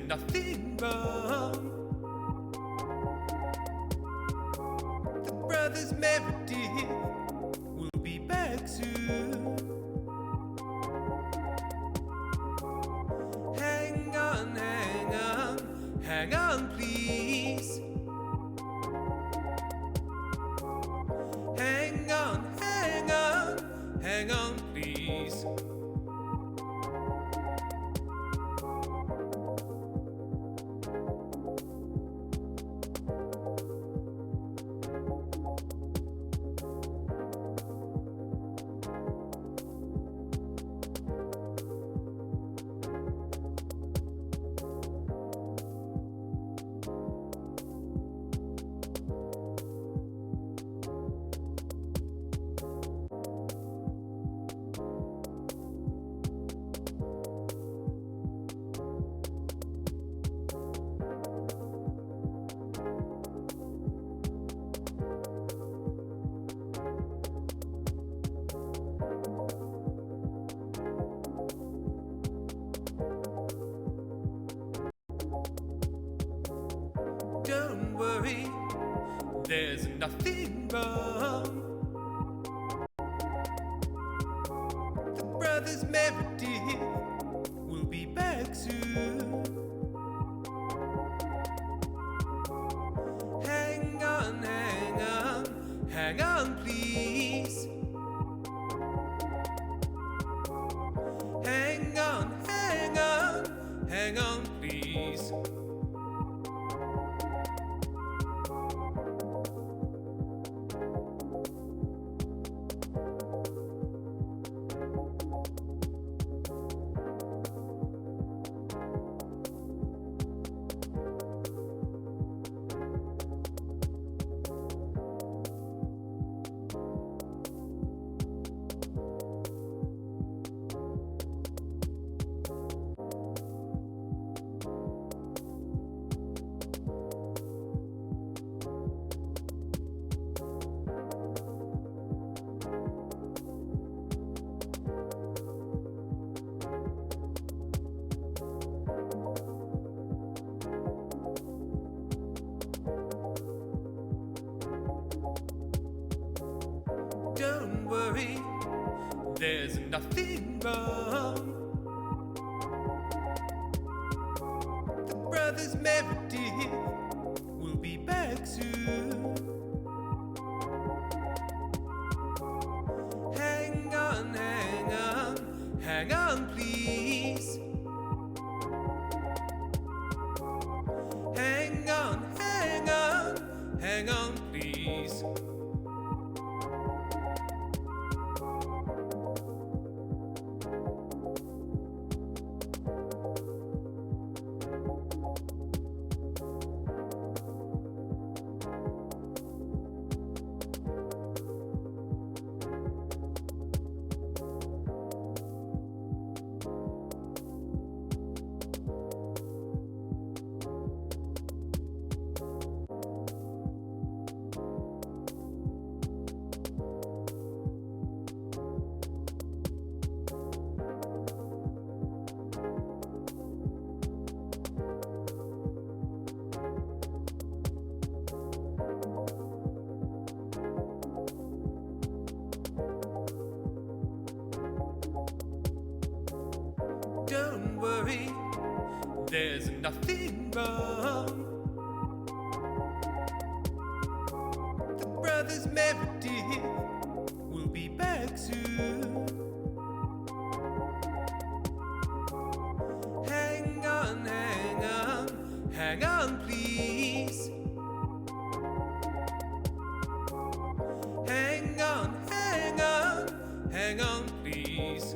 nothing wrong. The brothers Meredith will be back soon. Hang on, hang on, hang on, please. Hang on, hang on, hang on, please. Don't worry, there's nothing wrong. The brothers Meredith will be back soon. Hang on, hang on, hang on, please. Hang on, hang on, hang on, please. Don't worry, there's nothing wrong. The brothers Meredith will be back soon. Hang on, hang on, hang on, please. Hang on, hang on, hang on, please. Don't worry, there's nothing wrong. The brothers Meredith will be back soon. Hang on, hang on, hang on, please. Hang on, hang on, hang on, please.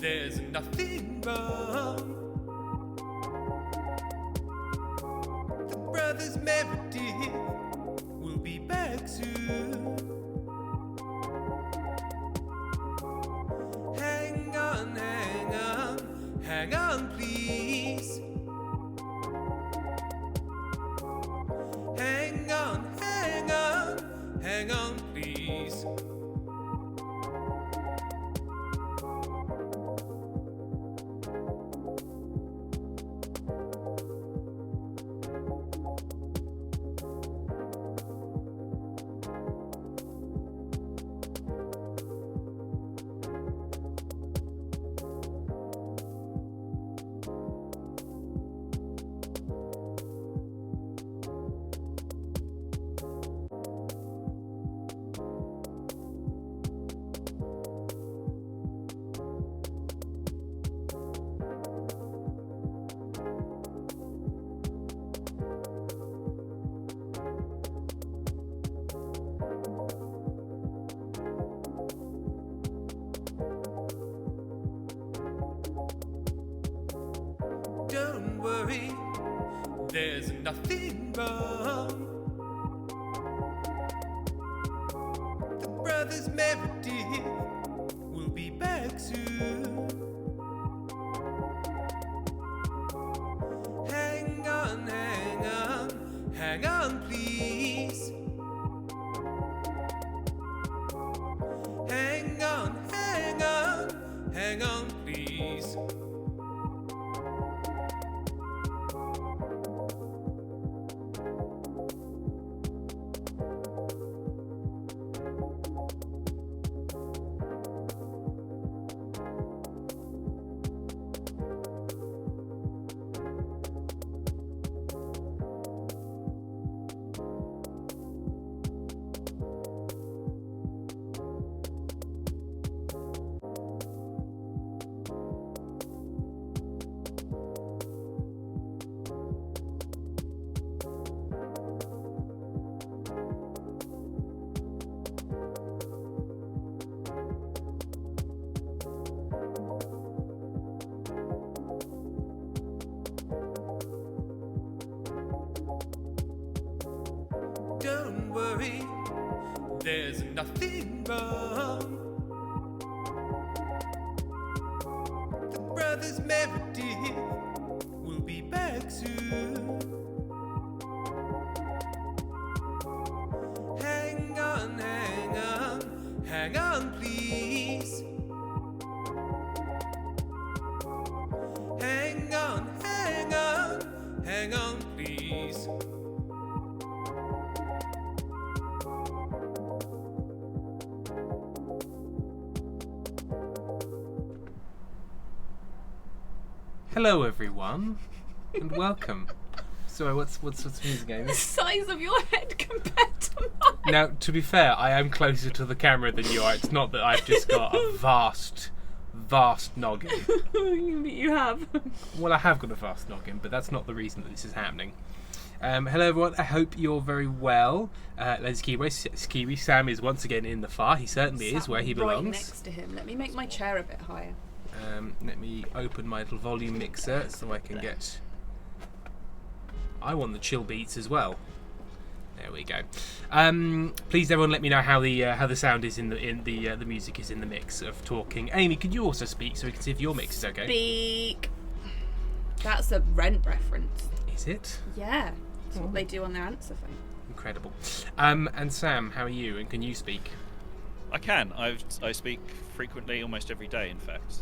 there's nothing wrong. The brothers Meredith will be back soon. Hang on, hang on, hang on, please. Hang on, hang on, hang on, please. Don't worry, there's nothing wrong. The brothers Meredith will be back soon. Hang on, hang on, hang on, please. Hang on, hang on, hang on, please. Don't worry, there's nothing wrong. The brothers Meredith will be back soon. Hang on, hang on, hang on, please. Hang on, hang on, hang on, please. Hello, everyone, and welcome. Sorry, what's the music game? The size of your head compared to mine. Now, to be fair, I am closer to the camera than you are. It's not that I've just got a vast noggin. You have. Well, I have got a vast noggin, but that's not the reason that this is happening. Hello, everyone. I hope you're very well. Let's Kiwi. Sam is once again in the far. He certainly is where he belongs. Right next to him. Let me make my chair a bit higher. Let me open my little volume mixer so I can get... I want the chill beats as well. There we go. Please, everyone, let me know how the sound is in the music is in the mix of talking. Amy, can you also speak so we can see if your mix is okay? Speak. That's a Rent reference. Is it? Yeah. That's what they do on their answer phone. Incredible. And Sam, how are you? And can you speak? I can. I speak frequently, almost every day, in fact.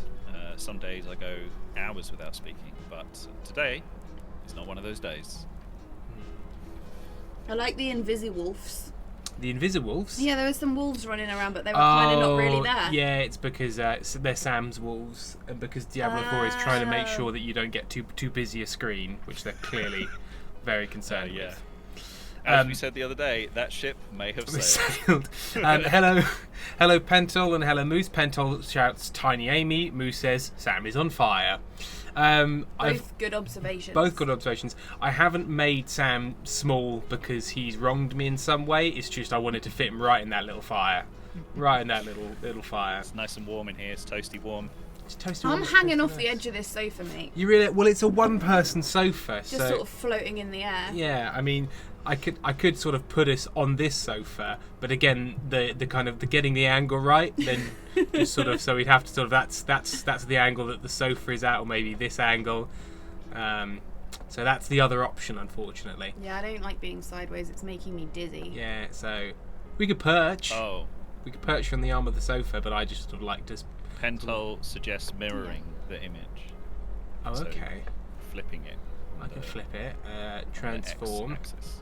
Some days I go hours without speaking, but today is not one of those days. I like the Inviswolves. The Inviswolves? Yeah, there were some wolves running around, but they were kind of not really there. Yeah, it's because they're Sam's wolves, and because Diablo 4 is trying to make sure that you don't get too busy a screen, which they're clearly very concerned with. As we said the other day, that ship may have sailed. Hello Pentol, and hello Moose. Pentol shouts Tiny Amy. Moose says Sam is on fire. Both good observations. Both good observations. I haven't made Sam small because he's wronged me in some way. It's just I wanted to fit him right in that little fire. Right in that little fire. It's nice and warm in here. It's toasty warm. Toast him I'm on hanging toast off the him edge of this sofa, mate. You really? Well, it's a one-person sofa, Just so sort of floating in the air. yeah. I mean, I could sort of put us on this sofa, but again, the kind of the getting the angle right, then just sort of so we'd have to sort of that's the angle that the sofa is at, or maybe this angle. So that's the other option, unfortunately. Yeah, I don't like being sideways. It's making me dizzy. Yeah. So we could perch. Oh, We could perch on the arm of the sofa, but I just sort of like to. Pentol suggests mirroring the image. Oh, So, okay. flipping it. I can flip it. on the Transform. X-axis.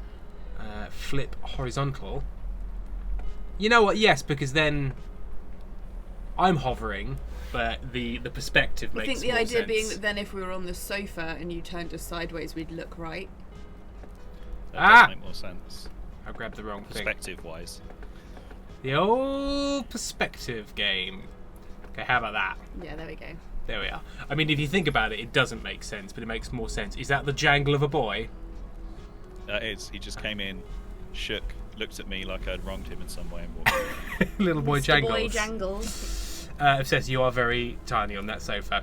Flip horizontal. You know what? Yes, because then I'm hovering, but the perspective I makes think the more idea sense. being that then if we were on the sofa and you turned us sideways, we'd look right. That Ah! does make more sense. I grabbed the wrong thing. Perspective-wise. The old perspective game. Okay, how about that? Yeah, there we go. There we are. I mean, if you think about it, it doesn't make sense, but it makes more sense. Is that the jangle of a boy? That is. He just came in, shook, looked at me like I'd wronged him in some way and walked away. Little boy Mr. jangles. Boy jangles. Says you are very tiny on that sofa.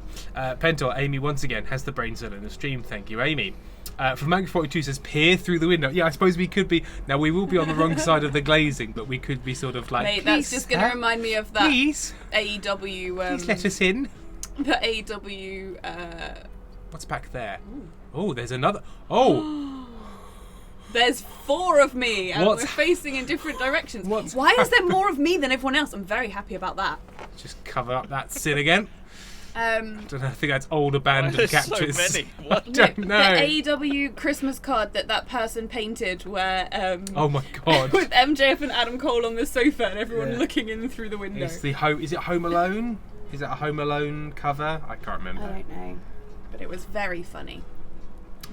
Pentor, Amy once again has the brain cell in the stream. Thank you, Amy. From Mango42 says peer through the window. Yeah, I suppose we could be. Now we will be on the wrong side of the glazing, but we could be sort of like. Mate, that's just going to remind me of that Please, AEW. please let us in. The AEW. What's back there? Oh, there's another. Oh, There's 4 of me, and What's- we're facing in different directions. What's- Why is there more of me than everyone else? I'm very happy about that. just cover up that sin again. I don't know. I think that's old abandoned There's captures. so many. What? I don't know. The AEW Christmas card that person painted where Oh my god. with MJF and Adam Cole on the sofa and everyone Yeah. looking in through the window. It's the Is it Home Alone? Is it a Home Alone cover? I can't remember. I don't know. But it was very funny.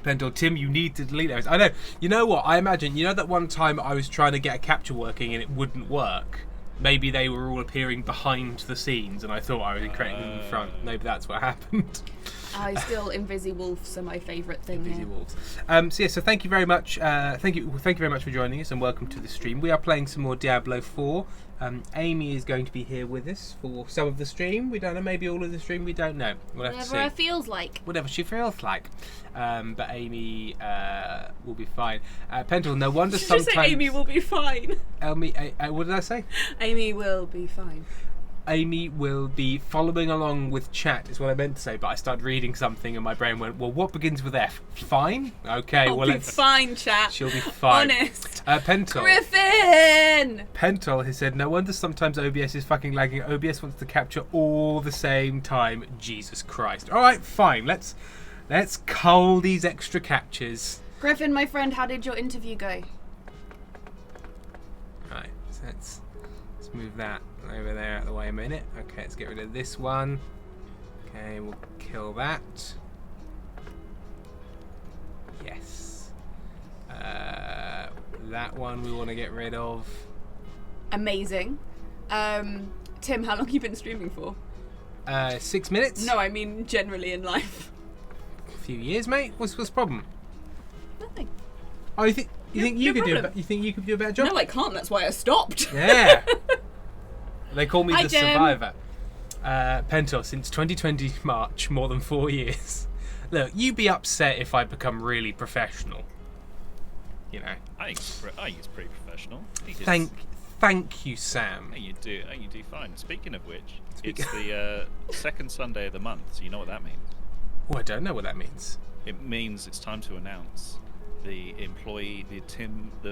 Pendle, Tim, you need to delete those. I know. You know what? I imagine. You know that one time I was trying to get a capture working and it wouldn't work. Maybe they were all appearing behind the scenes, and I thought I was creating them in front. Maybe that's what happened. I still Invisi-Wolves are my favourite thing Busy here. wolves. So thank you very much. Thank you very much for joining us, and welcome to the stream. We are playing some more Diablo 4. Amy is going to be here with us for some of the stream. We don't know, maybe all of the stream. We don't know. We'll have to see. Whatever it feels like. Whatever she feels like. But Amy will be fine. Pentel, no wonder Did you sometimes. say Amy will be fine? Amy, what did I say? Amy will be fine. Amy will be following along with chat, is what I meant to say, but I started reading something and my brain went, well, what begins with F? Fine? Okay, I'll well, be let's. fine, chat. She'll be fine. Honest. Pentel. Griffin! Pentel has said, no wonder sometimes OBS is fucking lagging. OBS wants to capture all the same time. Jesus Christ. Alright, fine. Let's cull these extra captures. Griffin, my friend, how did your interview go? Right, so let's move that over there out of the way a minute. Okay, let's get rid of this one. Okay, we'll kill that. Yes. That one we want to get rid of. Amazing. Tim, how long have you been streaming for? 6 minutes? No, I mean generally in life. A few years, mate. What's the problem? Nothing. Oh, you think No- you no could do problem. you think you could do a better job? No, I can't. That's why I stopped. Yeah. They call me Hi, the Jem. survivor. Pentos, since 2020 March, more than 4 years. Look, you'd be upset if I become really professional. You know. I think it's pretty professional. I think Thank you, Sam. You do fine. Speaking of which, it's the second Sunday of the month, so you know what that means. Oh, I don't know what that means. It means it's time to announce the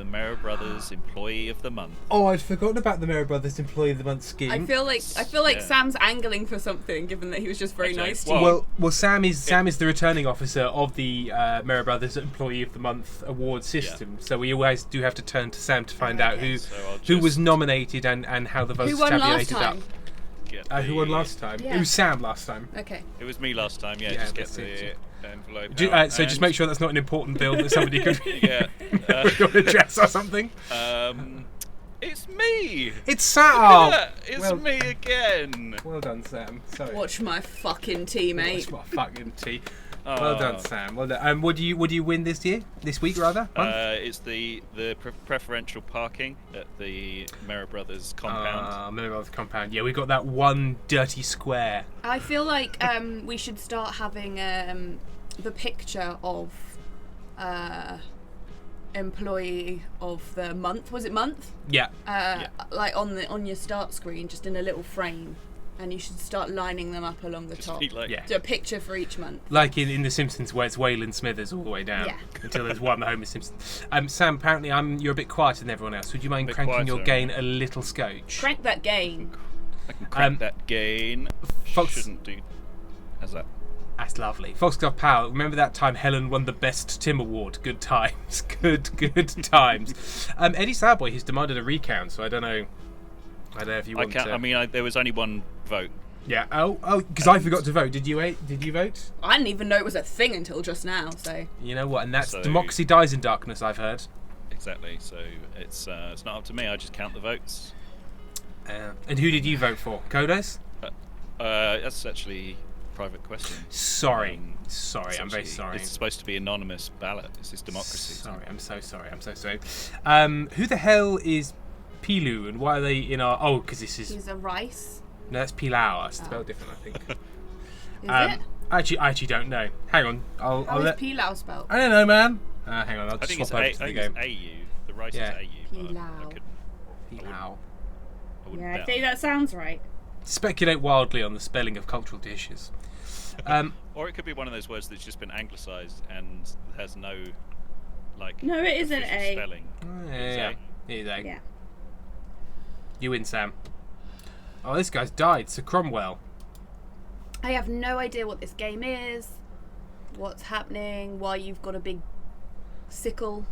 Mero Brothers Employee of the Month. Oh, I'd forgotten about the Mero Brothers Employee of the Month scheme. I feel like Yeah. Sam's angling for something, given that he was just very Okay, nice to well- you. Well, Sam is the returning officer of the Mero Brothers Employee of the Month award system. So we always do have to turn to Sam to find out Okay. So I'll who was just nominated and how the votes Who won last tabulated time? up. get Who the- won last time? Yeah. It was Sam last time. Okay. It was me last time, yeah. Yeah, Just get that's it, the envelope So out just and- make sure that's not an important bill that somebody could Yeah. your address or something. It's me! It's Sam. Yeah, it's well- me again! Well done, Sam. Sorry. Watch my fucking tea, mate. Watch my fucking tea. Well done, Sam. Well done. What do you win this year? This week, rather? Month? It's the preferential parking at the Mirror Brothers compound. Mirror Brothers compound. Yeah, we got that one dirty square. I feel like we should start having the picture of employee of the month. Was it month? Yeah. Like on your start screen, just in a little frame, and you should start lining them up along the top. Yeah. Do a picture for each month. Like in The Simpsons, where it's Waylon Smithers all the way down until there's one Homer Simpson. Sam, apparently you're a bit quieter than everyone else. Would you mind cranking your gain a little scotch? Crank that gain. I can crank that gain. Fox, Shouldn't do. How's that? That's lovely. Foxglove Powell, remember that time Helen won the Best Tim Award? Good times. Good times. Eddie Sowboy has demanded a recount, so I don't know if you want to... I mean, there was only one vote. Yeah. Oh, because I forgot to vote. Did you vote? I didn't even know it was a thing until just now, so... You know what? And that's democracy dies in darkness, I've heard. Exactly. So it's not up to me. I just count the votes. And who did you vote for? Kodos? That's actually... private question. Sorry, I'm very sorry. It's supposed to be anonymous ballot. This is democracy. Sorry, I'm so sorry. Who the hell is Pilu, and why are they in our... Oh, because this is... He's a rice. No, that's Pilau. It's spelled different, I think. Is it? I actually don't know. Hang on. I'll How is let... pilau spelled? I don't know, man. Hang on, I'll just swap over to the game. I think it's AU. The rice is AU. Pilau. Pilau. Yeah, I think that sounds right. Speculate wildly on the spelling of cultural dishes. Or it could be one of those words that's just been anglicised and has no, like... No, it isn't A. spelling. Yeah. It is A. Yeah. You win, Sam. Oh, this guy's died. Sir Cromwell. I have no idea what this game is, what's happening, why you've got a big sickle.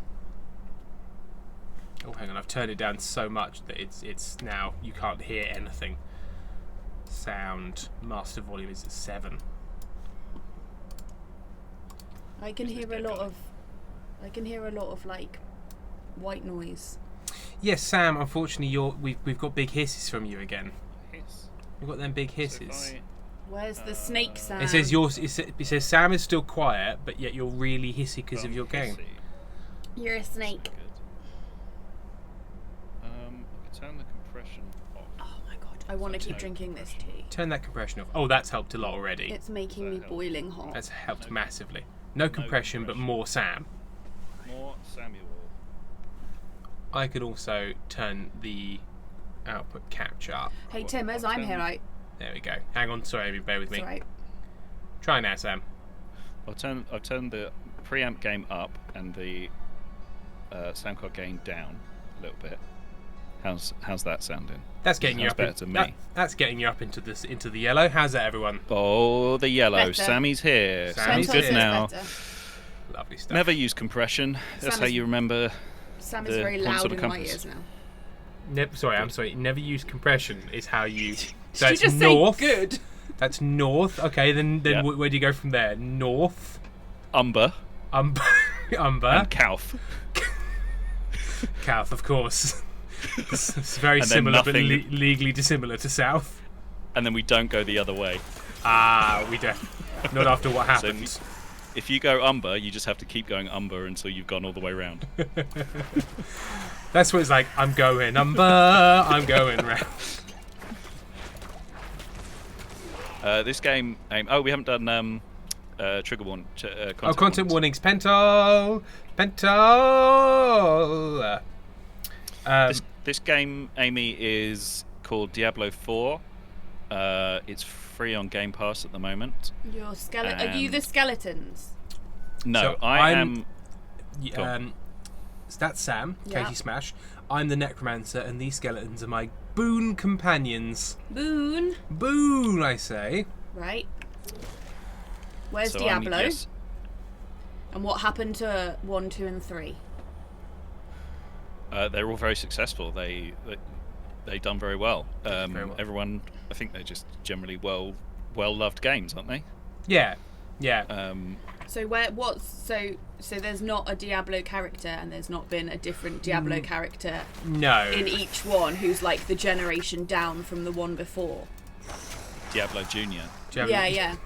Oh, hang on. I've turned it down so much that it's now you can't hear anything. Sound master volume is at 7. I can hear a lot of like white noise. Yes, Sam. Unfortunately, we've got big hisses from you again. Hiss. We've got them big hisses. So Where's the snake sound? It says it says Sam is still quiet, but yet you're really hissy because of your game. You're a snake. I can turn the compression off. Oh my god, I want to keep drinking this tea. Turn that compression off. Oh, that's helped a lot already. It's making me boiling hot. That's helped massively. No compression, but more Sam. More Samuel. I could also turn the output capture up. Hey Tim, as I'm here, There we go. Hang on, sorry, Amy, bear with me. It's alright. Try now, Sam. I've turned the preamp game up and the sound card gain down a little bit. How's that sounding? That's getting you Sounds up. better to me. That's getting you up into the yellow. How's that, everyone? Oh, the yellow. Better. Sammy's here. Sammy's Sammy's good here. now. Better. Lovely stuff. Never use compression. That's Sam how is- you remember. Sam is the very points loud of the in my compass. ears now. I'm sorry. Never use compression. Is how you. Did So you it's just north. say good? That's north. Okay, then Yeah. where do you go from there? North. Umber Umber. and Calf. South, of course. It's very And then similar, but nothing- legally dissimilar to south. And then we don't go the other way. We don't. Not after what So happened. if you go Umber, you just have to keep going Umber until you've gone all the way round. That's what it's like. I'm going Umber. I'm going round. This game. We haven't done trigger warning. Content warnings. Pento. This game, Amy, is called Diablo 4. It's free on Game Pass at the moment. Your Are you the skeletons? No, So I I'm- am. Go on. So that's Sam, Yeah. Katie Smash. I'm the Necromancer, and these skeletons are my boon companions. Boon. Boon, I say. Right. Where's So Diablo? yes. And what happened to 1, 2, and 3? They're all very successful. They done very well. Very well. Everyone, I think they're just generally well loved games, aren't they? Yeah. So so there's not a Diablo character, and there's not been a different Diablo character No. in each one who's like the generation down from the one before. Diablo Junior. Do you have any- Yeah.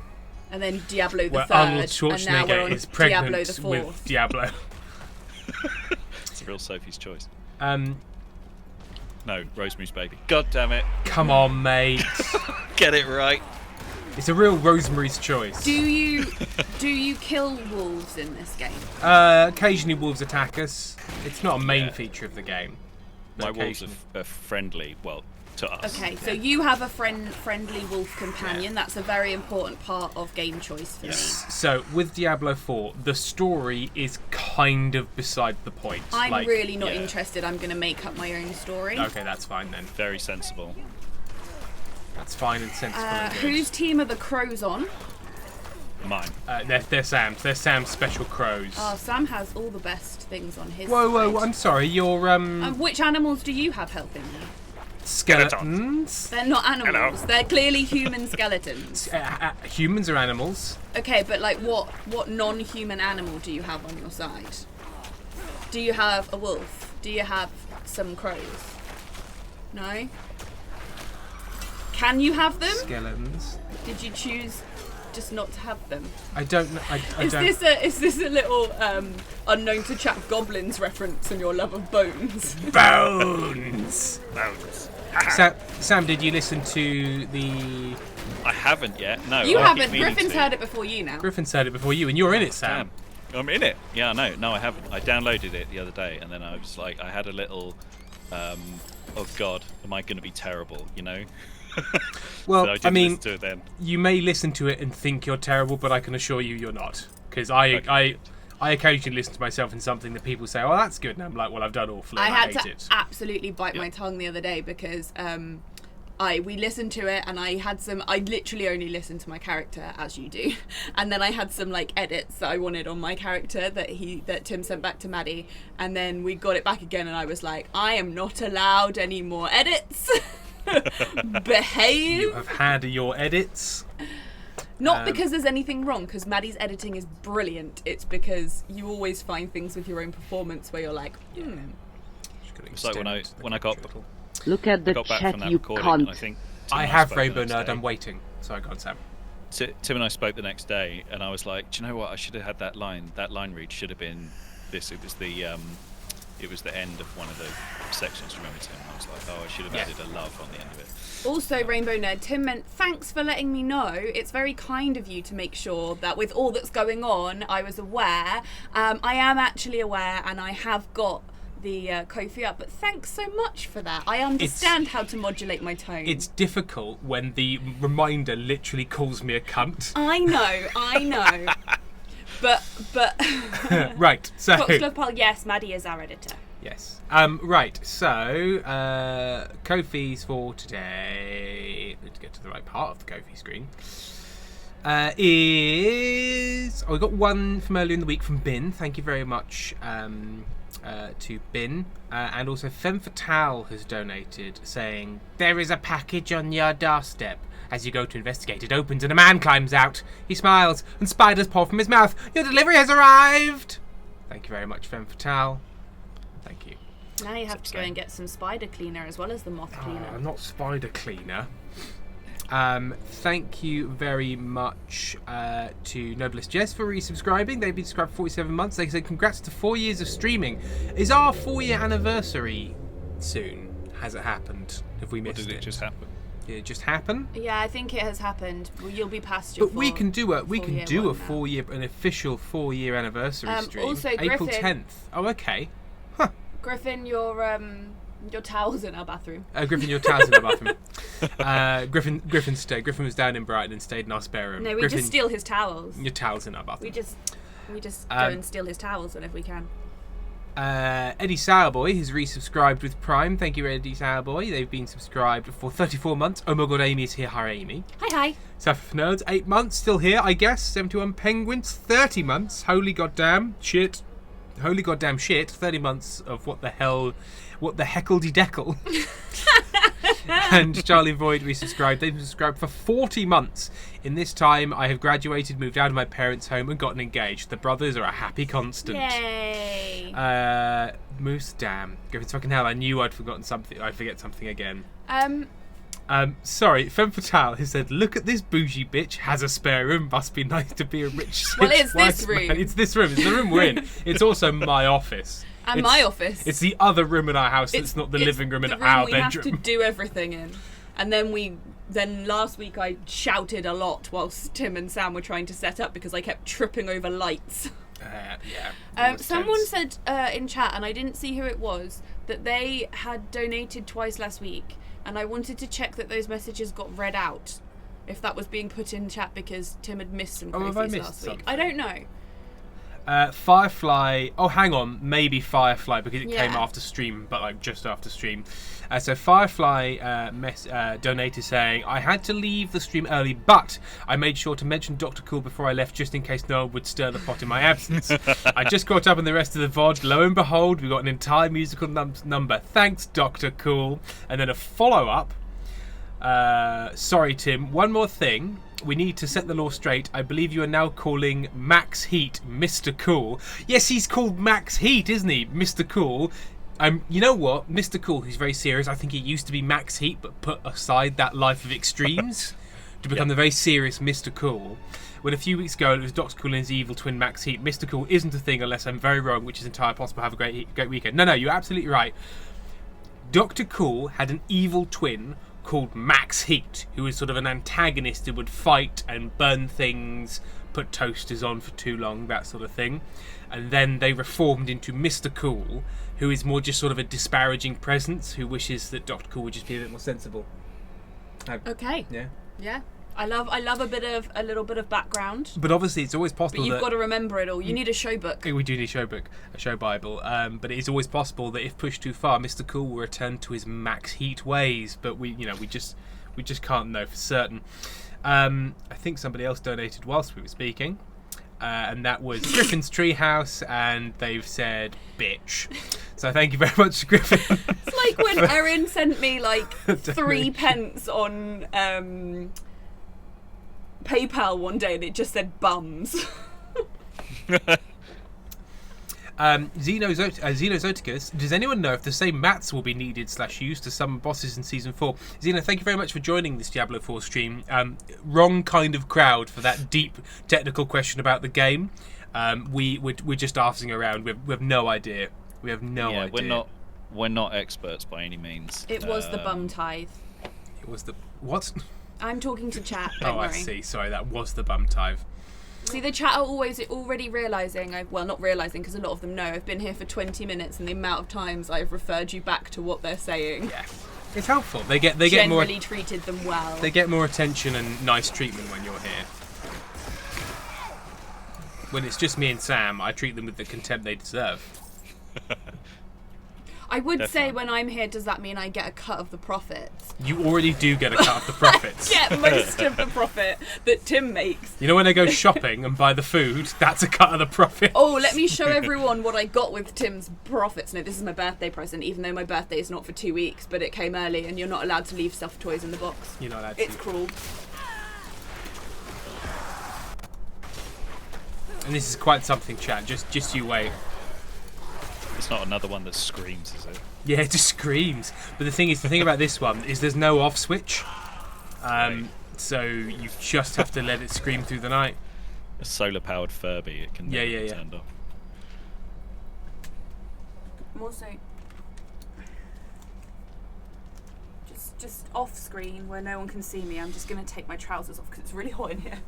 and then Diablo the Well, third, Arnold and now we're Schwarzenegger on is Diablo pregnant the fourth. with Diablo. It's a real Sophie's choice. Um, No, Rosemary's Baby. God damn it. come on, mate. Get it right. It's a real Rosemary's choice. Do you kill wolves in this game? Occasionally wolves attack us. It's not a main feature of the game. My but wolves occasionally- are friendly, well, to us. Okay, so you have a friendly wolf companion. That's a very important part of game choice for me. So, with Diablo 4, the story is kind of beside the point. I'm really not yeah. interested. I'm going to make up my own story. Okay, that's fine then. Very sensible. That's fine and sensible and good. Whose team are the crows on? Mine. They're Sam's. They're Sam's special crows. Oh, Sam has all the best things on his Whoa, side. I'm sorry, you're, Which animals do you have helping you? skeletons? They're not animals. Hello. They're clearly human skeletons. Humans are animals. Okay, but like what non-human animal do you have on your side? Do you have a wolf? Do you have some crows? No? Can you have them? Skeletons. Did you choose just not to have them? I don't know. I Is don't. this a little unknown to chap goblins reference in your love of bones? Bones! Bones. Sam, did you listen to the... I haven't yet. No. You I keep haven't. meaning Griffin's to. heard it before you now. Griffin said it before you, and you're in it, Sam. Damn. I'm in it. Yeah, I know. No, I haven't. I downloaded it the other day, and then I was like, I had a little, oh God, am I going to be terrible? You know. Well, So I, I didn't mean, listen to it then. you may listen to it and think you're terrible, but I can assure you you're not. Because I occasionally listen to myself in something that people say, oh, that's good. And I'm like, well, I've done awfully. I and had hate to it. absolutely bite my tongue the other day because we listened to it and I literally only listened to my character, as you do, and then I had some like edits that I wanted on my character that Tim sent back to Maddie, and then we got it back again and I was like, I am not allowed any more edits. Behave. You have had your edits. Not because there's anything wrong, because Maddie's editing is brilliant. It's because you always find things with your own performance where you're like, It's like when I got Look at the got back chat, from that you recording, and I cunt. think I Tim and have spoke the Rainbow next Nerd. day. I'm waiting. Sorry, go on, Sam. Tim and I spoke the next day, and I was like, do you know what? I should have had that line. That line read should have been this. It was the end of one of the sections. Remember, Tim? I was like, oh, I should have added a love on the end of it. Also, Rainbow Nerd, Tim meant, thanks for letting me know. It's very kind of you to make sure that with all that's going on, I was aware. I am actually aware, and I have got the Ko-fi up, but thanks so much for that. I understand how to modulate my tone. It's difficult when the reminder literally calls me a cunt. I know. But Right, so... Coxlove, yes, Maddie is our editor. Yes. Right, so, Ko-fi's for today, let's get to the right part of the Ko-fi screen, is... Oh, we got one from earlier in the week from Bin. Thank you very much to Bin. And also Femme Fatale has donated, saying, there is a package on your doorstep. As you go to investigate, it opens and a man climbs out. He smiles and spiders pour from his mouth. Your delivery has arrived! Thank you very much, Femme Fatale. Thank you. Now you have to go and get some spider cleaner as well as the moth cleaner. Not spider cleaner. Thank you very much to Noblest Jess for resubscribing. They've been subscribed for 47 months. They say congrats to 4 years of streaming. Is our 4-year anniversary soon? Has it happened? Have we Or missed did it just happen? Did it just happen? Yeah, I think it has happened. Well, you'll be past your But we can do an official 4-year anniversary stream. Also, April Griffin. 10th. Oh, okay. Griffin, your towel's in our bathroom. Griffin, your towel's in the bathroom. Griffin stayed. Griffin was down in Brighton and stayed in our spare room. No, we Griffin, just steal his towels. your towel's in our bathroom. We just go and steal his towels whenever we can. Eddie Sourboy has resubscribed with Prime. Thank you, Eddie Sourboy. They've been subscribed for 34 months. Oh my god, Amy is here. Hi, Amy. Hi. Suffer for Nerds, 8 months. Still here, I guess. 71 Penguins, 30 months. Holy goddamn shit. 30 months of what the heckledy-deckle. And Charlie Void resubscribed. They've subscribed for 40 months. In this time, I have graduated, moved out of my parents' home, and gotten engaged. The brothers are a happy constant. Yay. Moose, damn. Griffin's fucking hell, I knew I'd forgotten something. I'd forget something again. Sorry, Femme Fatale has said, look at this bougie bitch, has a spare room, must be nice to be a rich Well, it's wise this man." room. It's this room, it's the room we're in. It's also my office. And It's- my office. It's the other room in our house that's not the it's living room in the our we have to bedroom. do everything in. And then last week I shouted a lot whilst Tim and Sam were trying to set up because I kept tripping over lights. Yeah. Someone said in chat, and I didn't see who it was, that they had donated twice last week, and I wanted to check that those messages got read out, if that was being put in chat because Tim had missed some have I trophies missed last week. something? I don't know. Firefly. Oh, hang on. Maybe Firefly because it came Yeah. after stream, but like just after stream. So Firefly donated saying, I had to leave the stream early, but I made sure to mention Dr. Cool before I left just in case no one would stir the pot in my absence. I just caught up on the rest of the VOD. Lo and behold, we got an entire musical number. Thanks, Dr. Cool. And then a follow-up. Sorry, Tim. One more thing. We need to set the law straight. I believe you are now calling Max Heat Mr. Cool. Yes, he's called Max Heat, isn't he? Mr. Cool. You know what? Mr. Cool, he's very serious. I think he used to be Max Heat, but put aside that life of extremes to become the very serious Mr. Cool. When a few weeks ago it was Dr. Cool and his evil twin Max Heat. Mr. Cool isn't a thing unless I'm very wrong, which is entirely possible. Have a great weekend. No, you're absolutely right. Dr. Cool had an evil twin called Max Heat, who was sort of an antagonist who would fight and burn things, put toasters on for too long, that sort of thing. And then they reformed into Mr. Cool, who is more just sort of a disparaging presence, who wishes that Dr. Cool would just be a bit more sensible. Okay. Yeah. Yeah. I love a little bit of background. But obviously it's always possible But you've that... got to remember it all. You need a show book. We do need a show bible. But it is always possible that if pushed too far, Mr. Cool will return to his Max Heat ways. But we just can't know for certain. I think somebody else donated whilst we were speaking, and that was Griffin's Treehouse, and they've said bitch. So thank you very much, Griffin. It's like when Erin sent me like Definitely. 3 pence on PayPal one day, and it just said bums. Xenozoticus, does anyone know if the same mats will be needed / used to summon bosses in Season 4? Xeno, thank you very much for joining this Diablo 4 stream. Wrong kind of crowd for that deep technical question about the game. We're just arsing around. We have no idea. We have no idea. We're not experts by any means. It was the bum tithe. It was the... What? I'm talking to chat, don't worry. I see. Sorry, that was the bum tithe. See, the chat are always already realising, not realising because a lot of them know, I've been here for 20 minutes and the amount of times I've referred you back to what they're saying. Yeah. It's helpful. They get more... Generally treated them well. They get more attention and nice treatment when you're here. When it's just me and Sam, I treat them with the contempt they deserve. I would say Definitely. when I'm here, does that mean I get a cut of the profits? You already do get a cut of the profits. Get most of the profit that Tim makes. You know when I go shopping and buy the food, that's a cut of the profit. Oh, let me show everyone what I got with Tim's profits. No, this is my birthday present, even though my birthday is not for 2 weeks, but it came early and you're not allowed to leave stuffed toys in the box. You're not allowed to. It's cruel. And this is quite something, chat. Just you wait. It's not another one that screams, is it? Yeah, it just screams. But the thing about this one is there's no off switch. So you just have to let it scream through the night. A solar-powered Furby, it can Yeah, be yeah, yeah. turned off. I'm also just off screen where no one can see me. I'm just going to take my trousers off because it's really hot in here.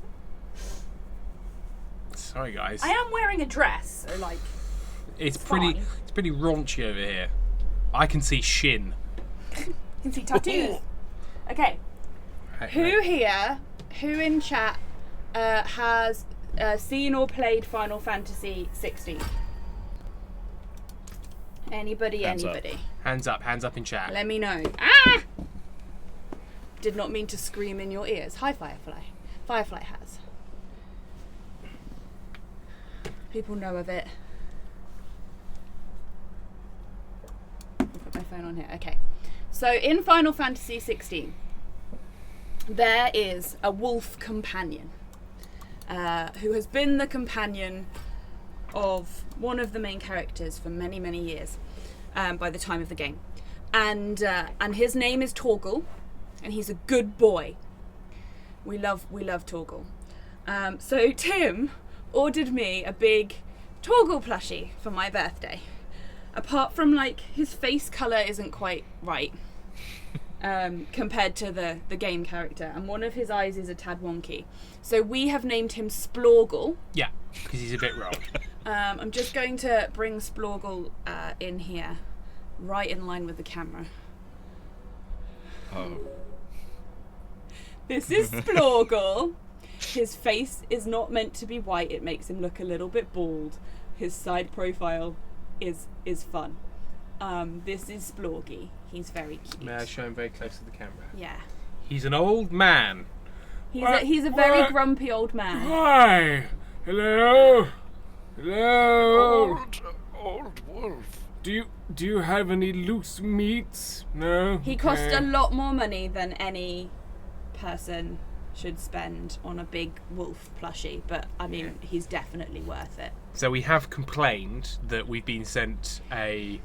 Sorry, guys. I am wearing a dress, so like It's fine. pretty raunchy over here. I can see shin. you can see tattoos. Okay. Who in chat has seen or played Final Fantasy 16? Anybody? Hands up. Hands up in chat. Let me know. Ah! Did not mean to scream in your ears. Hi, Firefly. Firefly has. People know of it. I'll put my phone on here. Okay. So in Final Fantasy 16, there is a wolf companion who has been the companion of one of the main characters for many, many years by the time of the game. And his name is Torgal, and he's a good boy. We love Torgal. So Tim ordered me a big Torgal plushie for my birthday. Apart from like his face colour isn't quite right compared to the game character, and one of his eyes is a tad wonky. So we have named him Splorgle. Yeah, because he's a bit wrong. I'm just going to bring Splorgle in here, right in line with the camera. Oh. This is Splorgle. His face is not meant to be white. It makes him look a little bit bald. His side profile is fun. This is Splorgy. He's very cute. May I show him very close to the camera? Yeah. He's an old man. He's a very grumpy old man. Hi. Hello. Hello. Old wolf. Do you have any loose meats? No. He cost a lot more money than any person should spend on a big wolf plushie, but I mean, he's definitely worth it. So we have complained that we've been sent a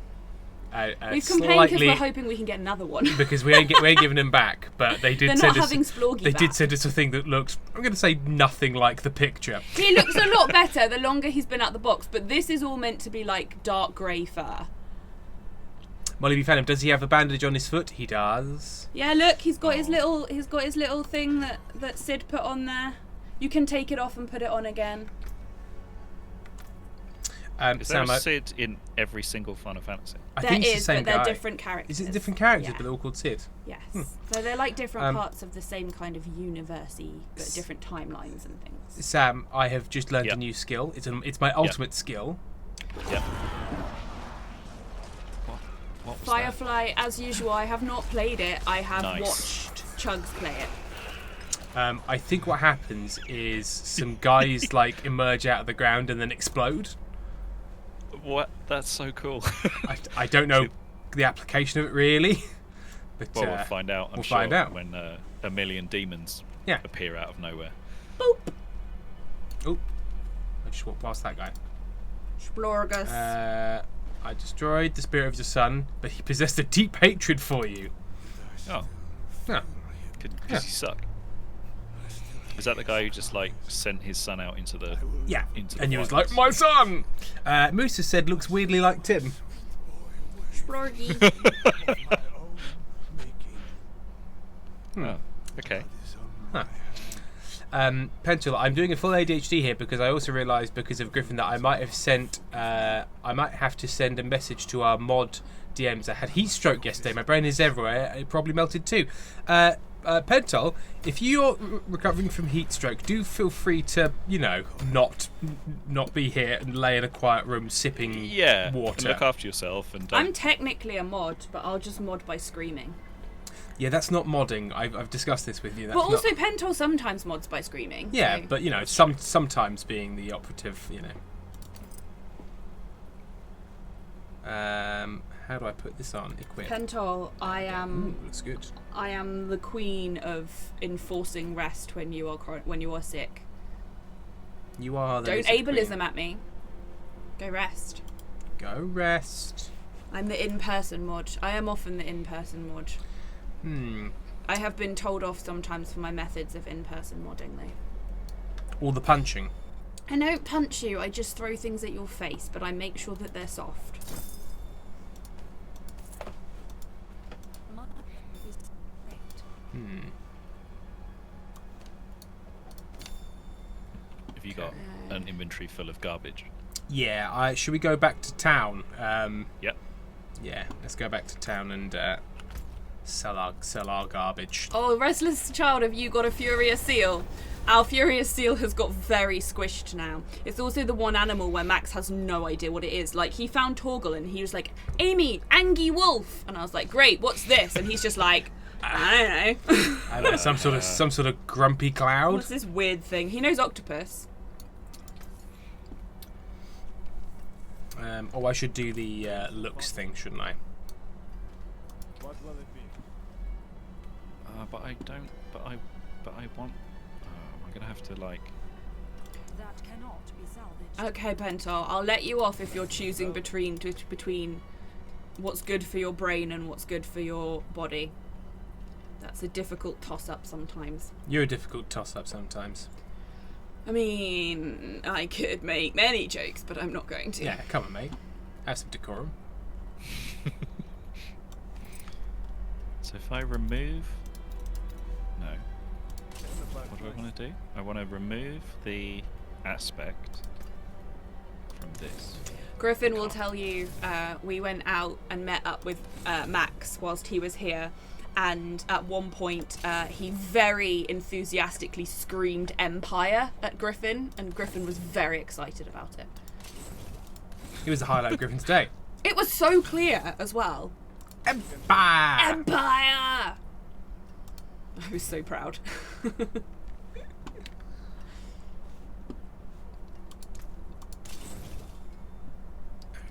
We've complained because we're hoping we can get another one. because we ain't giving him back, but they did They're send not us. having Splorgy They back. did send us a thing that looks, I'm going to say, nothing like the picture. He looks a lot better the longer he's been out the box, but this is all meant to be like dark grey fur. Molly, we found him. Does he have a bandage on his foot? He does. Yeah, look, he's got his little thing that Sid put on there. You can take it off and put it on again. Is there Sam, a Sid in every single Final Fantasy? I There think it's the is, same but they're guy. different characters. Is it different characters, Yeah. but they're all called Sid? Yes. So they're like different Um, parts of the same kind of universe-y, but different timelines and things. Sam, I have just learned Yep. a new skill. It's my ultimate skill. Yep. What was Firefly, as usual, I have not played it. I have Nice. watched Chugs play it. I think what happens is some guys like emerge out of the ground and then explode. that? What? That's so cool. I don't know the application of it really, but Well, we'll find out. I'm we'll sure find out. when a million demons Yeah. appear out of nowhere. Boop. Oh, I just walked past that guy. Splorgus. I destroyed the spirit of the sun, but he possessed a deep hatred for you. Oh, Yeah. because he suck. Is that the guy who just like sent his son out into the? Yeah, Into the and he was wilderness. like, my son! Musa said looks weirdly like Tim. Splorgy. Oh, okay. Huh. Pentel, I'm doing a full ADHD here because I also realised because of Griffin that I might have to send a message to our mod DMs. I had heat stroke yesterday. My brain is everywhere. It probably melted too. Pentel, if you're recovering from heat stroke, do feel free to, not be here and lay in a quiet room sipping Yeah. water. Look after yourself and don't. I'm technically a mod, but I'll just mod by screaming. Yeah, that's not modding. I've discussed this with you. That's But also, not... Pentol sometimes mods by screaming. Yeah, so. but sometimes being the operative, How do I put this on? Equip. Pentol, I am. Ooh, looks good. I am the queen of enforcing rest when you are sick. You are the Don't lizard ableism queen. at me. Go rest. Go rest. I'm the in-person mod. I am often the in-person mod. I have been told off sometimes for my methods of in-person modding, though. All the punching. I don't punch you. I just throw things at your face, but I make sure that they're soft. Have you got an inventory full of garbage? Yeah. Should we go back to town? Yep. Yeah. Let's go back to town and sell our garbage. Oh, restless child, have you got a furious seal? Our furious seal has got very squished now. It's also the one animal where Max has no idea what it is. Like, he found Torgal and he was like, Amy, Angie Wolf. And I was like, great, what's this? And he's just like, I don't know. I don't know, some sort of grumpy cloud. What's this weird thing? He knows octopus. I should do the looks thing, shouldn't I? What will it be? But I don't. But I want. I'm gonna have to like. That cannot be salvaged. Okay, Pentol, I'll let you off if you're choosing between what's good for your brain and what's good for your body. That's a difficult toss-up sometimes. You're a difficult toss-up sometimes. I mean, I could make many jokes, but I'm not going to. Yeah, come on, mate. Have some decorum. So if I remove... No. What do I want to do? I want to remove the aspect from this. Griffin will tell you, we went out and met up with Max whilst he was here, and at one point he very enthusiastically screamed Empire at Griffin, and Griffin was very excited about it. It was the highlight of Griffin's day. It was so clear as well. Empire! Empire! I was so proud.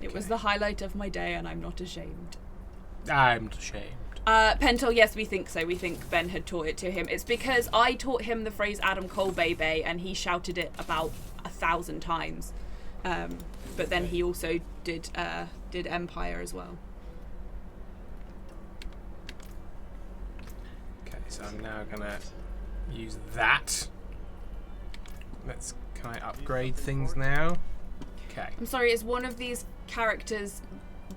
It was the highlight of my day, and I'm not ashamed. I'm not ashamed. Pentel, yes, we think so. We think Ben had taught it to him. It's because I taught him the phrase Adam Cole Baby, and he shouted it about 1,000 times. But then he also did Empire as well. Okay, so I'm now gonna use that. Can I upgrade things now? Okay. I'm sorry, is one of these characters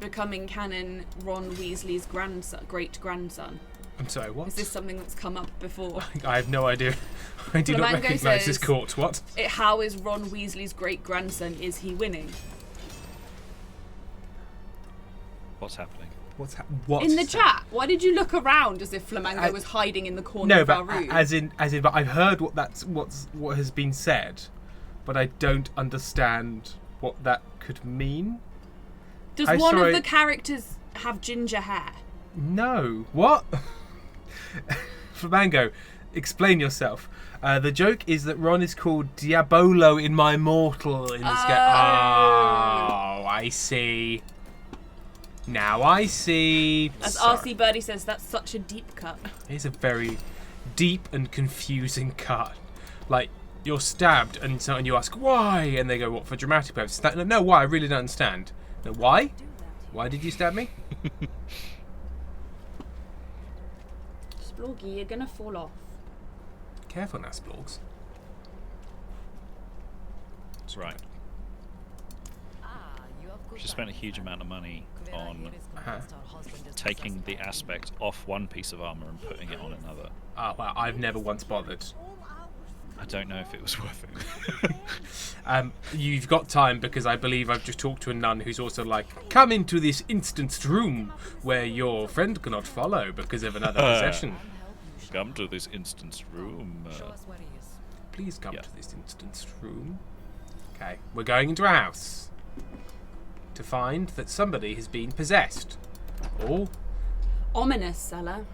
becoming canon Ron Weasley's great-grandson? I'm sorry, what? Is this something that's come up before? I have no idea. I do not Flamingo recognise this says- court. What? How is Ron Weasley's great-grandson? Is he winning? What's happening? What? In the chat, why did you look around as if Flamingo was hiding in the corner No, of but our room? but I've heard what has been said, but I don't understand what that could mean. Does one of the characters have ginger hair? No. What? Flamingo, explain yourself. The joke is that Ron is called Diabolo in My Mortal in this game. Oh, I see. Now I see. As Sorry. RC Birdie says, that's such a deep cut. It's a very deep and confusing cut. Like, you're stabbed and you ask why, and they go, what, for dramatic purposes? No, why? I really don't understand. No, why? Why did you stab me? Splorgy, you're gonna fall off. Careful now, Splorgs. Right. She spent a huge amount of money on taking the aspect off one piece of armour and putting it on another. Oh, well, I've never once bothered. I don't know if it was worth it. You've got time, because I believe I've just talked to a nun who's also like, come into this instanced room where your friend cannot follow because of another possession. Come to this instanced room. Please come to this instanced room. Okay, we're going into a house to find that somebody has been possessed. Or Ominous cellar.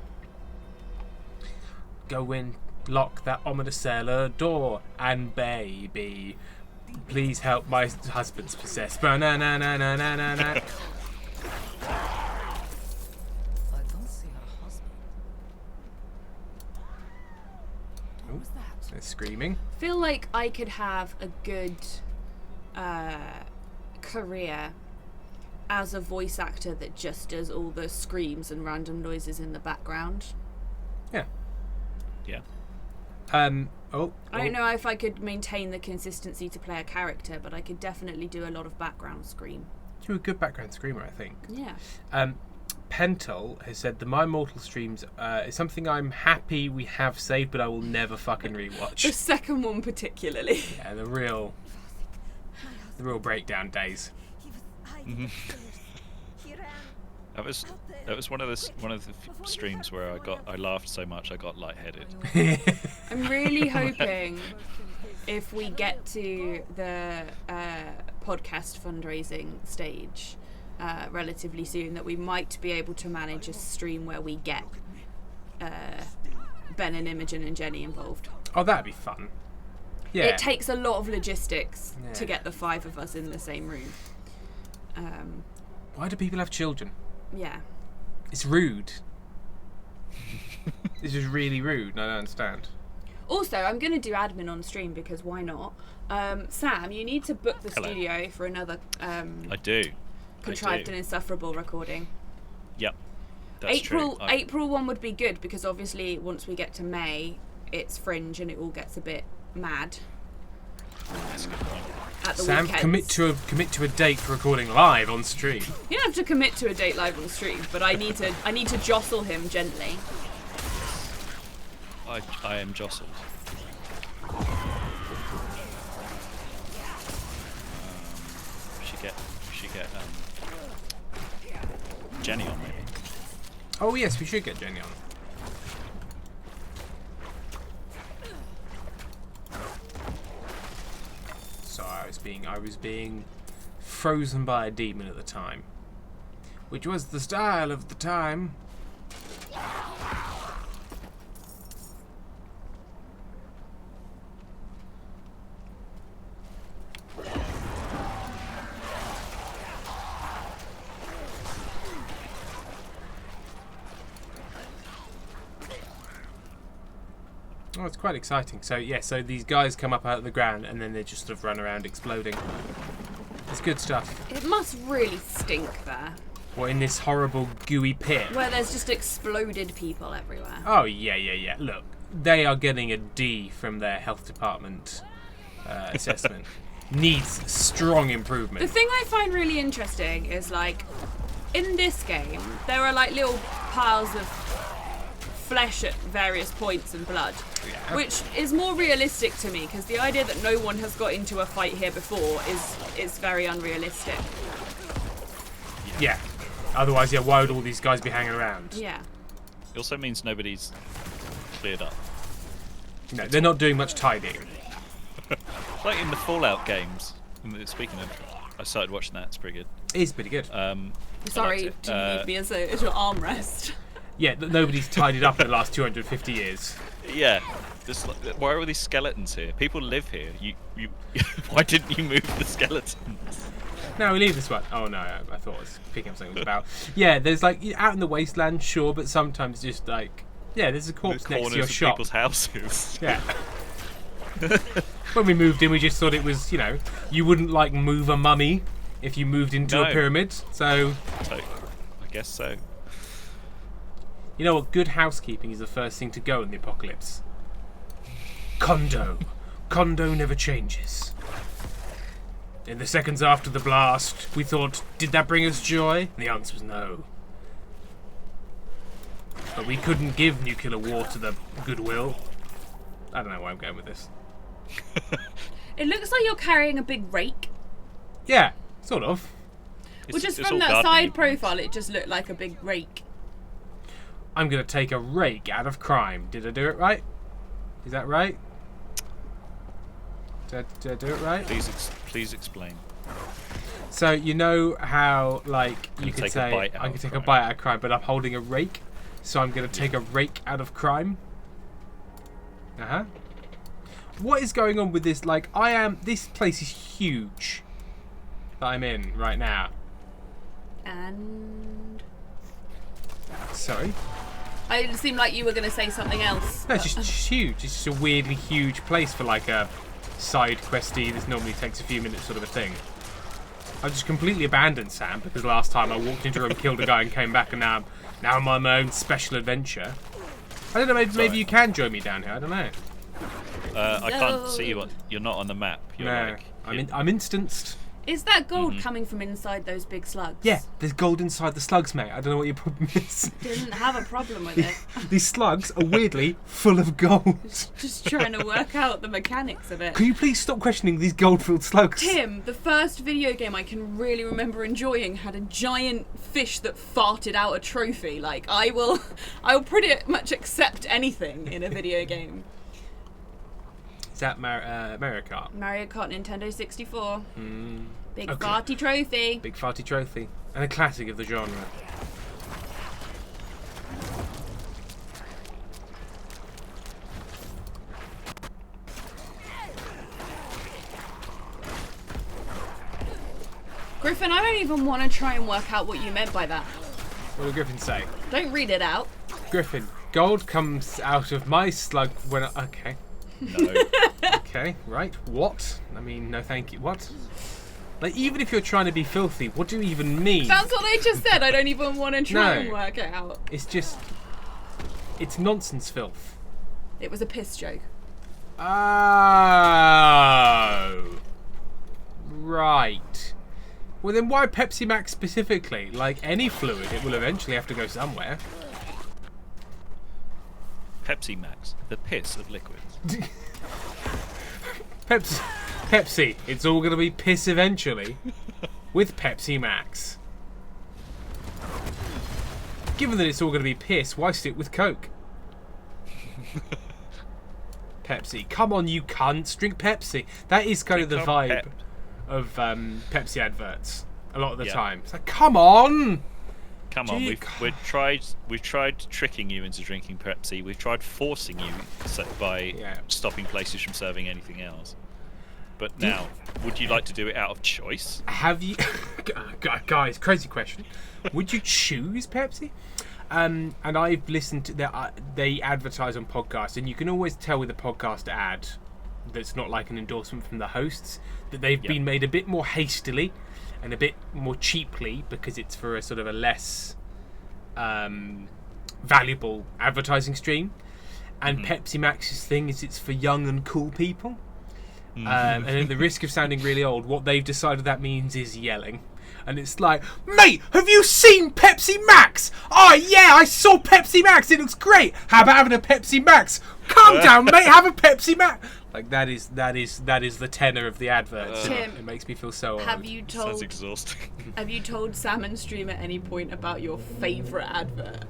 go in, lock that ominous cellar door, and baby, please help my husband's possessed. Ba-na-na-na-na-na-na. I don't see her husband. What was that? They're screaming. Feel like I could have a good career as a voice actor that just does all the screams and random noises in the background. Yeah. Yeah. I don't know if I could maintain the consistency to play a character, but I could definitely do a lot of background scream. You're a good background screamer, I think. Yeah. Pentel has said the My Mortal streams is something I'm happy we have saved, but I will never fucking The rewatch. second one particularly. Yeah, the real breakdown days. That was one of the streams where I laughed so much I got lightheaded. I'm really hoping if we get to the podcast fundraising stage relatively soon that we might be able to manage a stream where we get Ben and Imogen and Jenny involved. Oh, that'd be fun. Yeah. It takes a lot of logistics to Yeah. get the five of us in the same room. Why do people have children? Yeah. It's rude. It's just really rude, and I don't understand. Also, I'm going to do admin on stream because why not? Sam, you need to book the Hello. studio for another I do. contrived and insufferable recording. Yep. That's true. April one would be good because obviously once we get to May, it's Fringe and it all gets a bit mad. That's a good point. At the Sam, weekends. commit to a date for recording live on stream. You don't have to commit to a date live on stream, but I need to jostle him gently. I am jostled. We should get Jenny on maybe. Oh yes, we should get Jenny on. Sorry, I was being frozen by a demon at the time, which was the style of the time. Oh, it's quite exciting. So yeah, so these guys come up out of the ground and then they just sort of run around exploding. It's good stuff. It must really stink there. What, in this horrible gooey pit? Where there's just exploded people everywhere. Oh yeah. Look, they are getting a D from their health department assessment. Needs strong improvement. The thing I find really interesting is like, in this game, there are like little piles of flesh at various points and blood, Yeah. which is more realistic to me because the idea that no one has got into a fight here before is very unrealistic. Yeah. Otherwise, yeah, why would all these guys be hanging around? Yeah. It also means nobody's cleared up. No, they're not doing much tidying. Like in the Fallout games. Speaking of, I started watching that. It's pretty good. It is pretty good. Sorry, it. do you need me as your armrest? Yeah, nobody's tidied up in the last 250 years. Yeah. Why are all these skeletons here? People live here. You. Why didn't you move the skeletons? No, we leave this one. Oh no, I thought I was picking up something about. Yeah, there's like out in the wasteland, sure, but sometimes just like there's a corpse The next corners to your of shop. people's houses. Yeah. When we moved in, we just thought it was, you wouldn't like move a mummy if you moved into a No. pyramid. So, So, I guess so. you know what? Good housekeeping is the first thing to go in the apocalypse. Condo. Condo never changes. In the seconds after the blast, we thought, did that bring us joy? And the answer was no. But we couldn't give nuclear war to the goodwill. I don't know where I'm going with this. It looks like you're carrying a big rake. Yeah, sort of. Well, just it's from all that gardening side implements. profile, it just looked like a big rake. I'm going to take a rake out of crime. Did I do it right? Is that right? Did I do it right? Please explain. So you know how, like, you could take a say, bite out I can of take a crime. bite out of crime, but I'm holding a rake, so I'm going to take a rake out of crime. Uh-huh. What is going on with this? Like, this place is huge that I'm in right now. And Sorry? it seemed like you were going to say something else. No, it's just huge. It's just a weirdly huge place for, like, a side questy. This normally takes a few minutes sort of a thing. I just completely abandoned Sam because last time I walked into a room, killed a guy, and came back, and now I'm on my own special adventure. I don't know. Maybe you can join me down here. I don't know. I can't see you. You're not on the map. You're No, like, I'm instanced. Is that gold coming from inside those big slugs? Yeah, there's gold inside the slugs, mate. I don't know what your problem is. Didn't have a problem with it. These slugs are weirdly full of gold. Just trying to work out the mechanics of it. Can you please stop questioning these gold-filled slugs? Tim, the first video game I can really remember enjoying had a giant fish that farted out a trophy. Like, I will pretty much accept anything in a video game. Is that Mario Kart? Mario Kart Nintendo 64. Big Okay. farty trophy. Big farty trophy. And a classic of the genre. Griffin, I don't even want to try and work out what you meant by that. What did Griffin say? Don't read it out. Griffin, gold comes out of my slug when I... Okay. no. Okay, right. What? I mean, no thank you. What? Like, even if you're trying to be filthy, what do you even mean? That's what I just said. I don't even want to try No. and work it out. It's just... It's nonsense filth. It was a piss joke. Oh. Right. Well, then why Pepsi Max specifically? Like any fluid, it will eventually have to go somewhere. Pepsi Max, the piss of liquids. Pepsi. It's all going to be piss eventually. With Pepsi Max. Given that it's all going to be piss, why stick with Coke? Pepsi. Come on, you cunts. Drink Pepsi. That is kind of the vibe of Pepsi adverts a lot of the time. It's like, come on! Come on, we've tried tricking you into drinking Pepsi. We've tried forcing you by stopping places from serving anything else. But now, would you like to do it out of choice? Have you... Guys, crazy question. Would you choose Pepsi? And I've listened to... They advertise on podcasts, and you can always tell with a podcast ad that's not like an endorsement from the hosts that they've been made a bit more hastily and a bit more cheaply because it's for a sort of a less valuable advertising stream. And Pepsi Max's thing is it's for young and cool people. And at the risk of sounding really old, what they've decided that means is yelling. And it's like, mate, have you seen Pepsi Max? Oh yeah, I saw Pepsi Max. It looks great. How about having a Pepsi Max? Calm down, mate. Have a Pepsi Max. Like that is the tenor of the advert. Tim, it makes me feel so old. Sounds exhausting. Have you told Sam and Stream at any point about your favourite advert?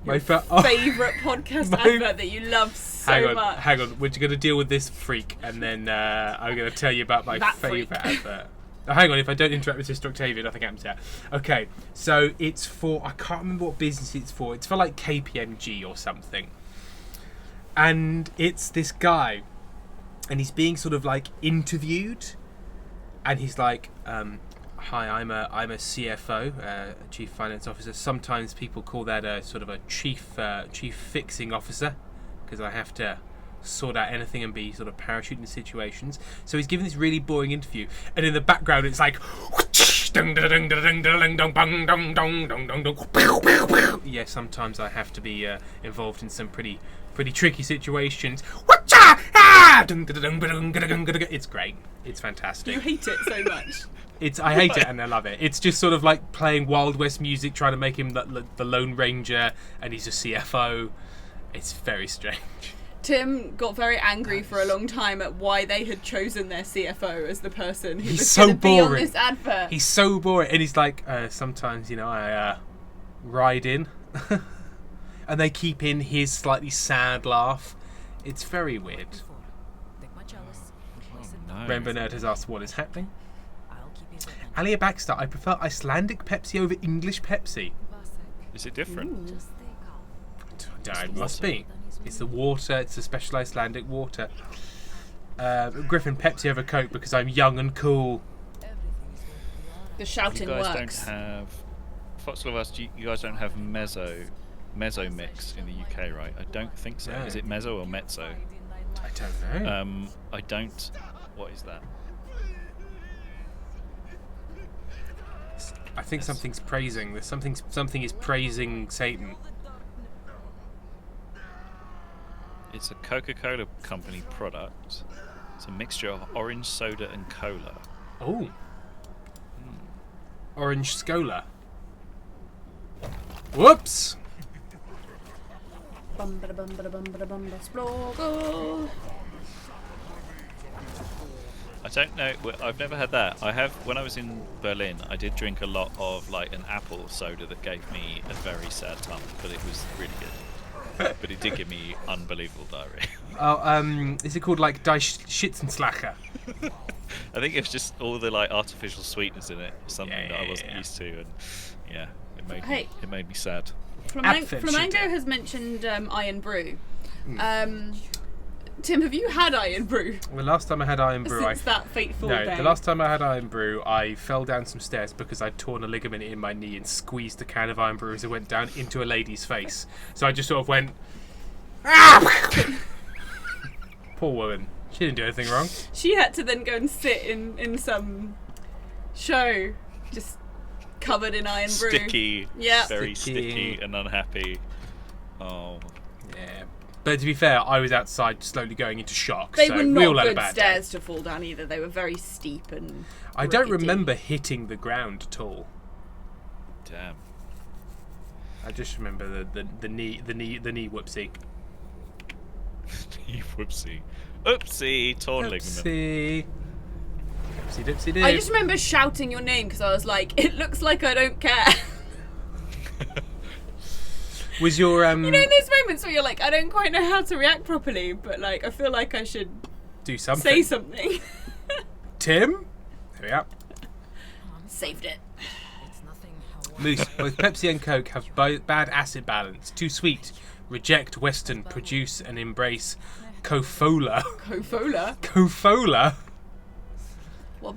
My Favourite podcast advert that you love so much. Hang on. We're going to deal with this freak, and then I'm going to tell you about my favourite advert. Oh, hang on, if I don't interact with Sister Octavia, nothing happens yet. Okay, so it's for... I can't remember what business it's for. It's for, like, KPMG or something. And it's this guy, and he's being sort of, like, interviewed. And he's like, hi, I'm a CFO, Chief Finance Officer. Sometimes people call that a sort of a chief fixing officer, because I have to sort out anything and be sort of parachuting situations. So he's giving this really boring interview, and in the background it's like, yeah, sometimes I have to be involved in some pretty tricky situations. It's great. It's fantastic. You hate it so much. I hate it and I love it. It's just sort of like playing Wild West music, trying to make him the Lone Ranger, and he's a CFO. It's very strange. Tim got very angry for a long time at why they had chosen their CFO as the person who was so going to be on boring. this advert. He's so boring, and he's like, sometimes, I ride in, and they keep in his slightly sad laugh. It's very weird. Take my chalice, place it No. Rainbow Nerd has asked what is happening. I'll keep it open. Alia Baxter, I prefer Icelandic Pepsi over English Pepsi. Is it different? Just stay calm. It must be. It's the water. It's the special Icelandic water. Griffin, Pepsi over Coke because I'm young and cool. The You shouting guys works. don't have... Foxglove asked, you guys don't have Mezzo Mix in the UK, right? I don't think so. No. Is it Mezzo or Mezzo? I don't know. I don't... What is that? I think something's praising. There's something is praising Satan. It's a Coca-Cola company product. It's a mixture of orange soda and cola. Oh. Orange Scola. Whoops. I don't know. I've never had that. I have. When I was in Berlin, I did drink a lot of like an apple soda that gave me a very sad tummy, but it was really good. But it did give me unbelievable diarrhea. Oh, is it called like Die Schitzenslacher? I think it's just all the like artificial sweetness in it, something that I wasn't Yeah. used to, and yeah, Hey. it made me sad. Flamingo has mentioned Iron Brew. Tim, have you had Iron Brew The last time I had Iron Brew, since that fateful day? the last time I had Iron Brew, I fell down some stairs because I'd torn a ligament in my knee and squeezed a can of Iron Brew as it went down into a lady's face. So I just sort of went, ah! Poor woman. She didn't do anything wrong. She had to then go and sit in some show, just covered in iron brew. Sticky. Yeah. Very Sticky. sticky and unhappy. Oh. Yeah. But to be fair, I was outside slowly going into shock. They so were we all not had a good bad stairs to fall down either. They were very steep and. I don't rickety. remember hitting the ground at all. Damn. I just remember the knee whoopsie. Whoopsie. Oopsie. Torn ligament. Whoopsie. Whoopsie dipsy dip. I just remember shouting your name because I was like, "It looks like I don't care." Was your You know, in those moments where you're like, I don't quite know how to react properly, but like, I feel like I should do something? say something. Tim? There we are. Saved it. It's nothing how Moose, both Pepsi and Coke have bad acid balance. Too sweet. Reject Western. Produce and embrace Cofola. Cofola. Cofola? What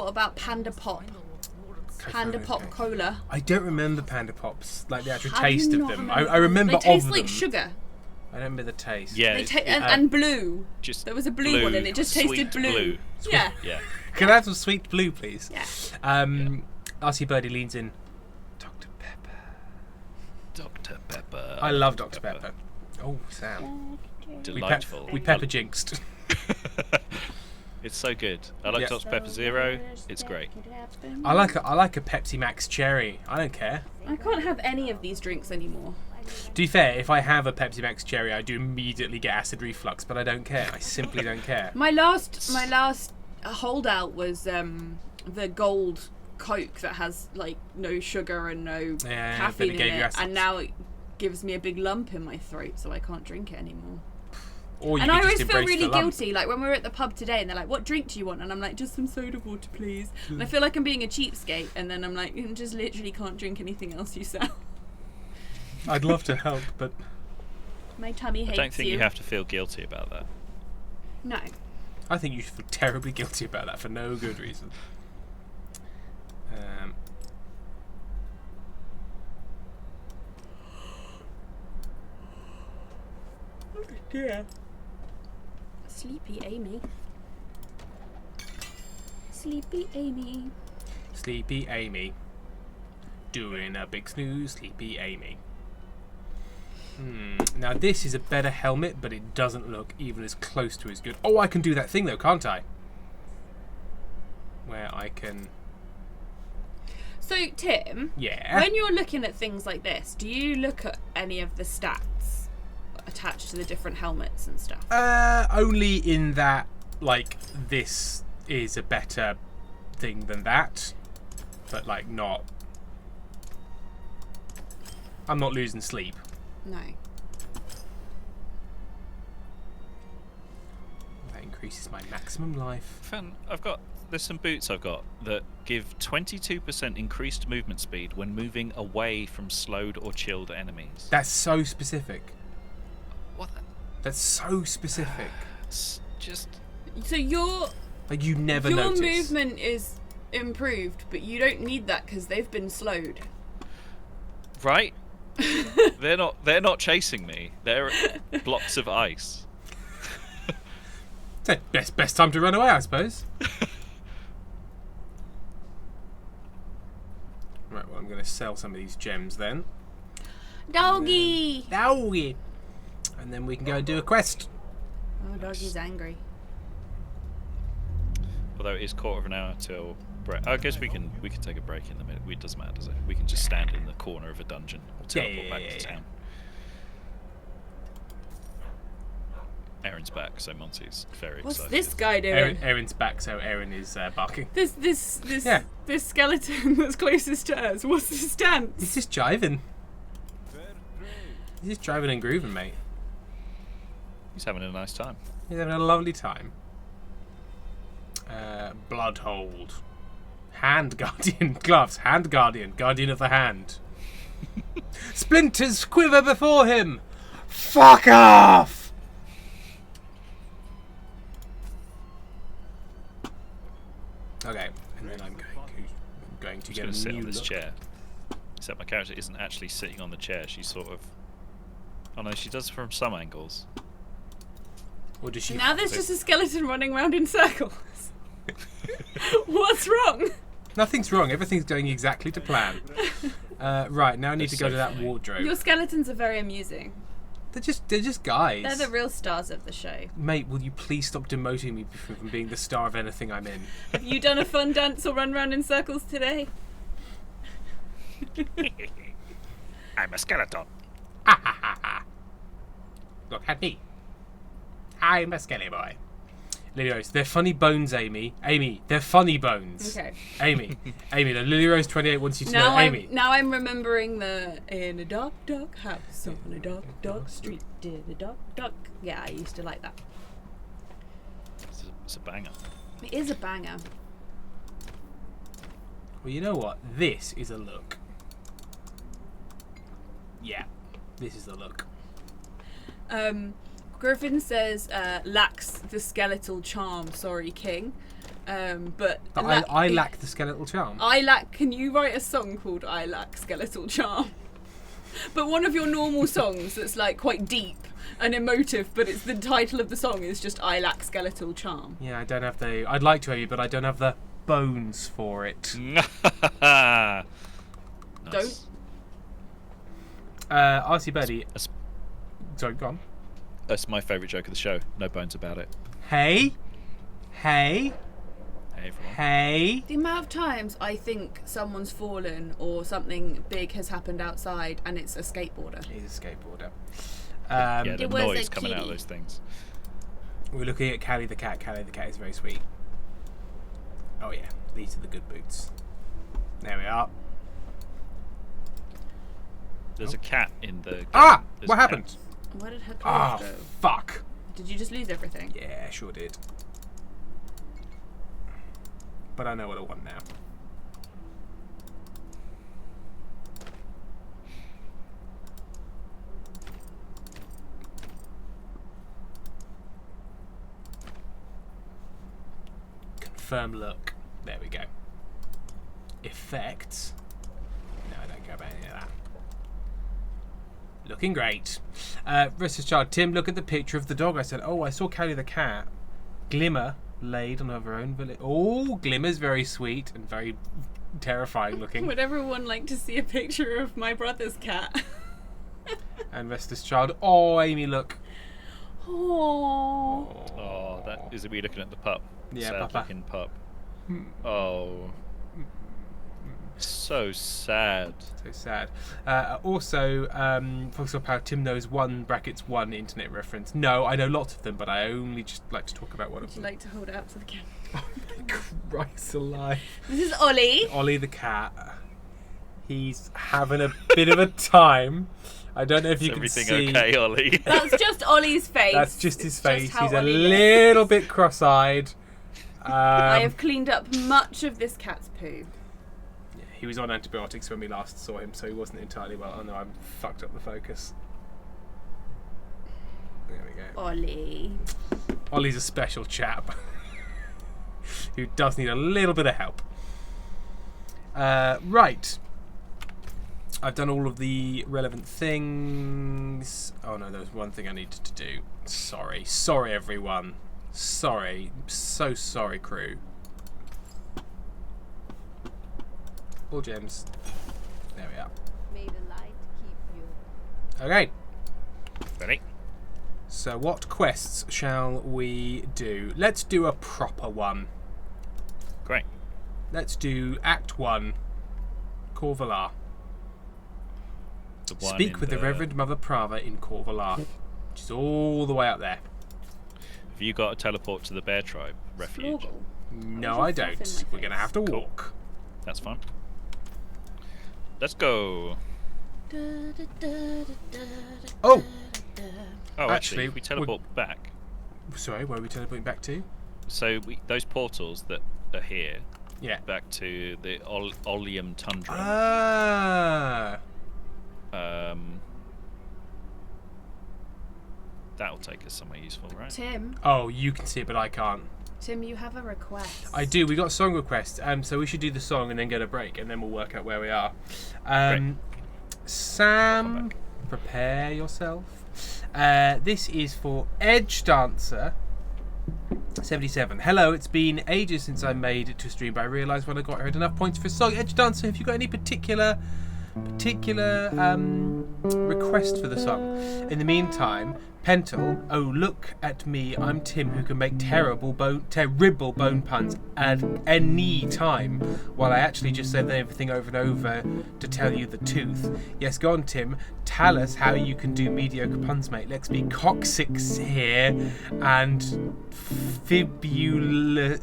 about Panda Pop? Panda Pop Cola. I don't remember Panda Pops, like the actual How do you taste of not them. remember I remember They taste of like them. sugar. I don't remember the taste. Yeah. They it's- and blue. just There was a blue one and it just tasted sweet blue. Yeah. Yeah. Can I have some sweet blue, please? Yeah. RC Birdie leans in. Dr. Pepper. Dr. Pepper. I love Dr. Pepper. Oh, Sam. Delightful. We pepper jinxed. It's so good. I like Yeah. Dr. Pepper Zero. It's great. I like a Pepsi Max Cherry. I don't care. I can't have any of these drinks anymore. To be fair, if I have a Pepsi Max Cherry, I do immediately get acid reflux, but I don't care. I simply don't care. My last holdout was the gold Coke that has like no sugar and no Yeah, but caffeine it gave in you it, acid. and now it gives me a big lump in my throat, so I can't drink it anymore. Or you And could I just always feel embrace really the lump. guilty. Like when we were at the pub today, and they're like, "What drink do you want?" And I'm like, "Just some soda water, please." And I feel like I'm being a cheapskate, and then I'm like, "You just literally can't drink anything else you sell." I'd love to help, but My tummy I hates don't think you have to feel guilty about that. No. I think you should feel terribly guilty about that for no good reason. Yeah. Sleepy Amy. Sleepy Amy. Sleepy Amy. Doing a big snooze, Sleepy Amy. Now this is a better helmet, but it doesn't look even as close to as good. Oh, I can do that thing though, can't I? Where I can... So, Tim, Yeah? when you're looking at things like this, do you look at any of the stats attached to the different helmets and stuff? Only in that, like, this is a better thing than that. But, like, not... I'm not losing sleep. No. That increases my maximum life. There's some boots I've got that give 22% increased movement speed when moving away from slowed or chilled enemies. That's so specific. What the? That's so specific. It's just... So your Like, you never your notice. movement is improved, but you don't need that because they've been slowed. Right? They're not chasing me. They're blocks of ice. It's best time to run away, I suppose. Right, well, I'm going to sell some of these gems then. Doggy! Doggy! And then we can go and do a quest. Oh, Doggy's angry. Although it is 1/4 till break. I guess we can take a break in the minute. It doesn't matter, does it? We can just stand in the corner of a dungeon or teleport back to town. Aaron's back, so Monty's very What's excited. this guy doing? Erin's back, so Erin is barking. This Yeah. this skeleton that's closest to us. What's his He's stance? just jiving. Fair trade. He's just driving and grooving, mate. He's having a nice time. He's having a lovely time. Bloodhold. Hand Guardian. Gloves. Hand Guardian. Guardian of the Hand. Splinters quiver before him. Fuck off! Okay, and then I'm going to I'm just get going a to sit new on this look. chair. Except my character isn't actually sitting on the chair. She's sort of... Oh no, she does from some angles. Or does she? Now there's just a skeleton running around in circles. What's wrong? Nothing's wrong. Everything's going exactly to plan. Right, now I need That's to go so to that funny. wardrobe. Your skeletons are very amusing. They're just guys. They're the real stars of the show. Mate, will you please stop demoting me from being the star of anything I'm in? Have you done a fun dance or run around in circles today? I'm a skeleton. Look at me. I'm a skelly boy. Lily Rose, they're funny bones, Amy. Amy, they're funny bones. Okay. Amy, the Lily Rose 28 wants you to know, Amy. Now I'm remembering the in a dark, dark house on a dark, dark street in a dark, dark. Yeah, I used to like that. It's a banger. It is a banger. Well, you know what? This is a look. Yeah, this is the look. Griffin says lacks the skeletal charm. Sorry, King. But I lack the skeletal charm. I lack. Can you write a song called "I Lack Skeletal Charm"? But one of your normal songs that's like quite deep and emotive, but it's the title of the song is just "I Lack Skeletal Charm." Yeah, I don't have the. I'd like to, Amy, but I don't have the bones for it. Nice. Don't. RC Birdie. Sorry, go on. That's my favourite joke of the show. No bones about it. Hey, Hey, everyone. hey. The amount of times I think someone's fallen or something big has happened outside and it's a skateboarder. He's a skateboarder. Yeah, the It was noise a coming out of kitty. those things. We're looking at Callie the cat. Callie the cat is very sweet. Oh yeah, these are the good boots. There we are. There's a cat in the. Ah! There's What a cat. happened? Where did her Ah, clothes go? fuck. Did you just lose everything? Yeah, sure did. But I know what I want now. Confirm look. There we go. Effects. No, I don't care about any of that. Looking great. Restless Child. Tim, look at the picture of the dog. I said, oh, I saw Callie the cat. Glimmer laid on her own village. Oh, Glimmer's very sweet and very terrifying looking. Would everyone like to see a picture of my brother's cat? And Restless Child. Oh, Amy, look. Oh. Oh, that is it. We looking at the pup. Yeah, Sad Papa. looking pup. Oh, so sad. So sad. Also, Foxtrot Power, Tim knows one internet reference. No, I know lots of them, but I only just like to talk about one Would of you them. like to hold it up to the camera? Oh my Christ alive. This is Ollie. Ollie the cat. He's having a bit of a time. I don't know if you Is can everything see. okay, Ollie? That's just Ollie's face. That's just his It's face. how He's a Ollie looks. little bit cross-eyed. I have cleaned up much of this cat's poo. Yeah, he was on antibiotics when we last saw him, so he wasn't entirely well. Oh no, I've fucked up the focus. There we go. Ollie. Ollie's a special chap who does need a little bit of help. Right. I've done all of the relevant things. Oh no, there was one thing I needed to do. Sorry. Sorry, everyone. Sorry. So sorry, crew. All gems. There we are. May the light keep you. Okay. Ready? So what quests shall we do? Let's do a proper one. Great. Let's do Act 1. Corvalar. The one Speak in with the Reverend Mother Prava in Corvalar, which is all the way up there. Have you got a teleport to the Bear Tribe refuge? Florgle. No, Why I is there fluff don't. in my We're going to face? have to Cool. walk. That's fine. Let's go. Oh! Oh, Actually, actually, if we teleport back. Sorry, where are we teleporting back to? So those portals that are here, Yeah. back to the Oleum Tundra. Ah! That'll take us somewhere useful, right? Tim, Oh, you can see it, but I can't. you have a request. I do. We got a song request, so we should do the song and then get a break, and then we'll work out where we are. Great. Sam, prepare yourself. This is for Edge Dancer 77. Hello, it's been ages since I made it to stream, but I realised when I got here I had enough points for a song. Edge Dancer, have you got any particular request for the song? In the meantime, Pentel, oh look at me, I'm Tim, who can make terrible bone puns at any time, while I actually just said everything over and over to tell you the truth. Yes, go on, Tim, tell us how you can do mediocre puns, mate. Let's be coccyx here and fibulous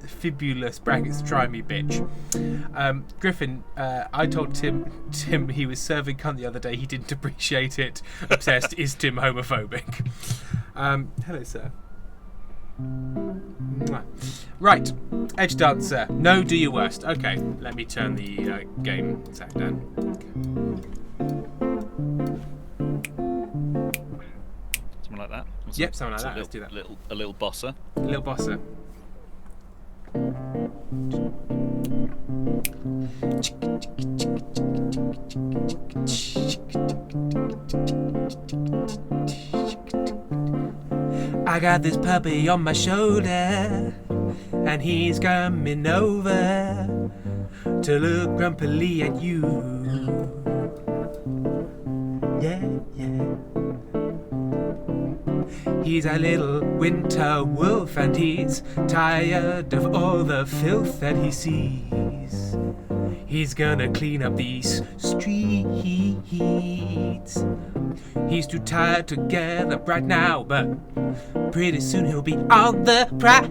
brackets, try me, bitch. Griffin, I told Tim he was serving cunt the other day. He didn't appreciate it. Obsessed. Is Tim homophobic? Hello, sir. Mwah. Right, Edge Dancer. No, do your worst. Okay, let me turn the game sound down. Something like that. Yep, something like that. Let's do that. A little bosser. Little bosser. I got this puppy on my shoulder, and he's coming over to look grumpily at you. Yeah, yeah. He's a little winter wolf, and he's tired of all the filth that he sees. He's gonna clean up these streets. He's too tired to get up right now, but pretty soon he'll be on the prowl.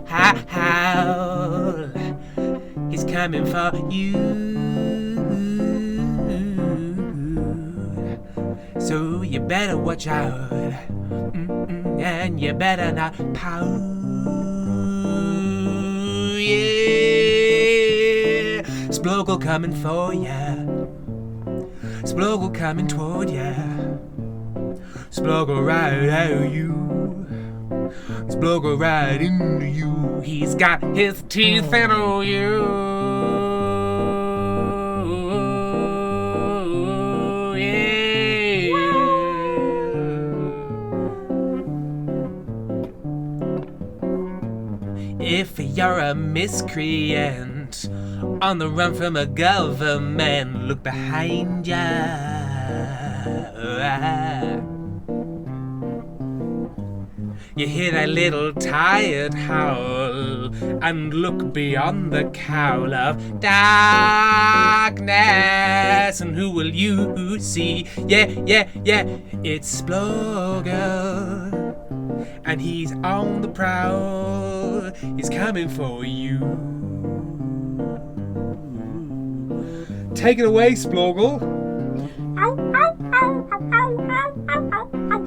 He's coming for you. So you better watch out. And you better not pout. Yeah, Sploggle coming for ya. Sploggle coming toward ya. Sploggle right at you. Sploggle right into you. He's got his teeth into you. If you're a miscreant on the run from a government, look behind ya. You hear that little tired howl and look beyond the cowl of darkness, and who will you see? Yeah, yeah, yeah, it's Sploggle, and he's on the prowl. He's coming for you. Take it away, Sploggle. Ow, ow, ow, ow, ow, ow, ow, ow, ow.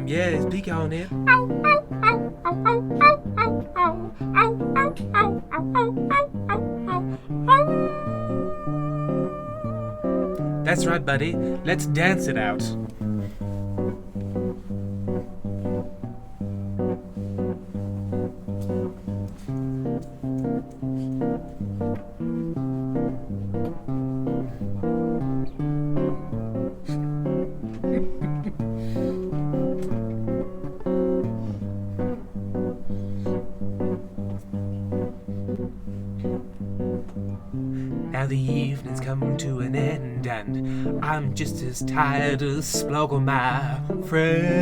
Yeah, speak on it. That's right, buddy. Let's dance it out. Now the evening's come to an end, and I'm just as tired as Sploggle, my friend.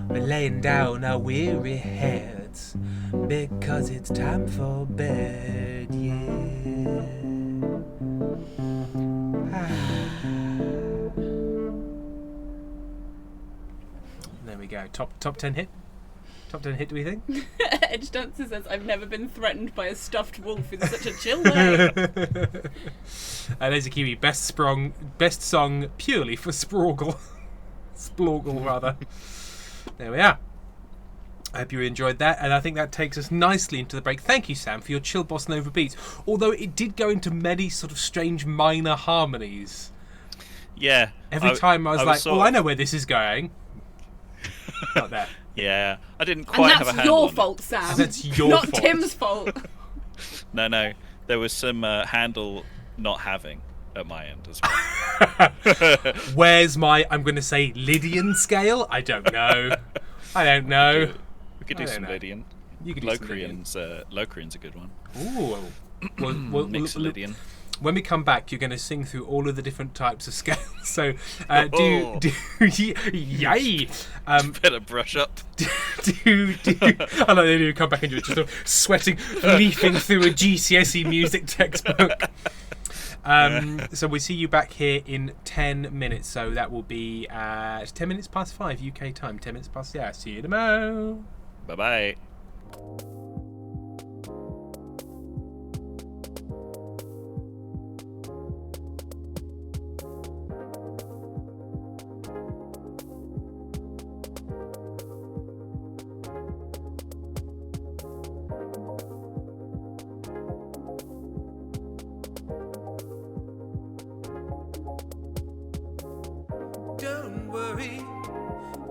We're laying down our weary heads because it's time for bed, yeah. There we go. Top 10 hit. Top 10 hit, do we think? Edge Dancer says, I've never been threatened by a stuffed wolf in such a chill way. There's a Kiwi. Best song purely for Sploggle. Sploggle, rather. There we are. I hope you enjoyed that, and I think that takes us nicely into the break. Thank you, Sam, for your chill bossa nova beats. Although it did go into many sort of strange minor harmonies. Yeah. Every time I was like, I know where this is going. Like that. Yeah, I didn't quite have a handle on it. And that's your fault, Sam. That's your not fault. Tim's fault. No. there was some handle not having at my end as well. Where's my, I'm going to say Lydian scale? I don't know. I don't know. We could do some Lydian. You could do some Lydian. Locrian's a good one. Ooh. Well, Mix Lydian. When we come back, you're going to sing through all of the different types of scales. So, yay! Better brush up. I like you come back and you're just sort of sweating, leafing through a GCSE music textbook. So we see you back here in 10 minutes. So that will be 10 minutes past 5 UK time. 10 minutes past. Yeah. See you tomorrow. Bye bye. Don't worry,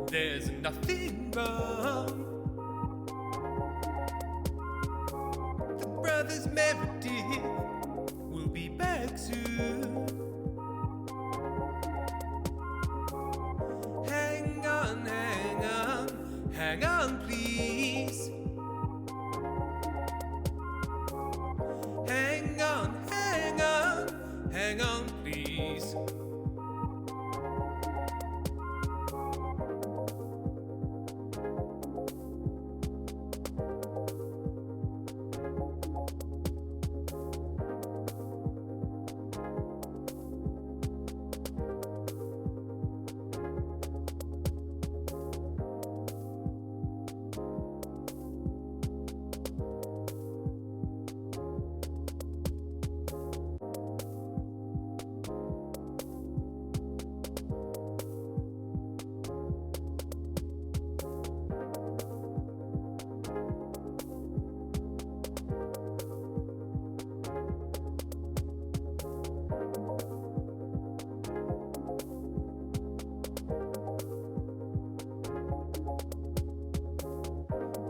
there's nothing wrong. The brothers Meredith will be back soon. Hang on, hang on, hang on, please. Hang on, hang on, hang on, please.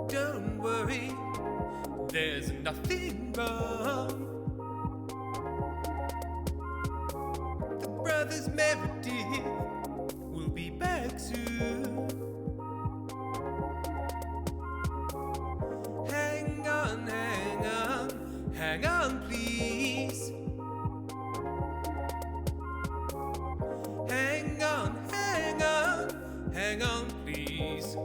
Don't worry, there's nothing wrong. The brothers Meredith will be back soon. Hang on, hang on, hang on, please. Hang on, hang on, hang on, please.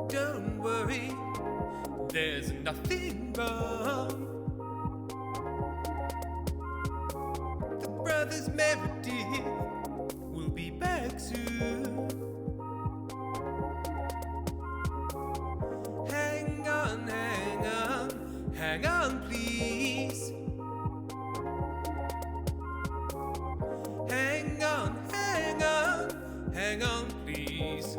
Don't worry, there's nothing wrong. The brothers Meredith will be back soon. Hang on, hang on, hang on, please. Hang on, hang on, hang on, please.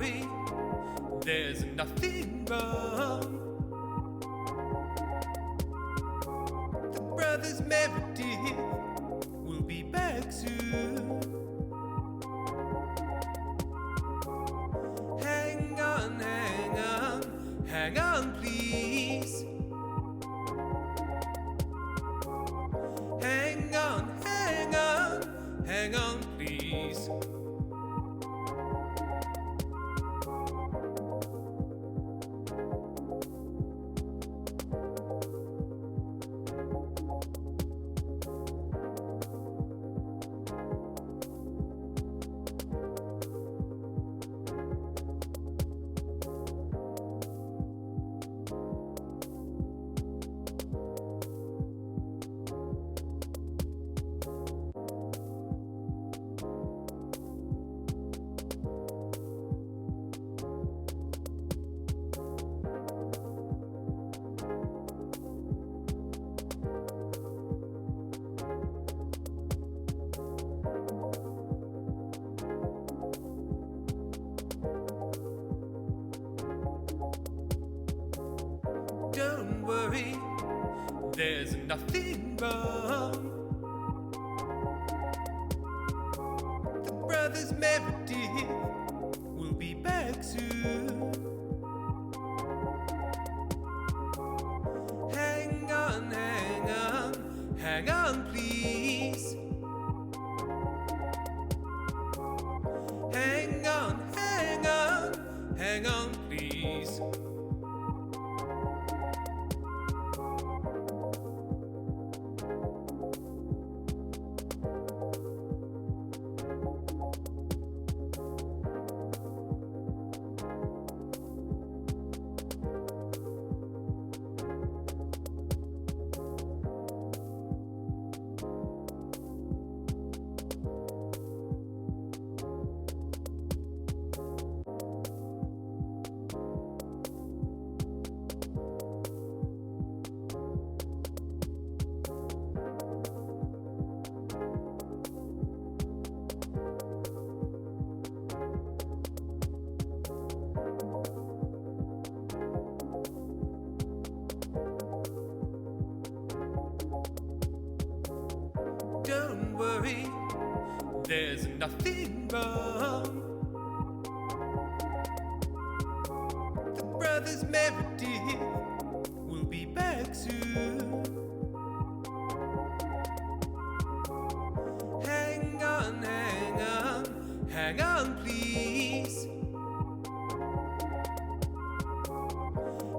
worry, there's nothing wrong. The brothers Meredith will be back soon. Hang on, hang on, hang on, please. Hang on, hang on, hang on, please. Don't worry, there's nothing wrong. The brothers Meredith will be back soon. Hang on, hang on, hang on, please. Hang on, hang on, hang on, please. Don't worry, there's nothing wrong. The brothers Meredith will be back soon. Hang on, hang on, hang on, please.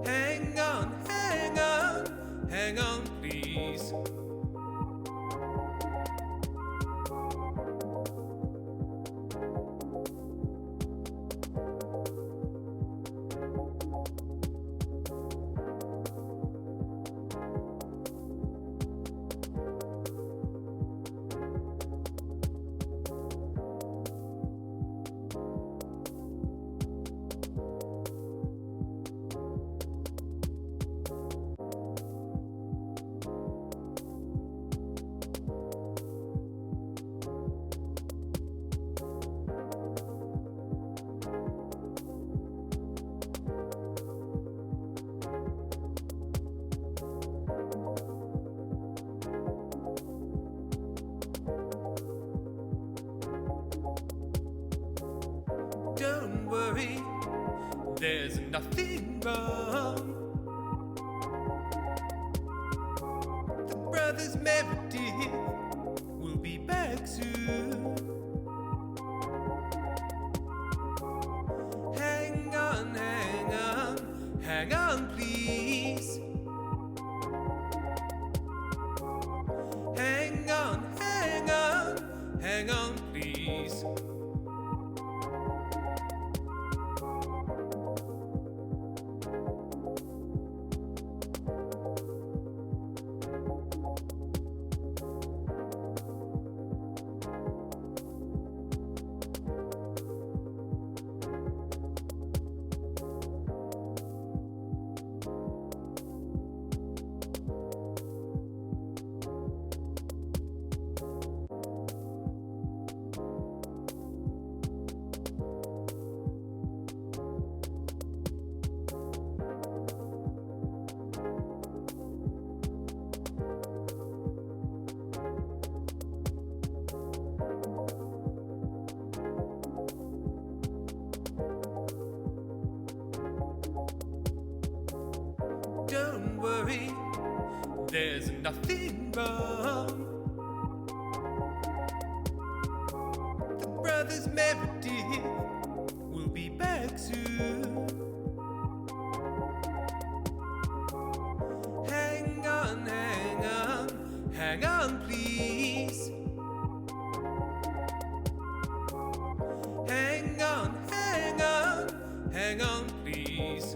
Hang on, hang on, hang on, please. Don't worry, there's nothing wrong. The brothers Meredith will be back soon. Hang on, hang on, hang on, please. Hang on, hang on, hang on, please. there's nothing wrong. The brothers Meredith will be back soon. Hang on, hang on, hang on, please. Hang on, hang on, hang on, please.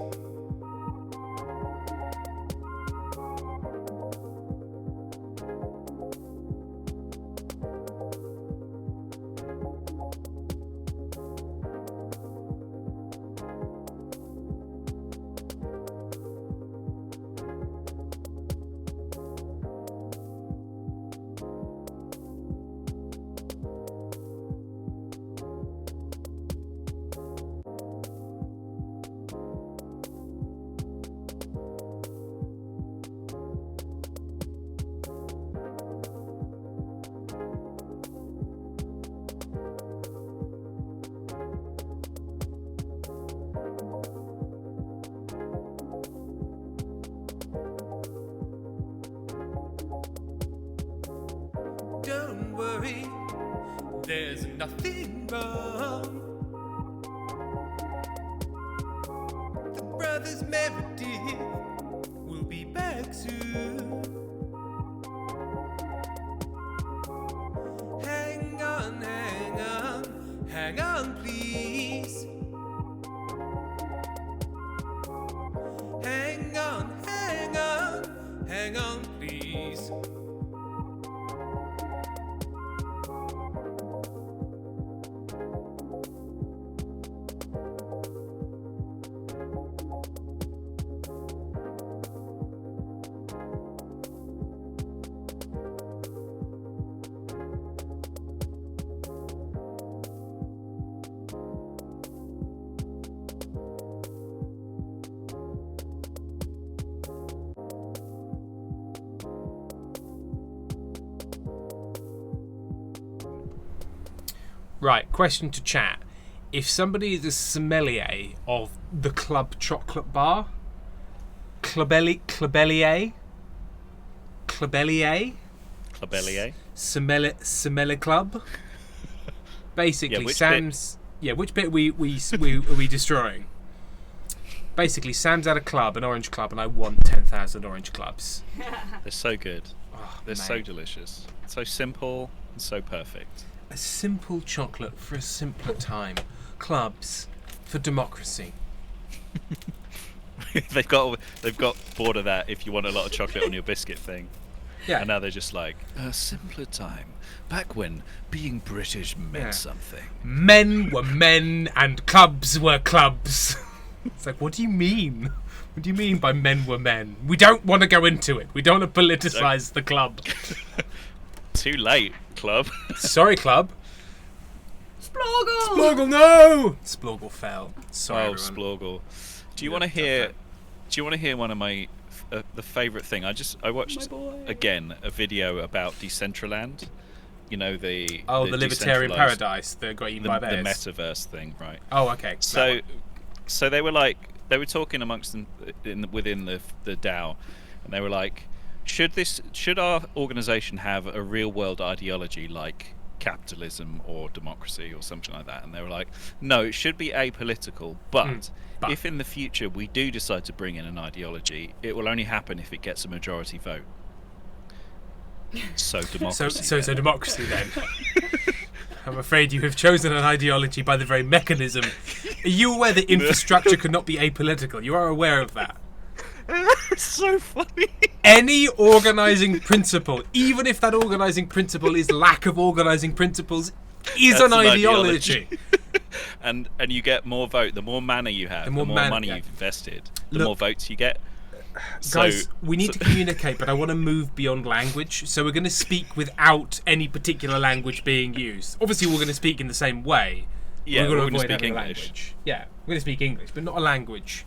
Don't worry, there's nothing wrong. The brothers Meredith will be back soon. Hang on, hang on, hang on, please. Hang on, hang on, hang on, please. Right, question to chat. If somebody is a sommelier of the club chocolate bar, Clabellier, Sommelier Club. Basically, Yeah, which Sam's. Yeah, which bit are we destroying? Basically, Sam's at a club, an orange club, and I want 10,000 orange clubs. They're so good. Oh, They're so mate. delicious. So simple and so perfect. A simple chocolate for a simpler time. Clubs for democracy. they've got bored of that. If you want a lot of chocolate on your biscuit thing, Yeah. and now they're just like a simpler time, back when being British meant Yeah. something. Men were men and clubs were clubs. It's like, what do you mean? What do you mean by men were men? We don't want to go into it. We don't want to politicise the club. Too late, club. Sorry, club. Splorgle! Splorgle, no! Splorgle fell. Sorry, Oh, everyone. Splorgle. Do you Yeah, want to tough hear? day. Do you want to hear one of my the favourite thing? I watched again a video about Decentraland. You know the Libertarian decentralised- Paradise that got eaten the by bears. metaverse thing, right? Oh, okay. So they were talking amongst them within the DAO, and they were like, should our organisation have a real world ideology like capitalism or democracy or something like that? And they were like, no, it should be apolitical, but but. if in the future we do decide to bring in an ideology, it will only happen if it gets a majority vote. So democracy. So democracy then. I'm afraid you have chosen an ideology by the very mechanism. Are you aware that infrastructure cannot be apolitical? You are aware of that. It's so funny. Any organising principle, even if that organising principle is lack of organising principles, is That's an an ideology. and you get more vote. The more mana you have, the more money you've invested, the Look, more votes you get. Guys, we need to communicate, but I want to move beyond language. So we're going to speak without any particular language being used. Obviously, we're going to speak in the same way. Yeah, we're we're going to gonna avoid speak having a English. language. Yeah, we're going to speak English, but not a language.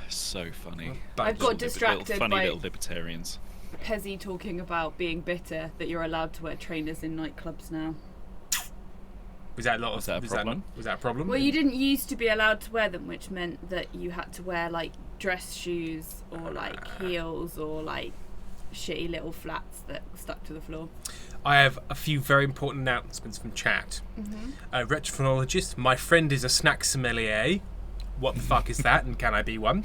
So funny. I've got distracted funny by little libertarians. Pezzy talking about being bitter that you're allowed to wear trainers in nightclubs now. Was that a lot of? Was that a problem? Was that a problem? Well, you didn't used to be allowed to wear them, which meant that you had to wear like dress shoes or like heels or like shitty little flats that stuck to the floor. I have a few very important announcements from chat. Retrophonologist, my friend is a snack sommelier. What the fuck is that, and can I be one?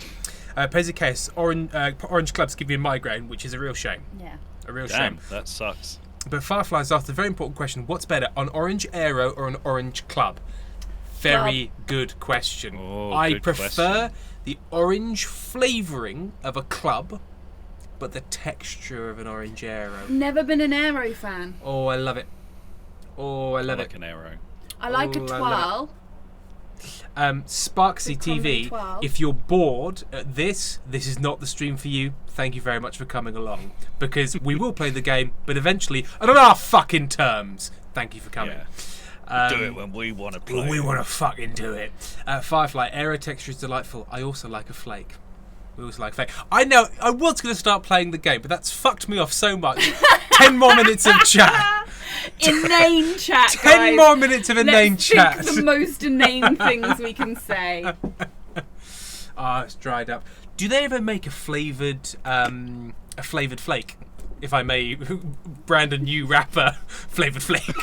Pezicase, orange clubs give you a migraine, which is a real shame. Yeah. A real Damn, shame. that sucks. But Firefly's asked a very important question. What's better, an orange aero or an orange club? Very good question. Oh, I good prefer question. the orange flavouring of a club, but the texture of an orange aero. Never been an aero fan. Oh, I love it. Oh, I I love like it. an arrow. I like a Oh, I love twirl. Sparksy Big comedy TV, 12. if you're bored at this is not the stream for you. Thank you very much for coming along. Because we will play the game, but eventually, and on our fucking terms. Thank you for coming. Yeah. Do it when we want to play. We want to fucking do it. Firefly, aero texture is delightful. I also like a flake. We also like flake. I know, I was going to start playing the game, but that's fucked me off so much. 10 more minutes of chat. Inane chat, 10 guys. more minutes of inane Let's chat. think the most inane things we can say. Ah, it's dried up. Do they ever make a flavoured flake? If I may brand a new rapper, Flavoured Flake.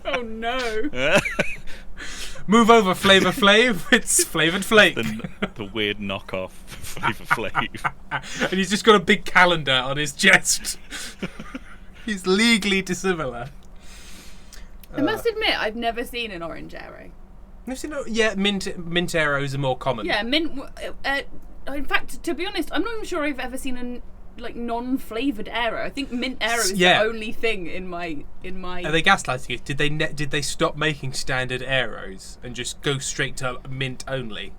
Oh no. Move over, Flavor Flav. It's Flavoured Flake. the weird knockoff Flavor Flav. And he's just got a big calendar on his chest. He's legally dissimilar. I must admit, I've never seen an orange arrow. Yeah, mint arrows are more common. Yeah, mint. In fact, to be honest, I'm not even sure I've ever seen a non-flavored arrow. I think mint arrow is Yeah. the only thing in my. Are they gaslighting you? Did they stop making standard arrows and just go straight to mint only?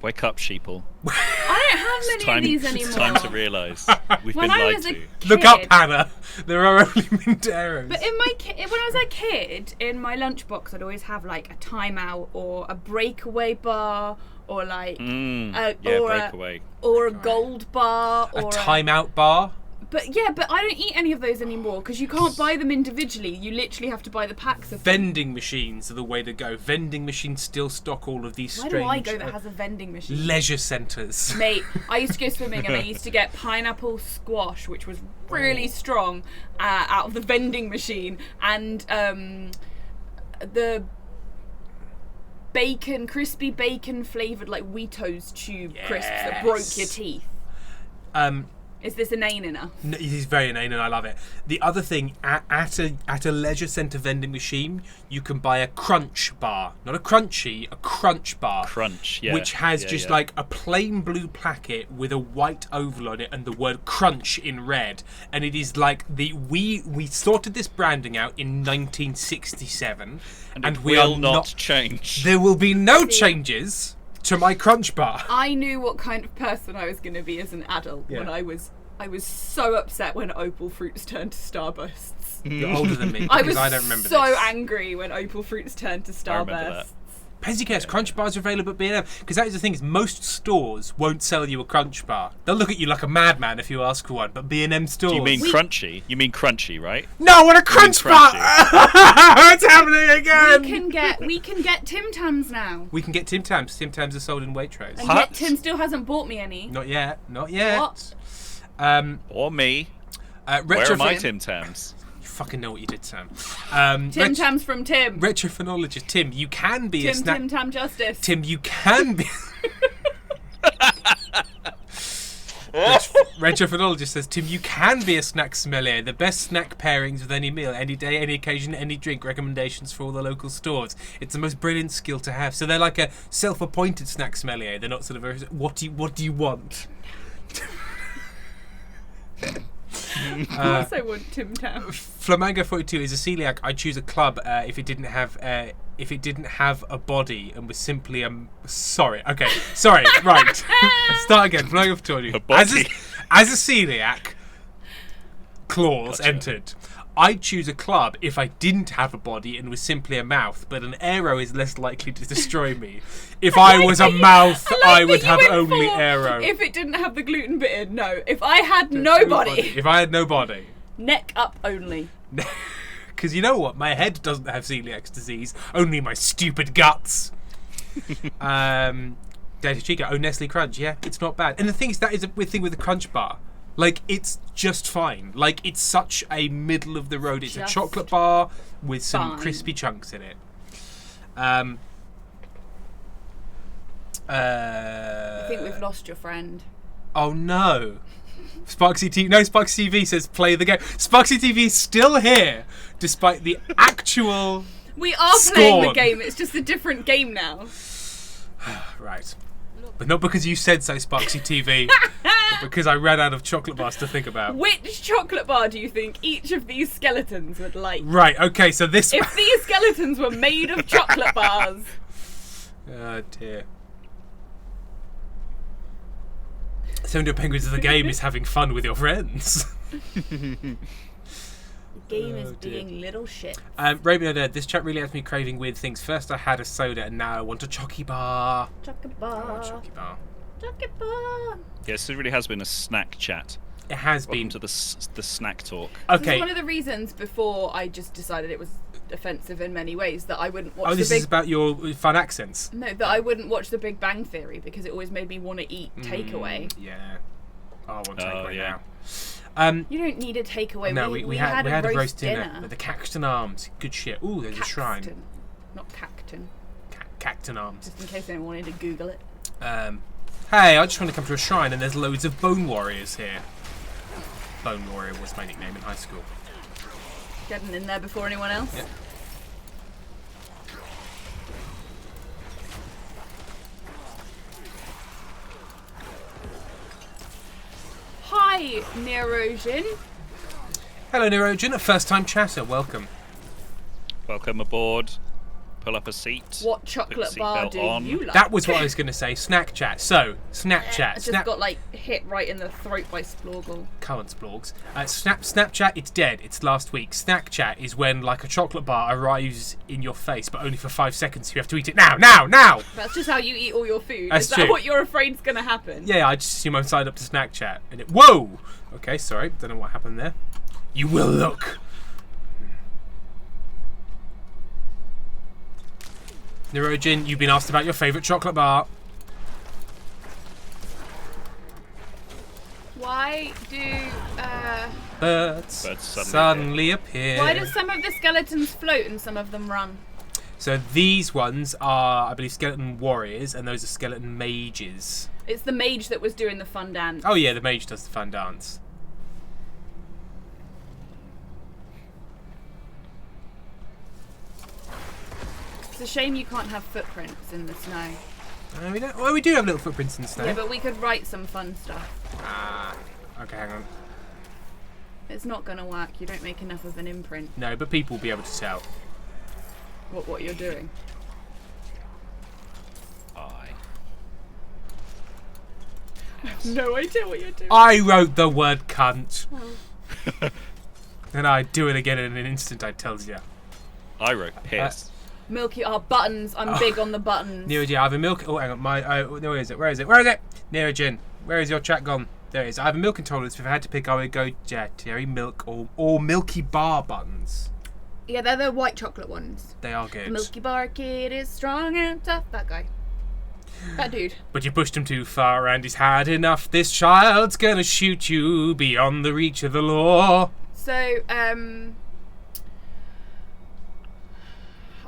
Wake up, sheeple. I don't have many of these anymore. It's time to realise we've When been I lied was a to. kid, Look up, Hannah. There are only mint arrows. But when I was a kid, in my lunchbox, I'd always have like a timeout or a breakaway bar, or like Breakaway. or a gold bar, a or timeout bar. But I don't eat any of those anymore because you can't buy them individually. You literally have to buy the packs of them. Vending machines are the way to go. Vending machines still stock all of these Why strange do I go that has a vending machine? leisure centres. Mate, I used to go swimming and I used to get pineapple squash, which was really strong, out of the vending machine, and the crispy bacon flavoured like Wheatos tube crisps that broke your teeth. Is this inane enough? No, it is very inane and I love it. The other thing, at a leisure centre vending machine, you can buy a crunch bar. Not a crunchy, a crunch bar. Crunch, yeah. Which has just like a plain blue placket with a white oval on it and the word crunch in red. And it is like we sorted this branding out in 1967. And we will are not change. There will be no changes to my crunch bar. I knew what kind of person I was going to be as an adult when I was so upset when Opal Fruits turned to Starbursts. You're older than me I because was I don't remember so this. angry when Opal Fruits turned to I remember Starbursts. that. Pezicast crunch bars are available at B&M because that is the thing is most stores won't sell you a crunch bar. They'll look at you like a madman if you ask for one, but B&M stores. Do you mean crunchy? You mean crunchy, right? No, I want a crunch bar! It's happening again! We can get Tim Tams now. We can get Tim Tams. Tim Tams are sold in Waitrose. And yet Tim still hasn't bought me any. Not yet. Not yet. What? Or me. Where Retro are my Tim Tams? You fucking know what you did, Sam. Tim Tams from Tim. Retrophonologist Tim, you can be a Tim snack. Tim Tam Justice. Tim, you can be. Retrophonologist says, Tim, you can be a snack sommelier. The best snack pairings with any meal, any day, any occasion, any drink. Recommendations for all the local stores. It's the most brilliant skill to have. So they're like a self-appointed snack sommelier. They're not sort of a, what do you want? I also want Tim Tam. Flamingo 42 is a celiac. I'd choose a club if it didn't have a body and was simply sorry. Right. Start again. Flamingo 42. A body. As a celiac, clause Gotcha. entered. I'd choose a club if I didn't have a body and was simply a mouth, but an arrow is less likely to destroy me. If I was a mouth, I would have only arrow. If it didn't have the gluten bit in, no. If I had no body. If I had no body. Neck up only. Because you know what? My head doesn't have celiac disease, only my stupid guts. Data Chica. Oh, Nestle Crunch. Yeah, it's not bad. And the thing is, that is a weird thing with the Crunch bar. Like, it's just fine. Like, it's such a middle of the road. It's Just a chocolate bar with some fine. crispy chunks in it. I think we've lost your friend. Oh no. Sparksy TV. No, Sparksy TV says play the game. Sparksy TV is still here, despite the actual. We are playing the Scorn. game. It's just a different game now. Right. But not because you said so, Sparksy TV, but because I ran out of chocolate bars to think about. Which chocolate bar do you think each of these skeletons would like? Right. Okay. So this. If these skeletons were made of chocolate bars. Oh dear. 7 Penguins of the game is having fun with your friends. The game is Oh, dear. being little shit. Rainbow there. This chat really has me craving weird things. First I had a soda, and now I want a chocky bar. Chocolate I want bar. a chocky bar. Chocolate bar. Yes, it really has been a snack chat. It has Welcome been. to the snack talk. This Okay. is one of the reasons before I just decided it was offensive in many ways that I wouldn't watch Oh, the this big. is about your fun accents. No, that I wouldn't watch The Big Bang Theory because it always made me want to eat takeaway. Yeah. Oh, I want Oh, takeaway yeah. now. You don't need a takeaway. No, we had a a roast dinner with the Cacton Arms. Good shit. Ooh, there's a shrine. Caxton, not Cacton. Cacton Arms. Just in case anyone wanted to Google it. Hey, I just want to come to a shrine, and there's loads of Bone Warriors here. Bone Warrior was my nickname in high school. Getting in there before anyone else. Yeah. Hi, Nerosion. Hello, Neurogen, a first-time chatter. Welcome. Welcome aboard. Pull up a seat. What Put chocolate the bar seatbelt do on. you like? That was what I was going to say. Snack chat. So, Snapchat. I just got like hit right in the throat by Splorgle. Current Splorgs. Snapchat, it's dead. It's last week. Snack chat is when like a chocolate bar arrives in your face, but only for 5 seconds. You have to eat it now. That's just how you eat all your food. That's Is that true. what you're afraid's gonna happen? Yeah, I just assume I'm signed up to Snack chat. And it. Whoa! Okay, sorry. Don't know what happened there. You will look. Neurogen, you've been asked about your favourite chocolate bar. Why do Birds Birds suddenly appear. why do some of the skeletons float and some of them run? So these ones are, I believe, skeleton warriors, and those are skeleton mages. It's the mage that was doing the fun dance. Oh yeah, the mage does the fun dance. It's a shame you can't have footprints in the snow. We don't. Well, we do have little footprints in the snow. Yeah, but we could write some fun stuff. Ah, okay, hang on. It's not gonna work. You don't make enough of an imprint. No, but people will be able to tell. What you're doing. Aye. No idea what you're doing. I wrote the word cunt. And I'd do it again in an instant, I tells you. I wrote piss. Milky, buttons. I'm big on the buttons. Nerogen, I have a milk. Oh, hang on. No, where is it? Where is it? Where is it? Nerogen, where is your chat gone? There it is. I have a milk intolerance. If I had to pick, I would go dairy milk or Milky Bar buttons. Yeah, they're the white chocolate ones. They are good. Milky Bar kid is strong and tough. That guy. That dude. But you pushed him too far, and he's had enough. This child's gonna shoot you beyond the reach of the law. So,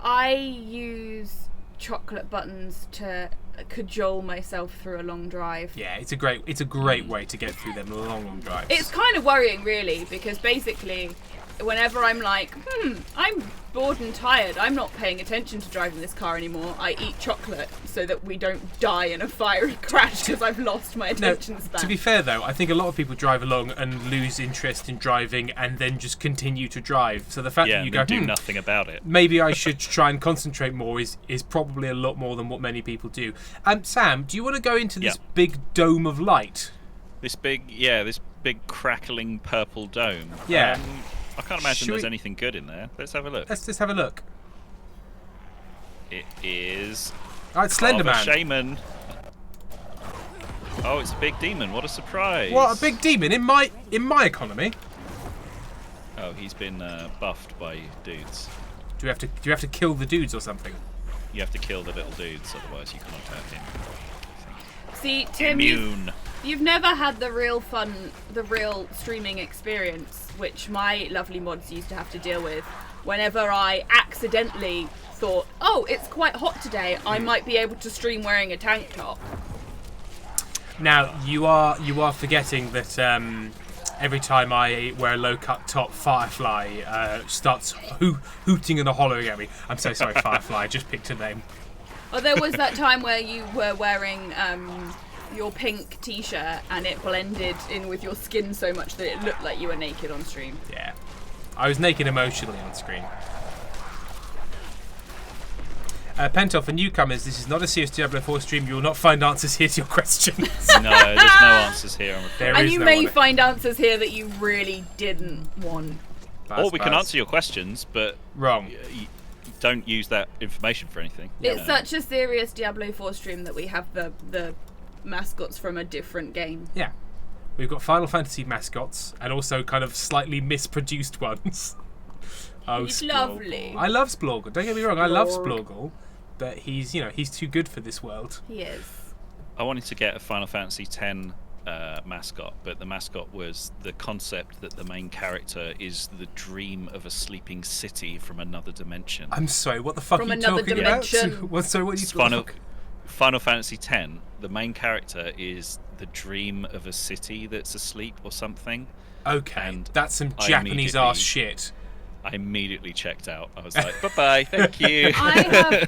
I use chocolate buttons to cajole myself through a long drive. Yeah, it's a great way to get through them long drives. It's kind of worrying, really, because basically, whenever I'm like, I'm bored and tired, I'm not paying attention to driving this car anymore, I eat chocolate so that we don't die in a fiery crash because I've lost my No, attention span. to be fair though, I think a lot of people drive along and lose interest in driving and then just continue to drive. So the fact Yeah, that you and go, do nothing about it. maybe I should try and concentrate more is probably a lot more than what many people do. Sam, do you want to go into this Yeah. big dome of light? This big crackling purple dome. Yeah. I can't imagine Should there's we- anything good in there. Let's have a look. Let's just have a look. It is It's Slender of a Man. shaman. Oh, it's a big demon. What a surprise! What a big demon in my economy. Oh, he's been buffed by dudes. Do you have to kill the dudes or something? You have to kill the little dudes, otherwise you can't have him. See, Tim, Immune. you've never had the real fun, the real streaming experience, which my lovely mods used to have to deal with. Whenever I accidentally thought, oh, it's quite hot today, I might be able to stream wearing a tank top. Now you are forgetting that every time I wear a low-cut top, Firefly starts hooting and hollering at me. I'm so sorry, Firefly. I just picked a name. Oh, there was that time where you were wearing your pink t-shirt and it blended in with your skin so much that it looked like you were naked on stream. Yeah, I was naked emotionally on screen. Pentoff, for newcomers, this is not a serious Diablo 4 stream. You will not find answers here to your questions. No, there's no answers here. I'm afraid. There And is you no may one. find answers here that you really didn't want. Or we can answer your questions, but Wrong. you don't use that information for anything. It's such a serious Diablo 4 stream that we have the mascots from a different game. Yeah. We've got Final Fantasy mascots and also kind of slightly misproduced ones. Oh, He's Splorgle. lovely. I love Splorgle. Don't get me wrong, I love Splorgle. But he's too good for this world. He is. I wanted to get a Final Fantasy X mascot, but the mascot was the concept that the main character is the dream of a sleeping city from another dimension. I'm sorry, what the fuck From are you another talking dimension. about? What are you Final, talking Final Fantasy X, the main character is the dream of a city that's asleep or something. Okay, And that's some I Japanese immediately- ass shit. I immediately checked out. I was like, bye-bye, thank you. I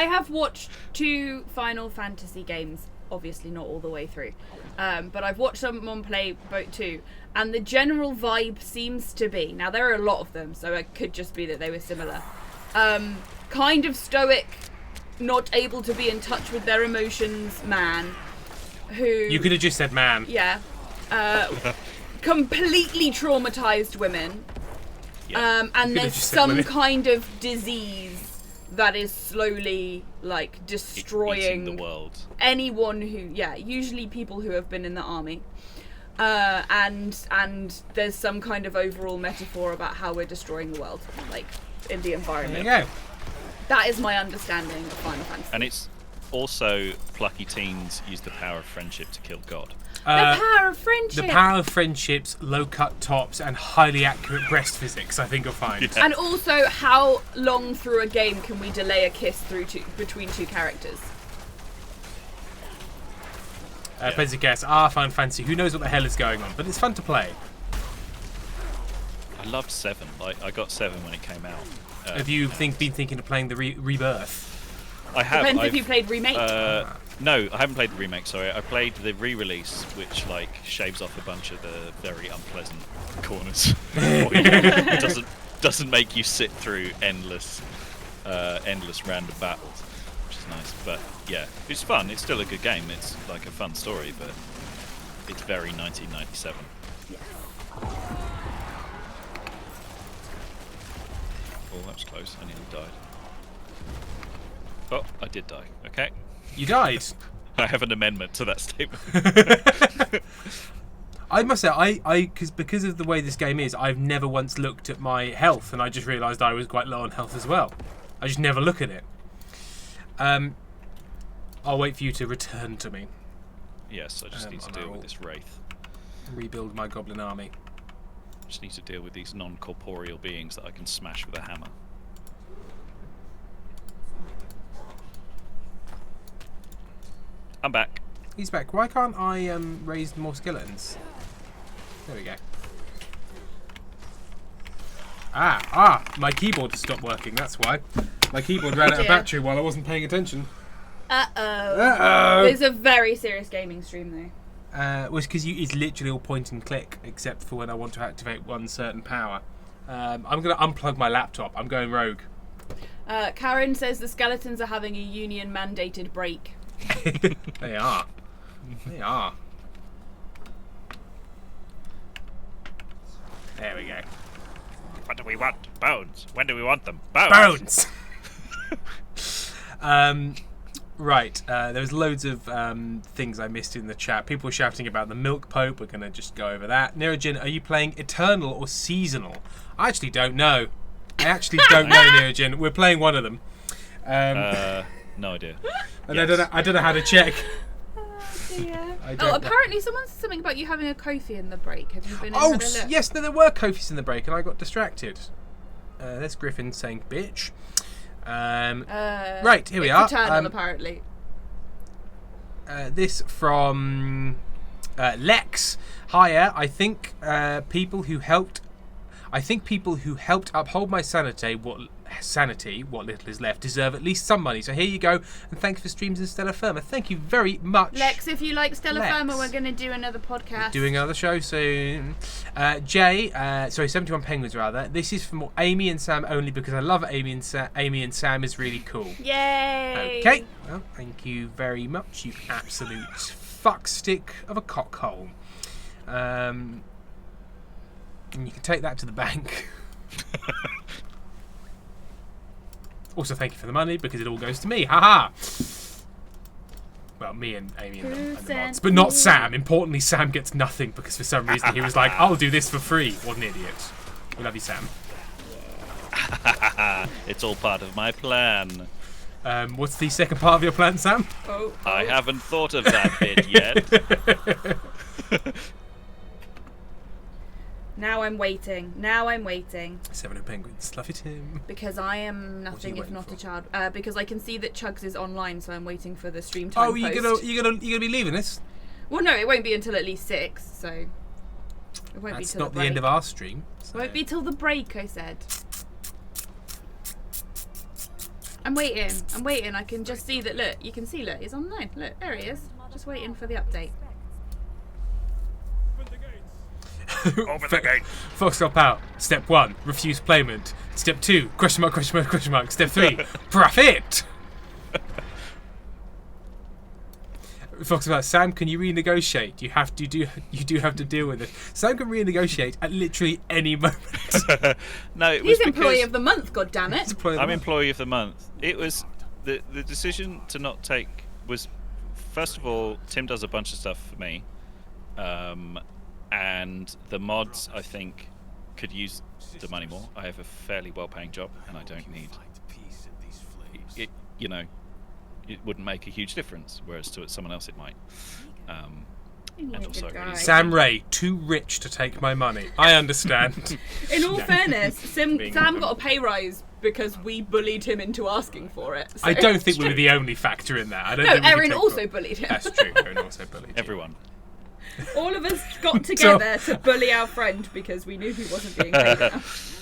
have watched 2 Final Fantasy games, obviously not all the way through, but I've watched someone play both 2, and the general vibe seems to be, now there are a lot of them, so it could just be that they were similar, kind of stoic, not able to be in touch with their emotions man, who... You could have just said man. Yeah. Completely traumatized women. Yeah. And could've there's just said some women. kind of disease that is slowly, like, destroying Eating the world. anyone who, usually people who have been in the army. And there's some kind of overall metaphor about how we're destroying the world, like, in the There environment. you go. That is my understanding of Final Fantasy. And it's also plucky teens use the power of friendship to kill God. The power of friendship! The power of friendships, low-cut tops, and highly accurate breast physics, I think you'll find. Yeah. And also, how long through a game can we delay a kiss between 2 characters? Pleasure guess, Final Fantasy, who knows what the hell is going on, but it's fun to play. I loved 7. Like, I got 7 when it came out. Have you been thinking of playing the Rebirth? I have. Depends if I've- you played Remake. No, I haven't played the remake. Sorry, I played the re-release, which like shaves off a bunch of the very unpleasant corners. It doesn't make you sit through endless random battles, which is nice. But yeah, it's fun. It's still a good game. It's like a fun story, but it's very 1997. Oh, that was close. I nearly died. Oh, I did die. Okay. You died. I have an amendment to that statement. I must say, because of the way this game is, I've never once looked at my health, and I just realised I was quite low on health as well. I just never look at it. I'll wait for you to return to me. Yes, I just need to and deal I'll- with this wraith. Rebuild my goblin army. Just need to deal with these non-corporeal beings that I can smash with a hammer. I'm back. He's back. Why can't I raise more skeletons? There we go. My keyboard stopped working, that's why. My keyboard ran out of Dear. battery while I wasn't paying attention. Uh-oh. It's a very serious gaming stream, though. Well, it's because it's literally all point and click, except for when I want to activate one certain power. I'm going to unplug my laptop. I'm going rogue. Karen says the skeletons are having a union-mandated break. They are. They are. There we go. What do we want? Bones. When do we want them? Bones. Bones! Right, there's loads of things I missed in the chat. People were shouting about the Milk Pope. We're going to just go over that. Nerogen, are you playing Eternal or Seasonal? I actually don't know. Nerogen. We're playing one of them. No idea. And I don't know how to check. Yeah. I Oh, don't know. apparently someone said something about you having a Kofi in the break. Have you been? Oh, and had a look? yes, no, there were Kofis in the break, and I got distracted. There's Griffin saying bitch. Right, here we it's are. Eternal, apparently. This from Lex. Hiya. I think people who helped uphold my sanity, what little is left, deserve at least some money. So here you go, and thanks for streams in Stella Firma. Thank you very much, Lex, if you like Stella Lex. Firma, we're going to do another podcast. Doing another show soon. Jay, 71 Penguins rather. This is from Amy and Sam only because I love Amy and Sam. Amy and Sam is really cool. Yay! Okay. Well, thank you very much, you absolute fuckstick of a cockhole. And you can take that to the bank. Also, thank you for the money because it all goes to me. Haha. Well, me and Amy and the mods, but not Sam. Importantly, Sam gets nothing because for some reason he was like, "I'll do this for free." What an idiot. We love you, Sam. It's all part of my plan. What's the second part of your plan, Sam? Oh. I haven't thought of that bit yet. Now I'm waiting. 7 Penguins. Love you, Tim. Because I am What are nothing you if waiting not for? a child. Because I can see that Chugs is online, so I'm waiting for the stream time Oh, you're post. gonna be leaving this? Well, no, it won't be until at least 6, so it won't be That's till not the the break. end of our stream. So. Won't be till the break, I said. I'm waiting. I can just see that. Look, you can see. Look, he's online. Look, there he is. Just waiting for the update. Open the gate. Foxtrot out. Step 1, refuse payment. Step 2, question mark, question mark, question mark. Step 3, profit. Foxtrot out. Sam, can you renegotiate? You do have to deal with it. Sam can renegotiate at literally any moment. No, it was He's employee because of the month. God damn it! I'm employee of the month. It was the decision to not take was, first of all, Tim does a bunch of stuff for me, and the mods I think could use the money more. I have a fairly well-paying job, and I don't need it. You know, it wouldn't make a huge difference, whereas to someone else it might. And also, I really Sam Ray, too rich to take my money. I understand. In all fairness, Sam Being- got a pay rise because we bullied him into asking for it. So. I don't think we were the only factor in that. I don't No, think we could Erin take also one. bullied him. That's true. Erin also bullied you. everyone. All of us got together to bully our friend because we knew he wasn't being paid enough.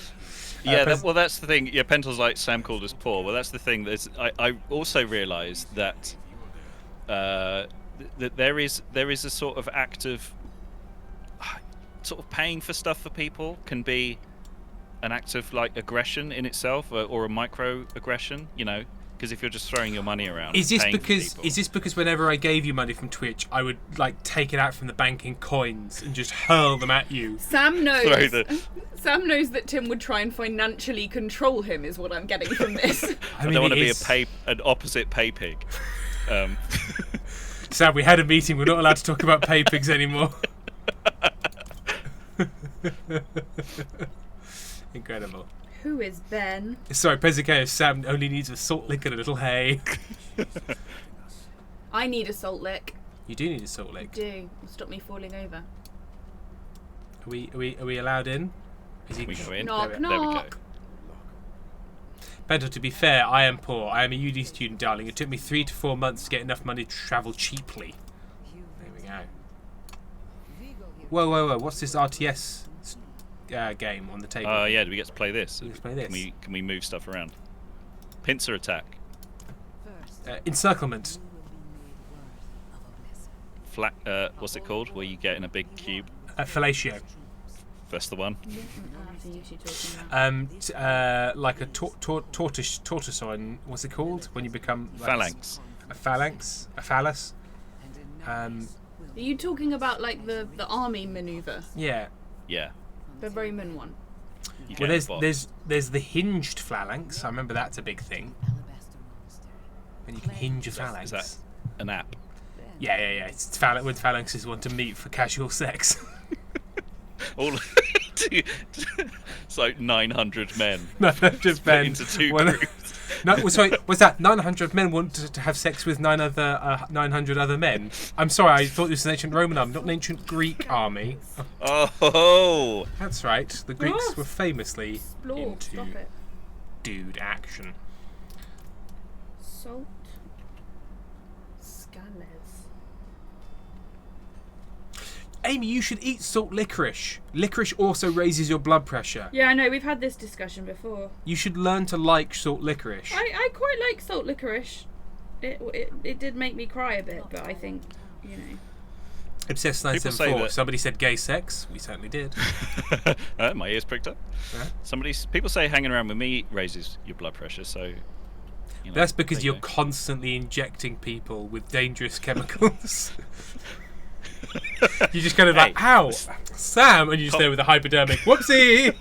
Yeah, Pres- well, that's the thing. Yeah, Pentel's like Sam called us poor. Well, that's the thing. I also realised that that there is a sort of act of paying for stuff for people can be an act of like aggression in itself, or a micro aggression. You know, because if you're just throwing your money around, Is this paying for because people- whenever I gave you money from Twitch, I would like take it out from the bank in coins and just hurl them at you? Sam knows. Throw the- Sam knows that Tim would try and financially control him. Is what I'm getting from this. I don't want to it be is- an opposite pay pig. Sam, we had a meeting. We're not allowed to talk about pay pigs anymore. Incredible. Who is Ben? Sorry, Pezicao, Sam only needs a salt lick and a little hay. I need a salt lick. You do need a salt lick. Do stop me falling over. Are we allowed in? Is he? We go in. Knock, There we go. knock. Bento, to be fair, I am poor. I am a UD student, darling. It took me 3 to 4 months to get enough money to travel cheaply. There we go. Whoa. What's this RTS game on the table? Yeah, do we get to play this? Let's play this. Can we move stuff around? Pincer attack. Encirclement. Flat. What's it called? Where you get in a big cube. Fellatio. That's the one. After you two talking about. Like a tortoise on, what's it called? When you become... like, Phalanx. A phalanx? A phallus? Are you talking about like the army maneuver, Yeah. Yeah. the Roman one? You Well, get a bot. there's the hinged phalanx. I remember that's a big thing. When you can hinge a phalanx. Is that an app? Yeah. It's when phalanxes want to meet for casual sex. All it's like 900 men. No, just Split Ben. into two One, groups. No, sorry, was that 900 men want to have sex with 900 other men? I'm sorry, I thought this was an ancient Roman army, not an ancient Greek army. Oh, That's right. The Greeks Yes. were famously Explore. into Stop it. dude action. Salt. Scanners. Amy, you should eat salt licorice. Licorice also raises your blood pressure. Yeah, I know. We've had this discussion before. You should learn to like salt licorice. I quite like salt licorice. It did make me cry a bit, but I think, you know. Obsessed People say 974. that- Somebody said gay sex. We certainly did. my ears pricked up. Yeah. People say hanging around with me raises your blood pressure, so. You know, That's because there you you're go. constantly injecting people with dangerous chemicals. You just kind of like, Hey. ow, Sam, and you just there with a hypodermic. Whoopsie!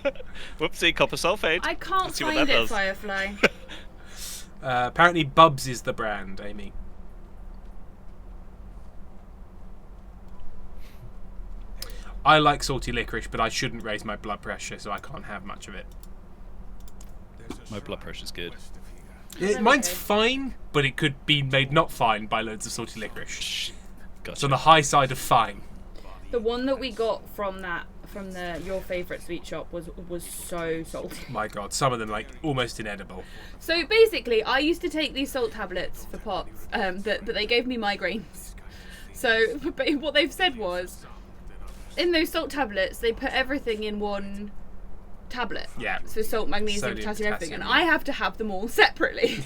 Whoopsie, copper sulfate. I can't Let's see what find that it, does. Firefly. Apparently, Bubs is the brand, Amy. I like salty licorice, but I shouldn't raise my blood pressure, so I can't have much of it. My blood pressure's good. Mine's fine, but it could be made not fine by loads of salty licorice. Gotcha. It's on the high side of fine. The one that we got from the your favourite sweet shop was so salty. My God, some of them like almost inedible. So basically, I used to take these salt tablets for POTS, but they gave me migraines. So but what they've said was, in those salt tablets, they put everything in one tablet. Yeah. So salt, magnesium, Sodium, potassium, everything, and potassium. I have to have them all separately.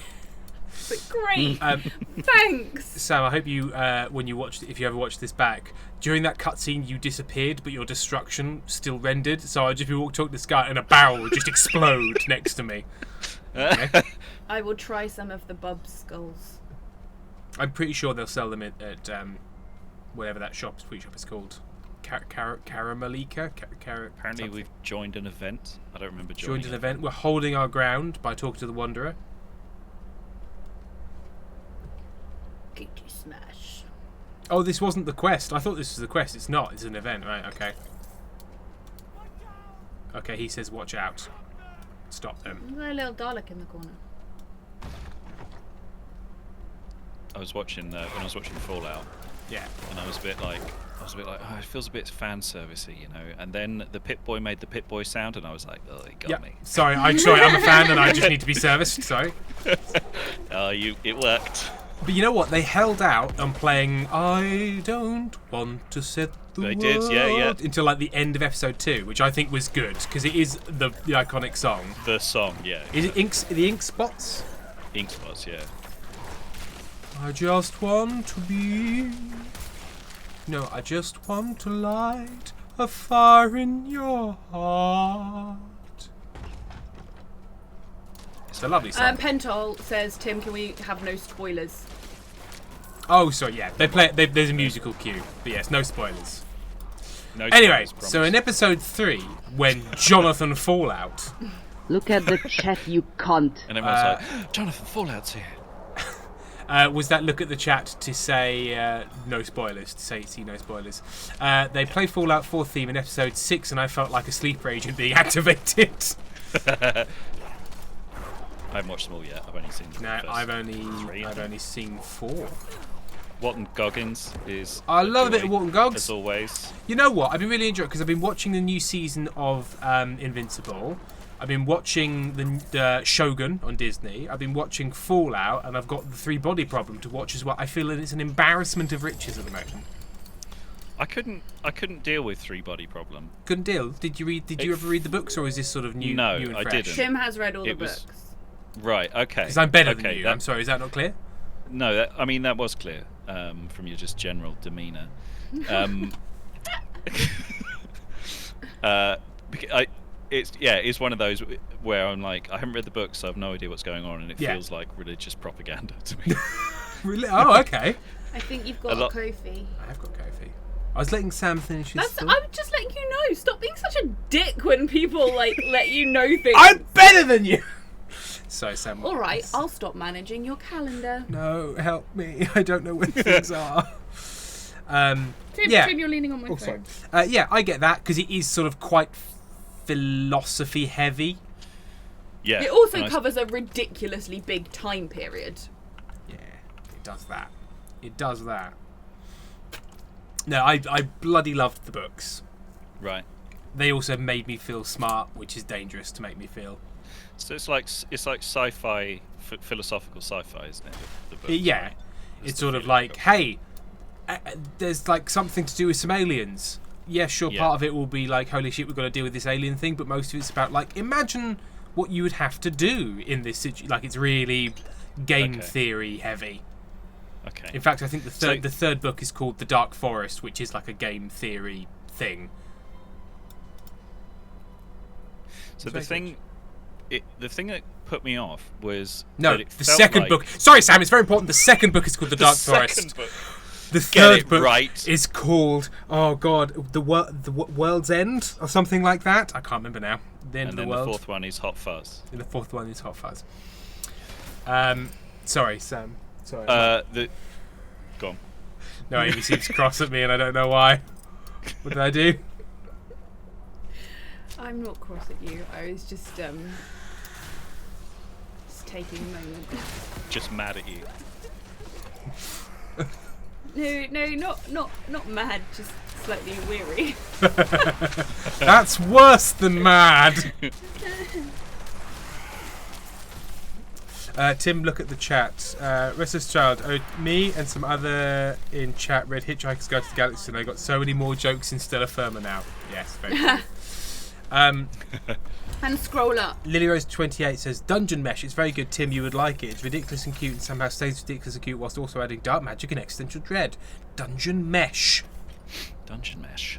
But great, Um, thanks. Sam, I hope you, when you watched, if you ever watched this back, during that cutscene you disappeared, but your destruction still rendered. So I'd just be talking to this guy, and a barrel would just explode next to me. Okay? I will try some of the bub skulls. I'm pretty sure they'll sell them at whatever that sweet shop is called. Caramelika. Apparently, we've joined an event. I don't remember joined joining an it. event. We're holding our ground by talking to the Wanderer. Kinky smash. Oh, this wasn't the quest. I thought this was the quest. It's not. It's an event, right? Okay. Okay, he says, "Watch out." Stop them. There's a little Dalek in the corner. I was watching when I was watching Fallout, Yeah. and I was a bit like, oh, it feels a bit fan servicey, you know. And then the Pit Boy made the Pit Boy sound, and I was like, oh, he got Yeah. me. Sorry, I'm a fan, and I just need to be serviced. Sorry. It worked. But you know what? They held out on playing "I Don't Want to Set the They World" did, yeah. until like the end of episode 2, which I think was good because it is the iconic song. The song, yeah. Is it the Ink Spots? Ink Spots, yeah. I just want to be. No, I just want to light a fire in your heart. It's a lovely song. Pentol says, Tim, can we have no spoilers? Oh, sorry, yeah. There's a musical cue, but yes, no spoilers. No Anyway, spoilers, so in promise. episode 3, when Jonathan Fallout, Look at the chat, you cunt. And everyone's like, Jonathan, Fallout's here. was that look at the chat to say no spoilers, to say see no spoilers. They play Fallout 4 theme in episode 6, and I felt like a sleeper agent being activated. I haven't watched them all yet. I've only seen the No, first I've three, I think. only seen 4. Walton Goggins is. I love a bit joy, of Walton Goggins. as always. You know what? I've been really enjoying it because I've been watching the new season of Invincible. I've been watching the Shogun on Disney. I've been watching Fallout, and I've got the 3 Body Problem to watch as well. I feel that it's an embarrassment of riches at the moment. I couldn't deal with 3 Body Problem. Couldn't deal. Did you ever read the books, or is this sort of new? No, new and I fresh? didn't. Tim has read all the It was- books. Right. Okay. Because I'm better okay, than you. that- I'm sorry. Is that not clear? No, that was clear from your just general demeanour. It's one of those where I'm like, I haven't read the book, so I have no idea what's going on, and it Yeah. feels like religious propaganda to me. Really? Oh, okay. I think you've A got a, lot- Kofi. I have got Kofi. I was letting Sam finish his That's. thought. I'm just letting you know. Stop being such a dick when people like let you know things. I'm better than you. Sorry, Sam. All right, I'll stop managing your calendar. No, help me. I don't know where things are. Tim, yeah. Tim, you're leaning on my Oh, phone. sorry. Yeah, I get that because it is sort of quite philosophy heavy. Yeah. It also and I- covers a ridiculously big time period. Yeah, it does that. It does that. No, I bloody loved the books. Right. They also made me feel smart, which is dangerous to make me feel. So it's like sci-fi, philosophical sci-fi, isn't it? The books, Yeah, right? That's it's the sort of feeling like, got. hey, there's like something to do with some aliens. Yeah, sure, Yeah. part of it will be like, holy shit, we've got to deal with this alien thing, but most of it's about like, imagine what you would have to do in this situation. Like, it's really game Okay. theory heavy. Okay. In fact, I think the So- third book is called The Dark Forest, which is like a game theory thing. So Very the thing that put me off was No, that it the felt second like book. Sorry, Sam, it's very important. The second book is called The Dark Forest. second book. The Get third it book right. is called, oh god, the World's End or something like that. I can't remember now. The End And of then the World. the fourth one is Hot Fuzz. And the fourth one is Hot Fuzz. Sorry, Sam. Sorry. Go on. No, Amy seems cross at me, and I don't know why. What did I do? I'm not cross at you. I was just taking a moment. Just mad at you. No, not mad. Just slightly weary. That's worse than mad. Tim, look at the chat. Restless Child, me and some other in chat read Hitchhiker's Guide to the Galaxy, and I got so many more jokes in Stellar Firma now. Yes, very true. And scroll up. Lily Rose 28 says Dungeon Mesh. It's very good, Tim. You would like it. It's ridiculous and cute, and somehow stays ridiculous and cute whilst also adding dark magic and existential dread. Dungeon Mesh. Dungeon Mesh.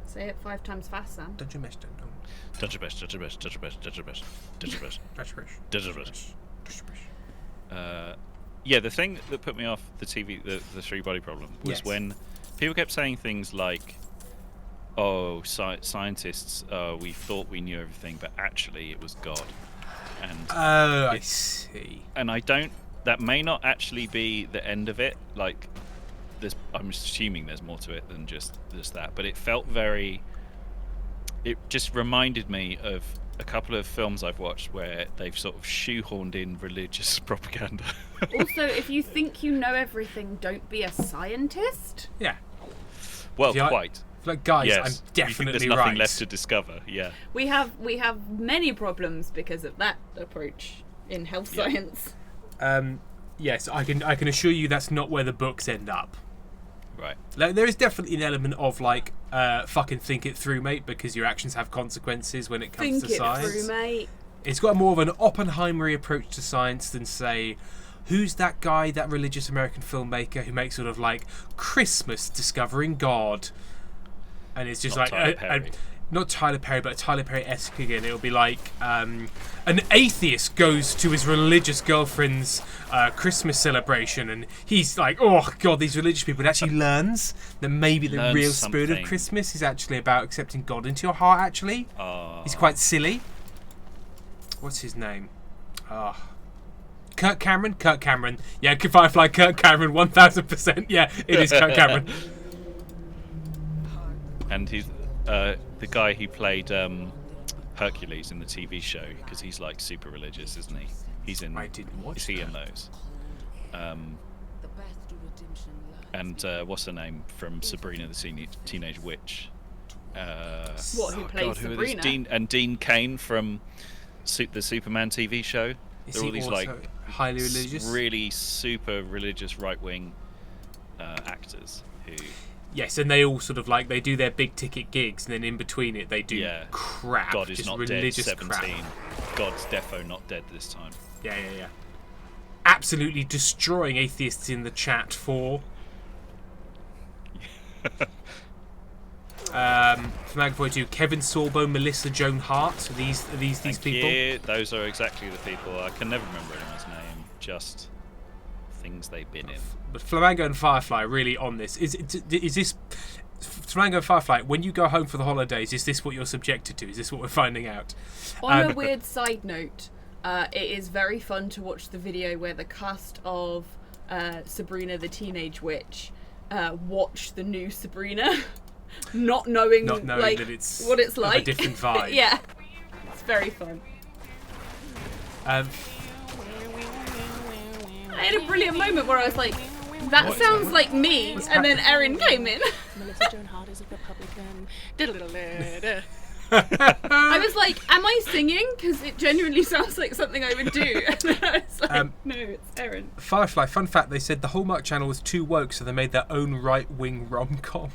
Say it 5 times fast, Sam. Dungeon Mesh. Dungeon Mesh. Dungeon Mesh. Dungeon Mesh. Dungeon Mesh. Dungeon Mesh. Dungeon Mesh. Dungeon Mesh. Dungeon Mesh. Yeah, the thing that put me off the TV, the three body problem, was Yes. when people kept saying things like, "Oh, scientists, we thought we knew everything, but actually it was God." And Oh, I see. and I don't. That may not actually be the end of it. Like, I'm assuming there's more to it than just that. But it felt very. It just reminded me of a couple of films I've watched where they've sort of shoehorned in religious propaganda. Also, if you think you know everything, don't be a scientist. Yeah. Well, Yeah, quite. Like, guys, Yes. I'm You think definitely there's nothing right. left to discover. Yeah. We have many problems because of that approach in health Yeah. science. Yes, I can assure you that's not where the books end up. Right. Like, there is definitely an element of like, fucking think it through, mate, because your actions have consequences when it comes Think to it science. through, mate. It's got more of an Oppenheimer approach to science than, say, who's that guy, that religious American filmmaker who makes sort of like Christmas discovering God, and it's just Not like Tyler Perry. not Tyler Perry, but Tyler Perry-esque again. It'll be like an atheist goes to his religious girlfriend's Christmas celebration, and he's like, oh god, these religious people. It actually learns that maybe the Learns real spirit of something. Christmas is actually about accepting God into your heart. Actually, he's quite silly. What's his name? Kirk Cameron. Kirk Cameron. Yeah, Firefly. Kirk Cameron. 1000%. Yeah, it is Kirk Cameron. And he's the guy who played Hercules in the TV show, because he's like super religious, isn't he? He's in. I didn't watch Is he in that. those? And what's her name from Sabrina the Teenage Witch? What, who plays who are these? Sabrina? Dean Cain from the Superman TV show. Is They're he all these also like highly religious? really super religious right-wing actors who. Yes, and they all sort of like, they do their big ticket gigs, and then in between it they do Yeah. crap. God is just not dead. religious 17. crap. God's defo not dead this time. Yeah. Absolutely destroying atheists in the chat for. From Mag42, Kevin Sorbo, Melissa Joan Hart. Are these Thank people? you. Those are exactly the people. I can never remember anyone's name. Just things they've been in. But Flamingo and Firefly are really on this. Is this Flamingo and Firefly? When you go home for the holidays, is this what you're subjected to? Is this what we're finding out? On a weird side note, it is very fun to watch the video where the cast of Sabrina the Teenage Witch watch the new Sabrina, not knowing Not knowing like that it's what it's of a like. different vibe. Yeah, it's It's very fun. Um, I had a brilliant moment where I was like, that sounds like me, and then Erin came in. Melissa Joan Hart is a Republican. I was like, am I singing? Because it genuinely sounds like something I would do. And then I was like, no, it's Erin. Firefly, fun fact, they said the Hallmark Channel was too woke, so they made their own right-wing rom-com.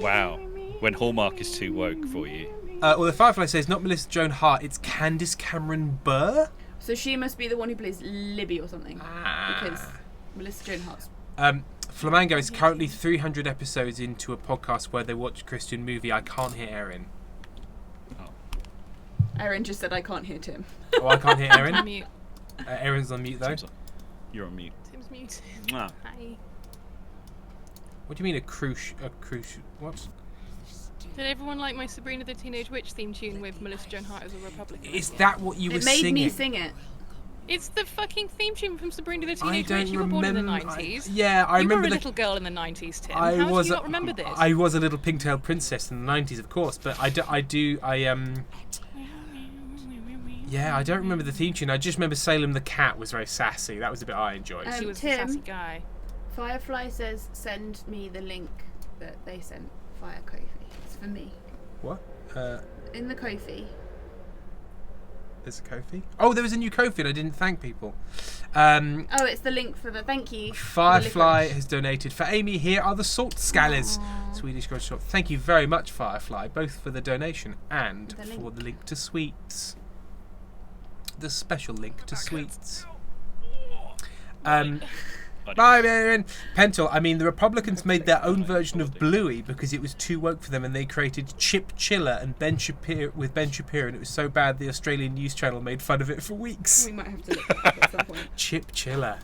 Wow. When Hallmark is too woke for you. Well, the Firefly says not Melissa Joan Hart, it's Candice Cameron Bure. So she must be the one who plays Libby or something. Because Melissa Joan Hart's... Flamingo is currently 300 episodes into a podcast where they watch a Christian movie. I can't hear Erin. Erin just said I can't hear Tim. Oh, I can't hear Erin? On mute. Erin's on mute, though. You're on mute. Tim's mute. Mwah. Hi. What do you mean a cruise... What? Did everyone like my Sabrina the Teenage Witch theme tune with Melissa Joan Hart as a Republican? Is that what you were It made singing? me sing it. It's the fucking theme tune from Sabrina the I Teenage don't Witch. You were born in the remember... 90s. I You remember were a the... little girl in the 90s, Tim. I How was do you not remember this? I was a little pink-tailed princess in the 90s, of course, but I don't remember the theme tune. I just remember Salem the Cat was very sassy. That was a bit I enjoyed. She was Tim. a sassy guy. Firefly says send me the link that they sent via Ko-fi. It's for me. What? In the Ko-fi. There's a Ko-fi? Oh, there was a new Ko-fi and I didn't thank people. Oh, it's the link for the thank you. Firefly has donated. For Amy, here are the salt scallies. Swedish grocery shop. Thank you very much, Firefly, both for the donation and The for link. the link to sweets. The special link to sweets. Bye, Aaron. Pentel, I mean, the Republicans made their own version of Bluey because it was too woke for them, and they created Chip Chiller and Ben Shapiro with Ben Shapiro, and it was so bad the Australian news channel made fun of it for weeks. We might have to look it up at some point. Chip Chiller.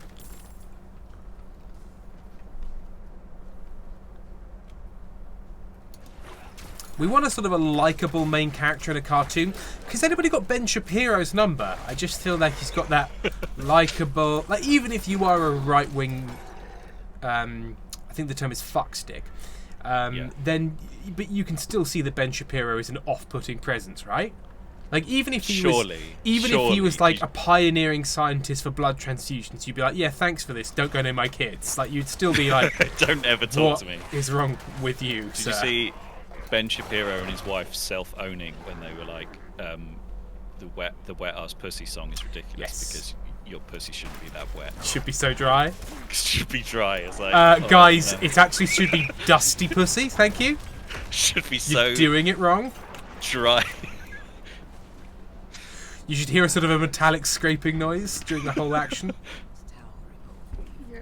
We want a sort of a likeable main character in a cartoon. Has anybody got Ben Shapiro's number? I just feel like he's got that likeable... Like, even if you are a right-wing... I think the term is fuckstick. Then... But you can still see that Ben Shapiro is an off-putting presence, right? Like, even if he was... Even if he was, like, a pioneering scientist for blood transfusions, you'd be like, yeah, thanks for this. Don't go near my kids. Like, you'd still be like... Don't ever talk what to me. is wrong with you, Did sir? you see Ben Shapiro and his wife self-owning when they were like, the wet ass pussy song is ridiculous because your pussy shouldn't be that wet. Should be so dry. It should be dry. It's like, guys, no. it actually should be dusty pussy. Thank you. Should be You're so doing it wrong. dry. You should hear a sort of a metallic scraping noise during the whole action.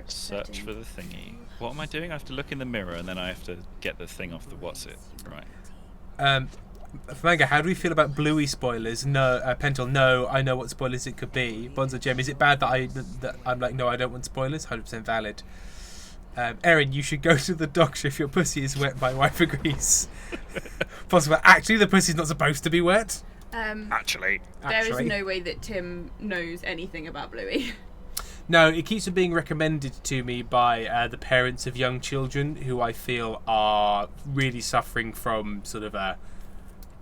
Search for the thingy. What am I doing? I have to look in the mirror and then I have to get the thing off the what's it. Right. Flamingo, how do we feel about Bluey spoilers? No, Pentel, no, I know what spoilers it could be. Bonzo Gem, is it bad that I'm like, no, I don't want spoilers? 100% valid. Erin, you should go to the doctor if your pussy is wet. My wife agrees. Possible. Actually, the pussy's not supposed to be wet. Actually. There is no way that Tim knows anything about Bluey. No, it keeps on being recommended to me by the parents of young children who I feel are really suffering from sort of a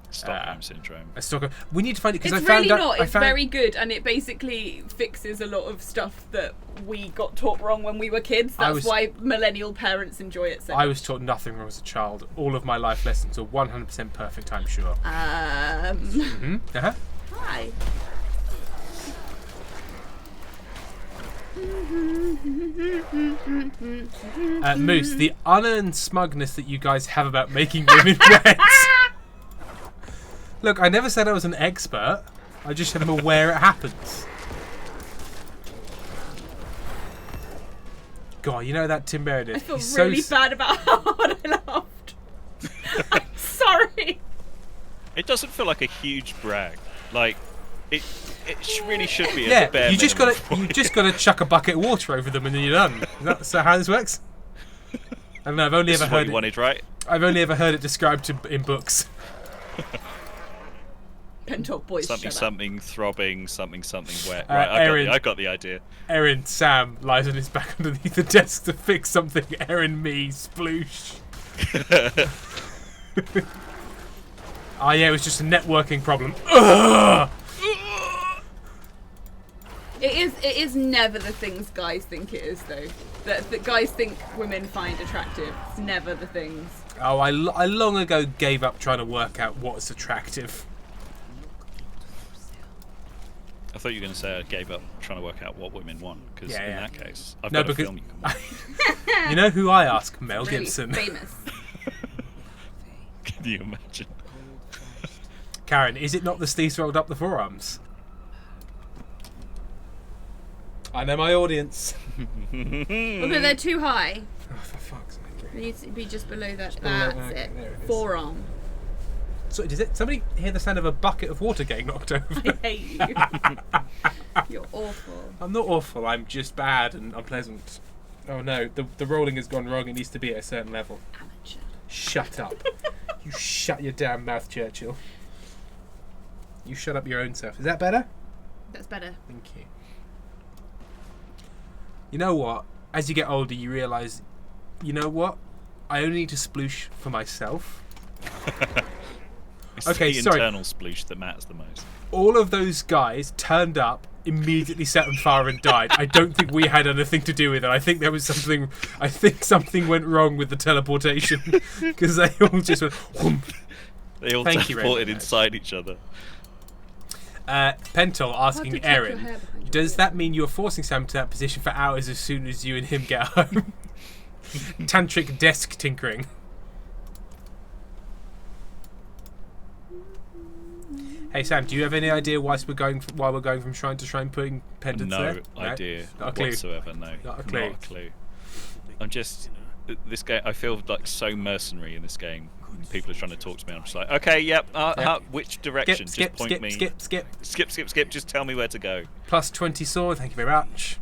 Stockholm syndrome. A Stockholm. We need to find it because It's I found really out. not. I It's found, very good, and it basically fixes a lot of stuff that we got taught wrong when we were kids. That's why millennial parents enjoy it so much. I was taught nothing wrong as a child. All of my life lessons are 100% perfect, I'm sure. Hi. Moose, the unearned smugness that you guys have about making women wet. Look, I never said I was an expert. I just said I'm aware it happens. God, you know that Tim Meredith. I feel he's really so bad about how hard I laughed. I'm sorry. It doesn't feel like a huge brag. Like it really should be. Yeah, a bare you just minimum gotta chuck a bucket of water over them and then you're done. Is that how this works? I don't know. I've only This ever is what heard you it. wanted, right? I've only ever heard it described in books. Pentop boys. Something throbbing, something wet. Right, Erin, I got the idea. Erin, Sam lies on his back underneath the desk to fix something. Erin, me, sploosh. Oh yeah, it was just a networking problem. Ugh! It is never the things guys think it is, though. That guys think women find attractive. It's never the things. Oh, I long ago gave up trying to work out what's attractive. I thought you were going to say I gave up trying to work out what women want, because Yeah, in yeah. that case, I've No, got a because film you can watch. you know who I ask? Mel Really Gibson. famous. Can you imagine? Karen, is it not the sleeves rolled up the forearms? I know my audience. Although they're too high. Oh, for fuck's sake. They need to be just below that. below- That's okay, it. there it is. Forearm. So, does it? Somebody hear the sound of a bucket of water getting knocked over? I hate you. You're awful. I'm not awful. I'm just bad and unpleasant. Oh no, the rolling has gone wrong. It needs to be at a certain level. Amateur. Shut up. You shut your damn mouth, Churchill. You shut up your own self. Is that better? That's better. Thank you. You know what? As you get older, you realise, you know what? I only need to sploosh for myself. It's Okay, the sorry. internal sploosh that matters the most. All of those guys turned up, immediately set on fire and died. I don't think we had anything to do with it. I think there was something. I think something went wrong with the teleportation because they all just went. Whoomp. They all Thank you, teleported Raven. inside each other. Pentel Hard asking to tuck your Erin, hair behind your does ear. that mean you're forcing Sam to that position for hours as soon as you and him get home? Tantric desk tinkering. Hey Sam, do you have any idea why we're going from shrine to shrine putting pendants No there? idea Not a clue. whatsoever. No, Not a clue. Not a clue. I'm just this game. I feel like so mercenary in this game. People are trying to talk to me. I'm just like, okay, yep. Which direction? Skip, just point skip, me. skip. Skip. Just tell me where to go. Plus 20 sword, thank you very much.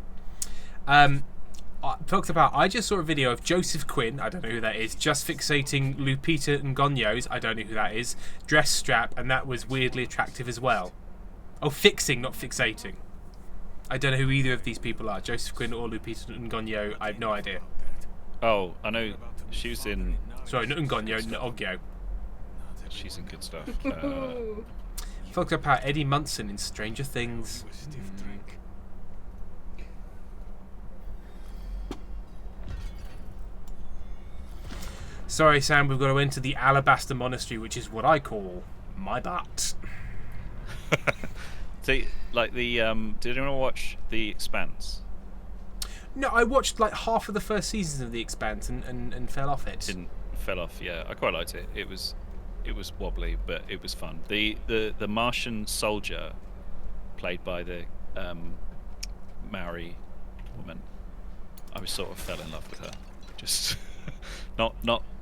Talked about, I just saw a video of Joseph Quinn, I don't know who that is, just fixating Lupita Nyong'o's, I don't know who that is, dress strap, and that was weirdly attractive as well. Oh, fixing, not fixating. I don't know who either of these people are, Joseph Quinn or Lupita Nyong'o, I have no idea. Oh, I know. She was in. Sorry, not Nyong'o, Nyong'o. She's in good stuff. Talked about Eddie Munson in Stranger Things. Sorry, Sam, we've got to enter the Alabaster Monastery, which is what I call my butt. See, like the. Did anyone watch The Expanse? No, I watched like half of the first season of The Expanse and fell off it. Fell off. Yeah, I quite liked it. It was wobbly, but it was fun. The Martian soldier, played by the Maori woman, I was sort of fell in love with her. Just not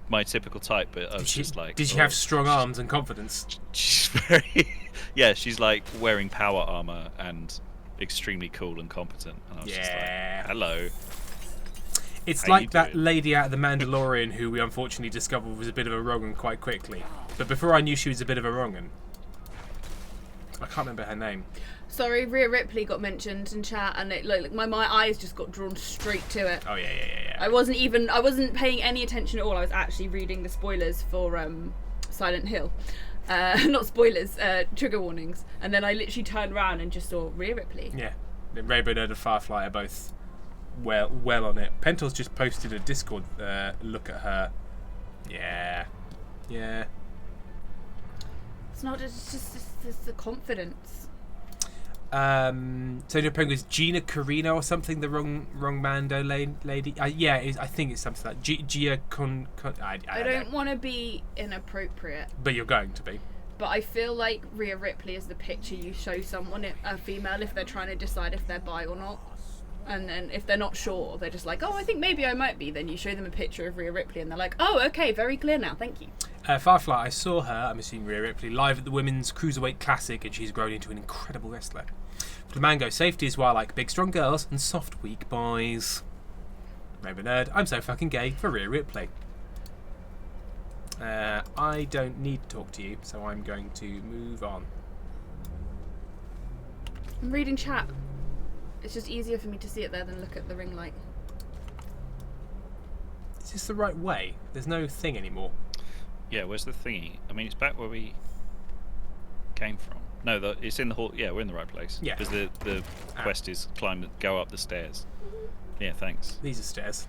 my typical type, but I was just like. Did she have strong arms and confidence? She's very. Yeah, she's like wearing power armor and extremely cool and competent. And I was just like, hello. It's How you like that doing? lady out of The Mandalorian who we unfortunately discovered was a bit of a wrong'un quite quickly. But before I knew she was a bit of a wrong'un. I can't remember her name. Sorry, Rhea Ripley got mentioned in chat, and it like my eyes just got drawn straight to it. Oh yeah. I wasn't paying any attention at all. I was actually reading the spoilers for Silent Hill. Not spoilers, trigger warnings. And then I literally turned around and just saw Rhea Ripley. Yeah. Rainbow Nerd and Firefly are both well on it. Pentel's just posted a Discord look at her. Yeah. It's not it's the confidence. So your penguin is Gina Carino or something, the wrong Mando lady. Yeah, I think it's something like Gia Con. I don't want to be inappropriate, but you're going to be. but I feel like Rhea Ripley is the picture you show someone, a female, if they're trying to decide if they're bi or not. And then if they're not sure, they're just like, oh, I think maybe I might be. Then you show them a picture of Rhea Ripley and they're like, oh, okay, very clear now, thank you. Firefly, I saw her, I'm assuming Rhea Ripley, live at the Women's Cruiserweight Classic, and she's grown into an incredible wrestler. Flamingo, safety is why I like big strong girls and soft weak boys. Rainbow Nerd, I'm so fucking gay for Rhea Ripley. I don't need to talk to you, so I'm going to move on. I'm reading chat. It's just easier for me to see it there than look at the ring light. Is this the right way? There's no thing anymore. Yeah, where's the thingy? I mean, it's back where we. came from. No, it's in the hall. Yeah, we're in the right place. Yeah. Because the quest is go up the stairs. Yeah, thanks. These are stairs.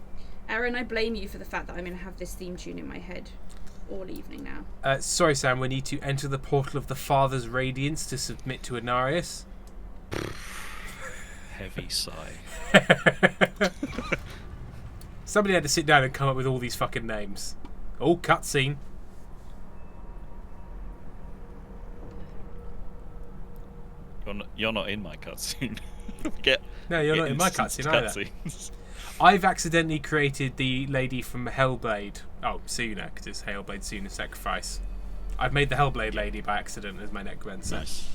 Aaron, I blame you for the fact that I'm going to have this theme tune in my head all evening now. Sorry, Sam. We need to enter the portal of the Father's Radiance to submit to Anarius. Heavy sigh. Somebody had to sit down and come up with all these fucking names. Oh, cutscene. You're not in my cutscene. No, you're not in my cutscene either. I've accidentally created the lady from Hellblade. Oh, Suna, because it's Hellblade Suna Sacrifice. I've made the Hellblade lady by accident as my necromancer. Nice.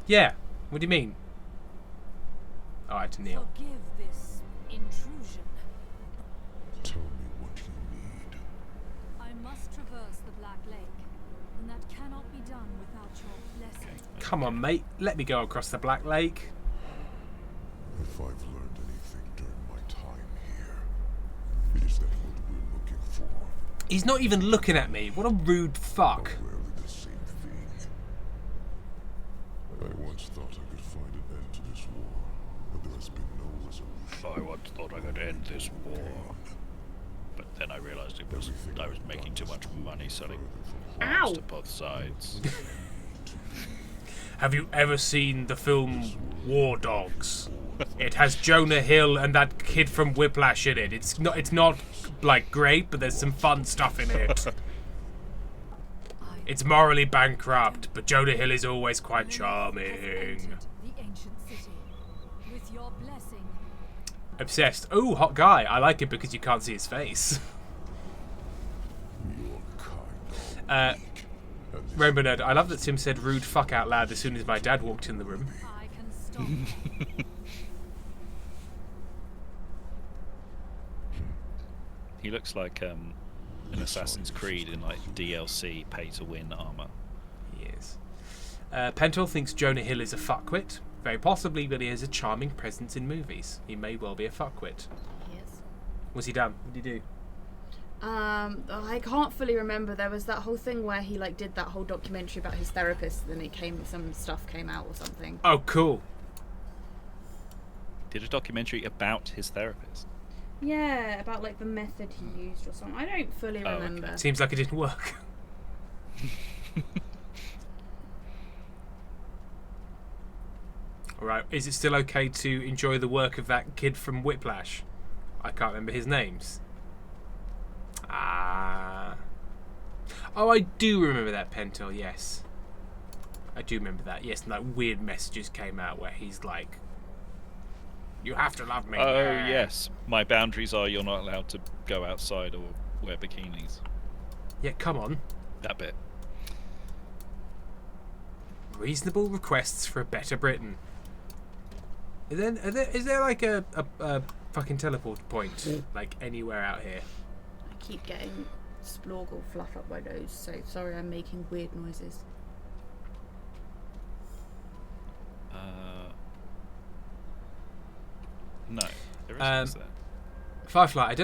Yeah. What do you mean? Oh, I had to kneel. Forgive this intrusion. Tell me what you need. I must traverse the Black Lake, and that cannot be done without your blessing. Come on, mate. Let me go across the Black Lake. If I've learned anything during my time here, it is that what we're looking for He's not even looking at me. What a rude fuck. are rarely the same thing. I once thought I could find an end to this war, but there has been no resolution. I once thought I could end this war, but then I realized I was making too much money selling arms to both sides. Have you ever seen the film War Dogs? It has Jonah Hill and that kid from Whiplash in it. It's not like great, but there's some fun stuff in it. It's morally bankrupt, but Jonah Hill is always quite charming. The ancient city. With your blessing, Obsessed. Ooh, hot guy. I like it because you can't see his face. Your kind Rainbow Nerd, I love that Tim said rude fuck out loud as soon as my dad walked in the room. I can stop. He looks like an Assassin's Creed in like DLC pay-to-win armor. He is. Pentel thinks Jonah Hill is a fuckwit. Very possibly, but he has a charming presence in movies. He may well be a fuckwit. Yes. What's he done? What did he do? I can't fully remember. There was that whole thing where he like did that whole documentary about his therapist, and then some stuff came out or something. Oh, cool. Did a documentary about his therapist. Yeah, about like the method he used or something. I don't fully remember. Okay. Seems like it didn't work. Alright, is it still okay to enjoy the work of that kid from Whiplash? I can't remember his names. Oh, I do remember that, Pentel, yes. I do remember that, yes, and like weird messages came out where he's like, you have to love me. Oh yes, my boundaries are you're not allowed to go outside or wear bikinis. Yeah, come on. That bit. Reasonable requests for a better Britain. Is there like a fucking teleport point like anywhere out here? I keep getting splorgle fluff up my nose, so sorry I'm making weird noises. No, there isn't. There. Firefly,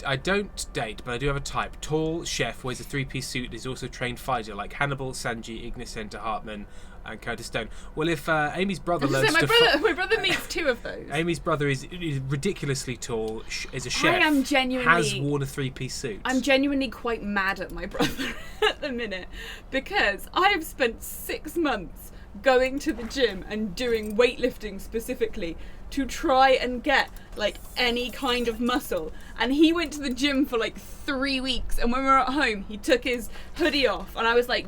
I don't date, but I do have a type. Tall, chef, wears a three-piece suit, is also a trained fighter, like Hannibal, Sanji, Ignis Center, Hartman, and Curtis Stone. Well, if Amy's brother learns my brother meets two of those. Amy's brother is ridiculously tall, is a chef, I am genuinely has worn a three-piece suit. I'm genuinely quite mad at my brother at the minute because I have spent 6 months going to the gym and doing weightlifting specifically to try and get like any kind of muscle, and he went to the gym for like 3 weeks, and when we were at home he took his hoodie off and I was like,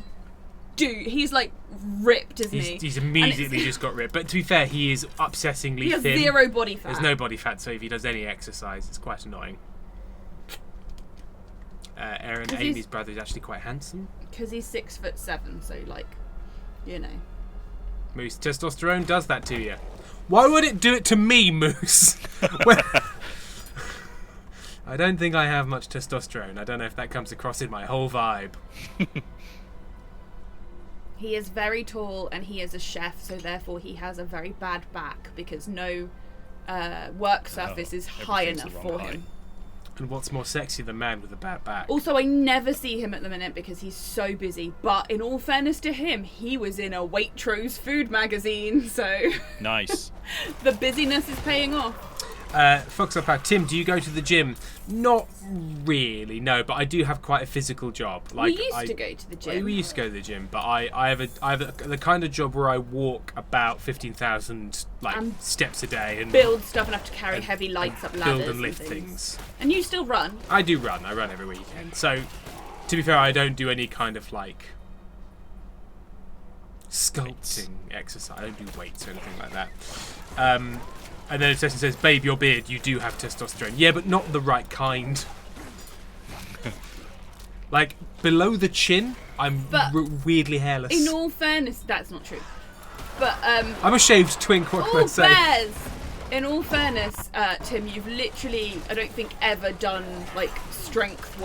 dude, he's like ripped, isn't he? He's immediately just got ripped, but to be fair, he is upsettingly he has thin. 0 body fat. There's no body fat, so if he does any exercise it's quite annoying. Aaron, Amy's brother, is actually quite handsome because he's 6'7", so like, you know. Moose, testosterone does that to you. Why would it do it to me, Moose? Well, I don't think I have much testosterone. I don't know if that comes across in my whole vibe. He is very tall and he is a chef, so therefore he has a very bad back because no work surface is high everything's enough the for wrong him. And what's more sexy than man with a bad back? Also, I never see him at the minute because he's so busy. But in all fairness to him, he was in a Waitrose food magazine, so Nice. the busyness is paying off. Fox up out. Tim, do you go to the gym? Not really, no. But I do have quite a physical job. Like We used to go to the gym. We used to go to the gym, but I have the kind of job where I walk about 15,000 steps a day and Build stuff and have to carry heavy lights up ladders build and lift things. things. And you still run. I do run. I run every weekend. So, to be fair, I don't do any kind of like sculpting exercise. I don't do weights or anything like that. And then the session says, "Babe, your beard. You do have testosterone. Yeah, but not the right kind. Like below the chin, I'm weirdly hairless. In all fairness, that's not true. But I'm a shaved twink. What can I say? Bears. In all fairness, Tim, you've literally, I don't think, ever done like strength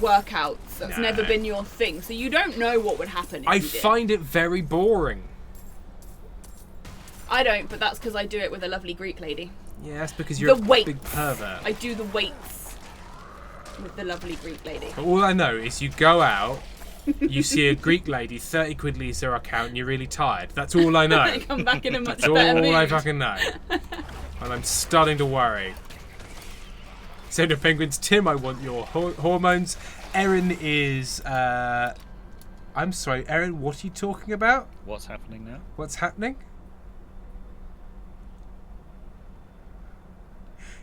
workouts. That's No. never been your thing, so you don't know what would happen if I you did. find it very boring. I don't, but that's because I do it with a lovely Greek lady. Yeah, that's because you're The a weights. big pervert. I do the weights with the lovely Greek lady. But all I know is you go out, you see a Greek lady, 30 quid leaves her account, and you're really tired. That's all I know. I come back in a much That's better all mood. I fucking know. And I'm starting to worry. So the penguins, Tim, I want your hormones. Erin is... I'm sorry, Erin, what are you talking about? What's happening now? What's happening?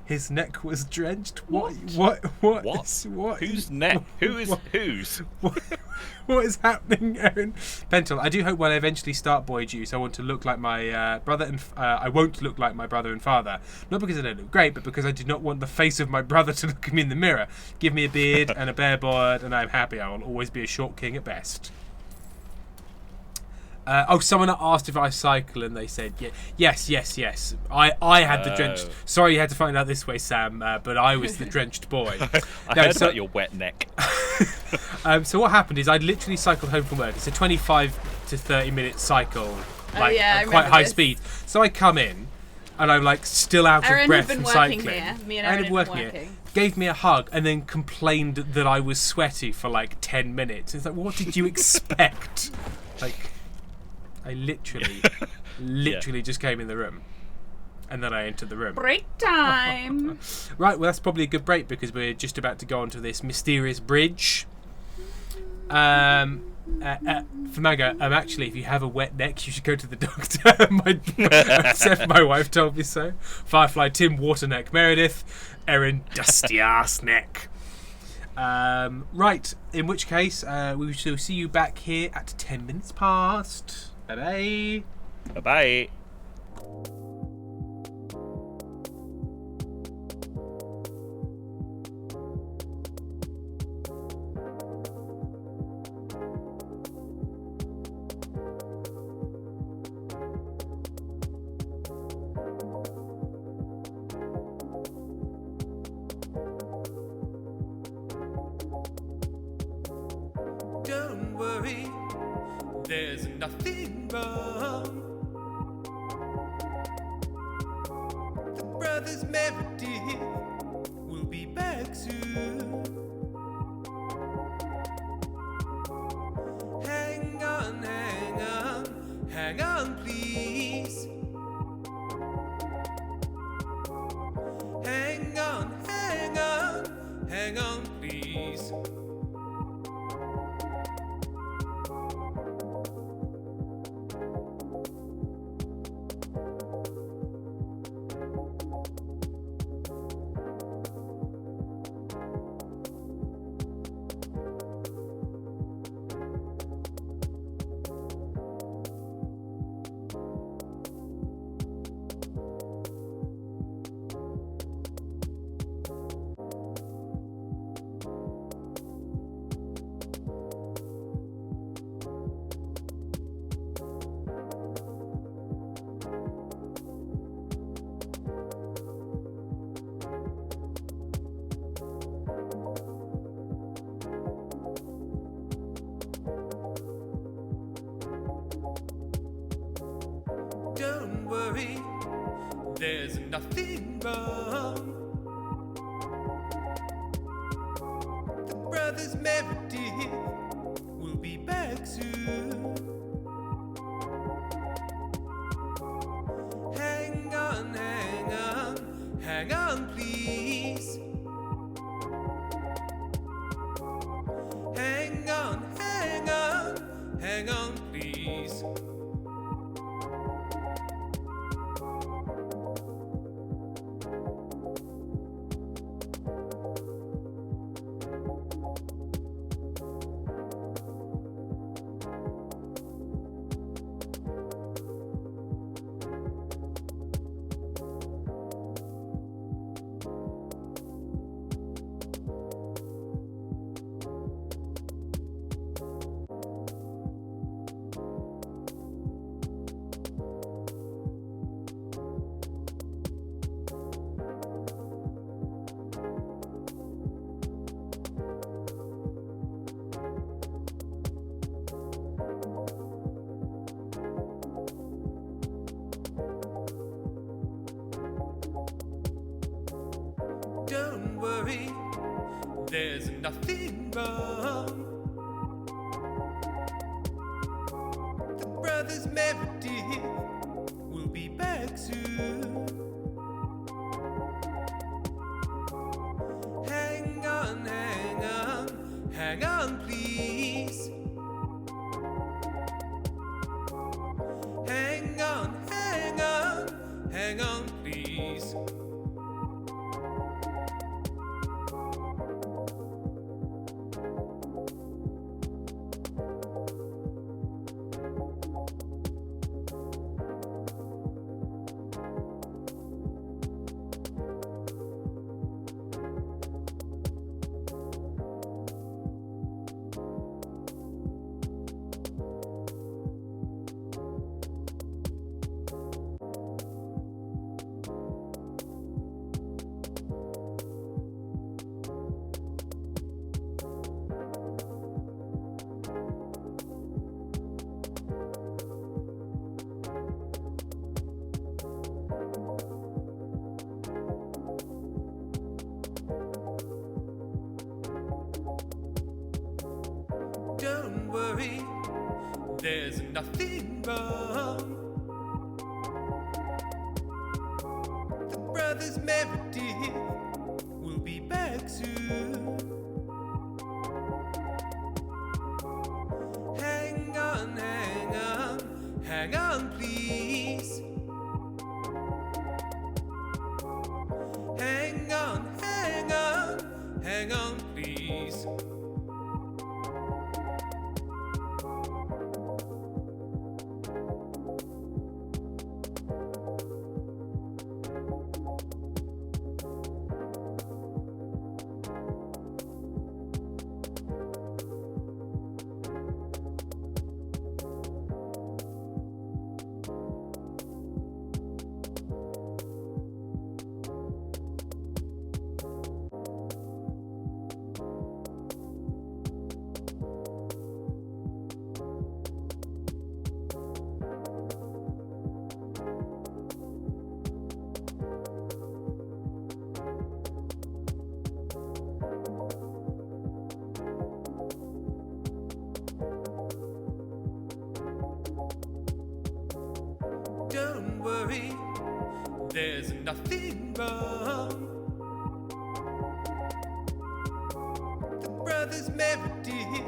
His neck was drenched. What? Whose neck? Whose? What is happening, Erin? Pentel, I do hope when I eventually start boy juice, I want to look like my brother and I won't look like my brother and father. Not because I don't look great, but because I do not want the face of my brother to look at me in the mirror. Give me a beard and a bare board, and I'm happy. I will always be a short king at best. Someone asked if I cycle, and they said, yes. I had the drenched. Sorry, you had to find out this way, Sam. But I was the drenched boy. I heard about your wet neck. So what happened is I literally cycled home from work. It's a 25 to 30 minute cycle, like I at quite remember high this. speed. So I come in, and I'm like still out Erin of breath had been from working cycling. here. Me and Erin Erin had had been here. working. Gave me a hug and then complained that I was sweaty for like 10 minutes. It's like, what did you expect? Like, I literally just came in the room. And then I entered the room. Break time. Right, well, that's probably a good break because we're just about to go onto this mysterious bridge. Famaga, actually, if you have a wet neck, you should go to the doctor. Seth, my wife, told me so. Firefly, Tim, water neck. Meredith, Erin, dusty ass neck. Right, in which case, we shall see you back here at 10 minutes past. Bye-bye. Bye-bye. Don't worry, there's nothing wrong. The brothers Meredith will be back soon. Hang on, please. Hang on, please. Don't worry, there's nothing wrong. Meredith will be back soon. Hang on, hang on, hang on, please. Hang on, hang on, hang on, please. Don't worry, there's nothing wrong. The brothers Meredith will be back soon. Hang on, hang on, hang on, please. Hang on, hang on, hang on, please. Don't worry, there's nothing wrong. The brothers Meredith will be back soon. Hang on, hang on, hang on, please. Hang on, hang on, hang on, please. Don't worry, there's nothing wrong. The brothers Meredith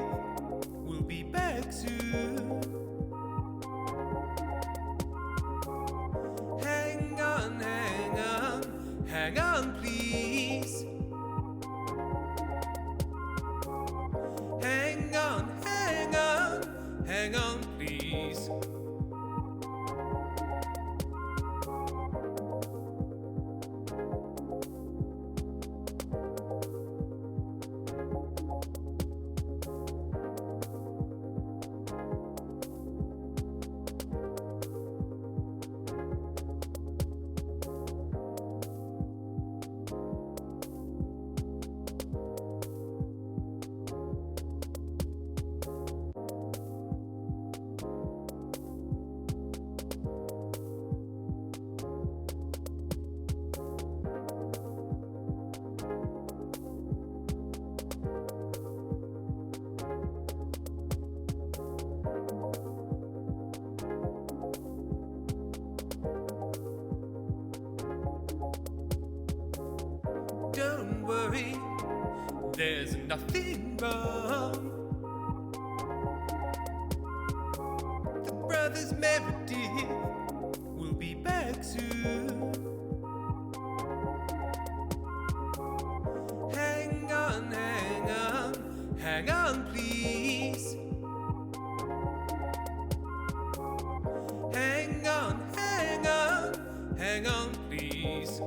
will be back soon. Hang on, hang on, hang on, please. Hang on, hang on, hang on, please. there's nothing wrong. The brothers Meredith will be back soon. Hang on, hang on, hang on, please. Hang on, hang on, hang on, please.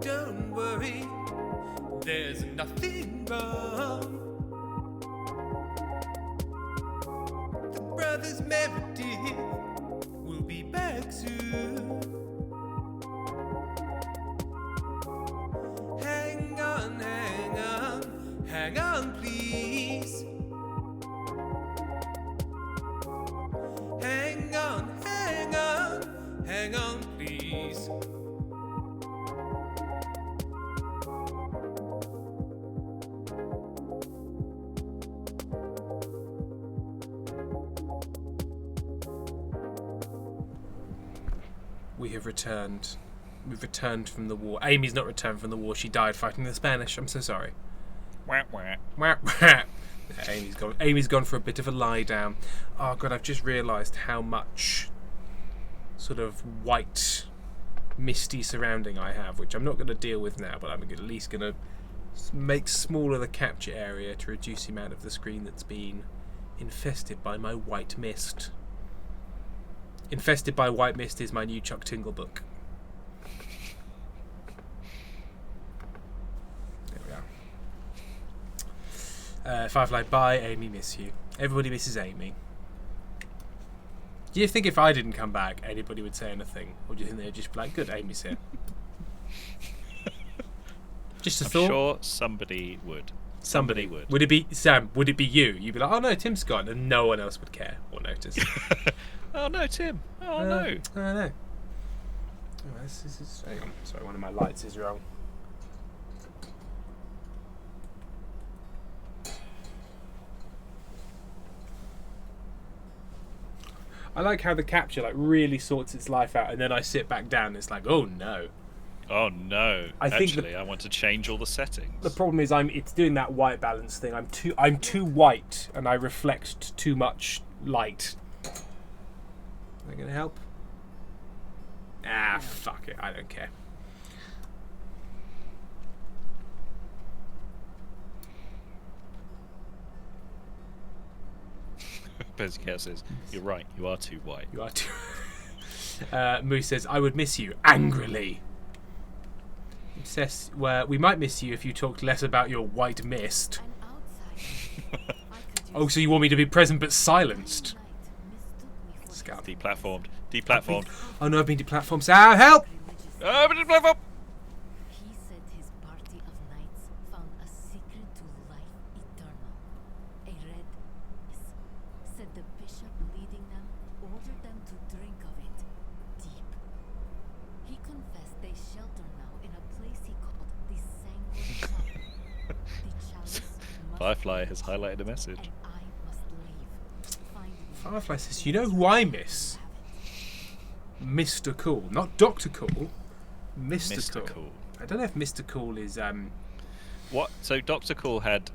Don't worry, there's nothing wrong. The brothers Meredith will be back soon. Hang on, hang on, hang on, please. Hang on, hang on, hang on, please. We have returned. We've returned from the war. Amy's not returned from the war. She died fighting the Spanish. I'm so sorry. Wah, wah. Wah, wah. Amy's gone. Amy's gone for a bit of a lie down. Oh god, I've just realised how much sort of white, misty surrounding I have, which I'm not going to deal with now, but I'm at least going to make smaller the capture area to reduce the amount of the screen that's been infested by my white mist. Infested by White Mist is my new Chuck Tingle book. There we are. Firefly, bye. Amy, miss you. Everybody misses Amy. Do you think if I didn't come back, anybody would say anything? Or do you think they'd just be like, good, Amy's here? Just a thought. I'm sure somebody would. Somebody would. Would it be, Sam, would it be you? You'd be like, oh no, Tim's gone. And no one else would care or notice. Oh no, Tim. Oh no. I don't know. Oh, this is, hang on. Sorry, one of my lights is wrong. I like how the capture like really sorts its life out, and then I sit back down and it's like, oh no. Oh no. I think Actually, I want to change all the settings. The problem is it's doing that white balance thing. I'm too white and I reflect too much light. Is that gonna help? Ah, fuck it. I don't care. Bezcat says, you're right, you are too white. You are too. Moose says, I would miss you angrily. Says, well, we might miss you if you talked less about your white mist. Oh, so you want me to be present but silenced? Scout. Deplatformed. Deplatformed. Oh no, I've been deplatformed. Sam, help! I've been deplatformed! He said his party of knights found a secret to life eternal. A red said the bishop leading them ordered them to drink of it deep. He confessed they shelter now in a place he called the Sanguine Shop. The chalice must Firefly has highlighted a message. and I must leave. Find me. Firefly says, you know who I miss? Mr. Cool. Not Dr. Cool. Mr. Cool. I don't know if Mr. Cool is What? So Dr. Cool had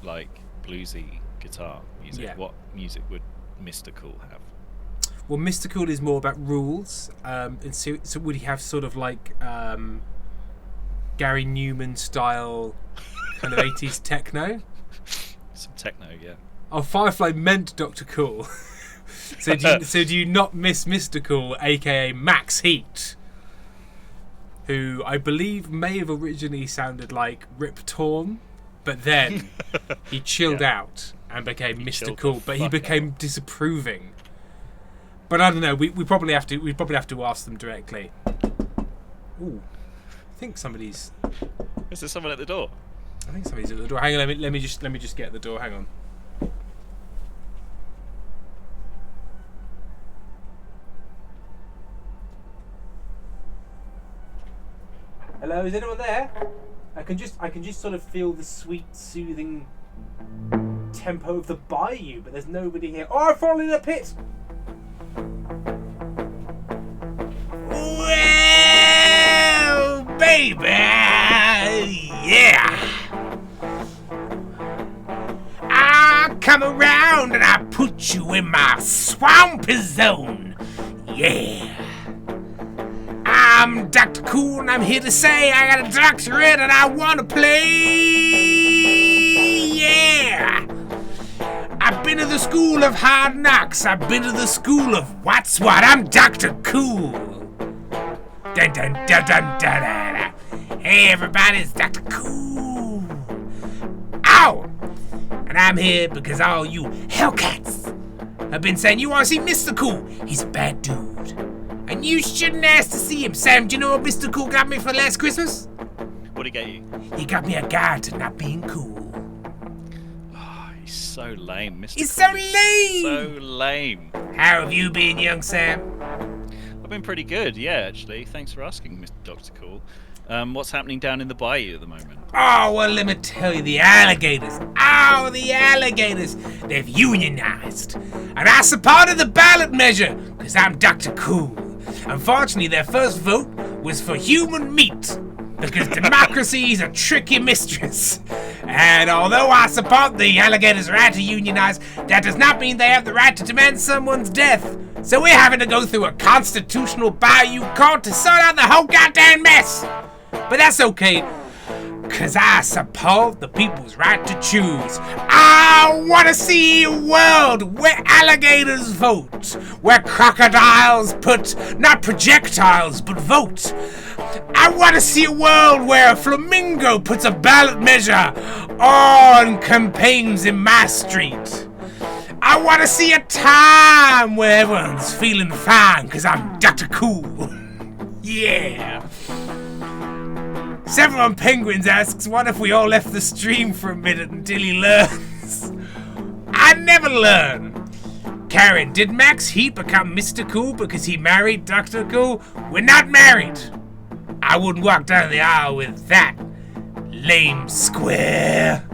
like bluesy guitar music. Yeah. What music would Mr. Cool have? well, Mr. Cool is more about rules. And so would he have sort of like Gary Newman style kind of 80s techno? Some techno, yeah. Oh, Firefly meant Dr. Cool. So do you not miss Mr. Cool, aka Max Heat, who I believe may have originally sounded like Rip Torn, but then he chilled out and became Mr. Cool, but he became disapproving. But I don't know. We probably have to ask them directly. Ooh, I think somebody's. Is there someone at the door? I think somebody's at the door. Hang on, let me just get at the door. Hang on. Hello, is anyone there? I can just sort of feel the sweet, soothing tempo of the bayou, but there's nobody here. Oh, I've fallen in a pit. Well, baby, yeah. I come around and I put you in my swampy zone, yeah. I'm Dr. Cool and I'm here to say I got a doctorate and I want to play, yeah. I've been to the school of hard knocks. I've been to the school of what's what. I'm Dr. Cool. Dun, dun, dun, dun, dun, dun. Hey everybody, it's Dr. Cool. Ow! And I'm here because all you Hellcats have been saying you want to see Mr. Cool. He's a bad dude. And you shouldn't ask to see him. Sam, do you know what Mr. Cool got me for last Christmas? What'd he get you? He got me a guide to not being cool. Oh, he's so lame, Mr. He's Cool so is lame! So lame. How have you been, young Sam? I've been pretty good, yeah, actually. Thanks for asking, Mr. Dr. Cool. What's happening down in the bayou at the moment? Oh, well, let me tell you, the alligators. Oh, the alligators. They've unionized. And I supported the ballot measure, because I'm Dr. Cool. Unfortunately, their first vote was for human meat, because democracy is a tricky mistress. And although I support the alligators' right to unionize, that does not mean they have the right to demand someone's death. So we're having to go through a constitutional bayou court to sort out the whole goddamn mess. But that's okay, because I support the people's right to choose. I want to see a world where alligators vote, where crocodiles put not projectiles, but vote. I want to see a world where a flamingo puts a ballot measure on campaigns in my street. I want to see a time where everyone's feeling fine, because I'm Dr. Cool. Yeah. Several Penguins asks, what if we all left the stream for a minute until he learns? I never learn. Karen, did Max Heat become Mr. Cool because he married Dr. Cool? We're not married. I wouldn't walk down the aisle with that lame square.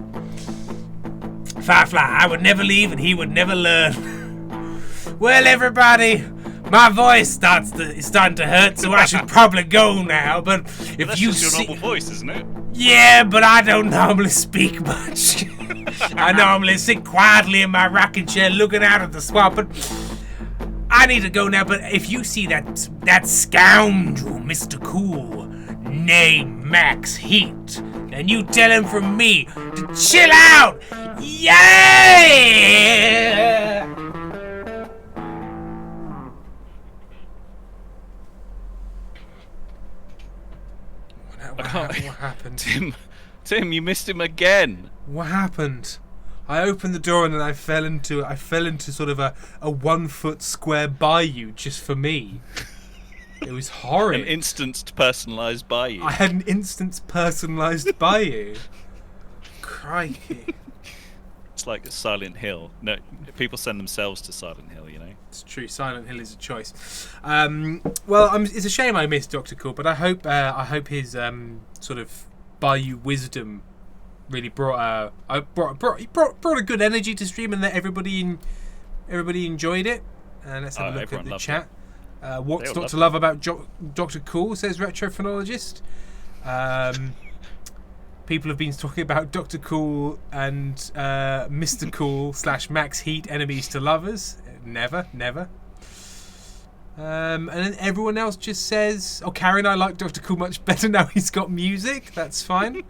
Firefly, I would never leave and he would never learn. Well, everybody, my voice is starting to hurt, so I should probably go now. But if That's you just see, your normal voice, isn't it? yeah, but I don't normally speak much. I normally sit quietly in my rocking chair, looking out at the swamp. But I need to go now. But if you see that scoundrel, Mr. Cool, named Max Heat, then you tell him from me to chill out. Yeah. What happened? Tim, you missed him again. What happened? I opened the door and then I fell into sort of a 1 foot square bayou just for me. It was horrid. An instanced personalised bayou. I had an instance personalised bayou. Crikey. It's like Silent Hill. No, people send themselves to Silent Hill, you know. It's true. Silent Hill is a choice. Well, it's a shame I missed Dr. Cool, but I hope his sort of bayou wisdom really brought a good energy to stream, and that everybody enjoyed it. Let's have a look at the chat. What's not to love about Dr. Cool, says Retrophonologist. People have been talking about Dr. Cool and Mr. Cool / Max Heat, enemies to lovers. Never. And then everyone else just says, oh, Karen, I like Dr. Cool much better now he's got music. That's fine.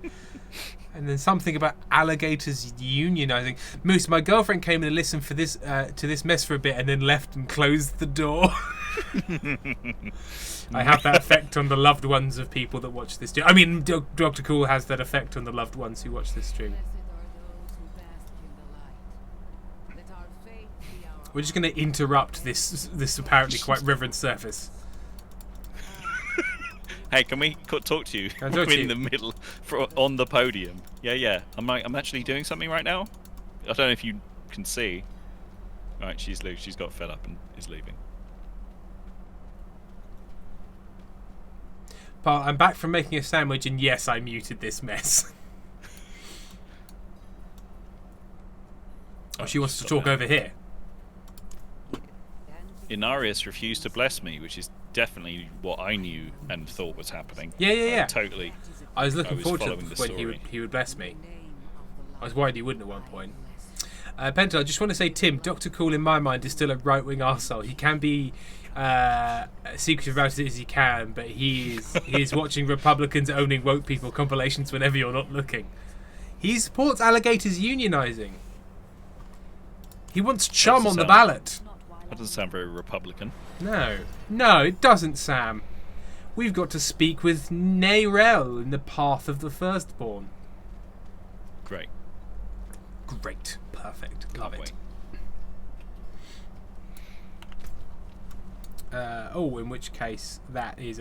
And then something about alligators unionizing. Moose, my girlfriend came in and listened to this mess for a bit and then left and closed the door. I have that effect on the loved ones of people that watch this stream. I mean, Dr. Cool has that effect on the loved ones who watch this stream. We're just going to interrupt this apparently quite reverent service. Hey, can we talk to you? Can I talk I'm to in you? the middle, on the podium. Yeah. I'm actually doing something right now. I don't know if you can see. Right, she's loose. She's got fed up and is leaving. But I'm back from making a sandwich, and yes, I muted this mess. Oh, she wants to talk over here. Inarius refused to bless me, which is definitely what I knew and thought was happening. Yeah. Totally. I was looking forward to following the when story. he would bless me. I was worried he wouldn't at one point. Penta, I just want to say, Tim, Dr. Cool in my mind is still a right-wing arsehole. He can be secretive about it as he can, but he is watching Republicans owning woke people compilations whenever you're not looking. He supports alligators unionizing. He wants chum on the ballot. That doesn't sound very Republican. No, it doesn't, Sam. We've got to speak with Nayrel in the path of the firstborn. Great. Perfect. Love Can't it. wait. In which case that is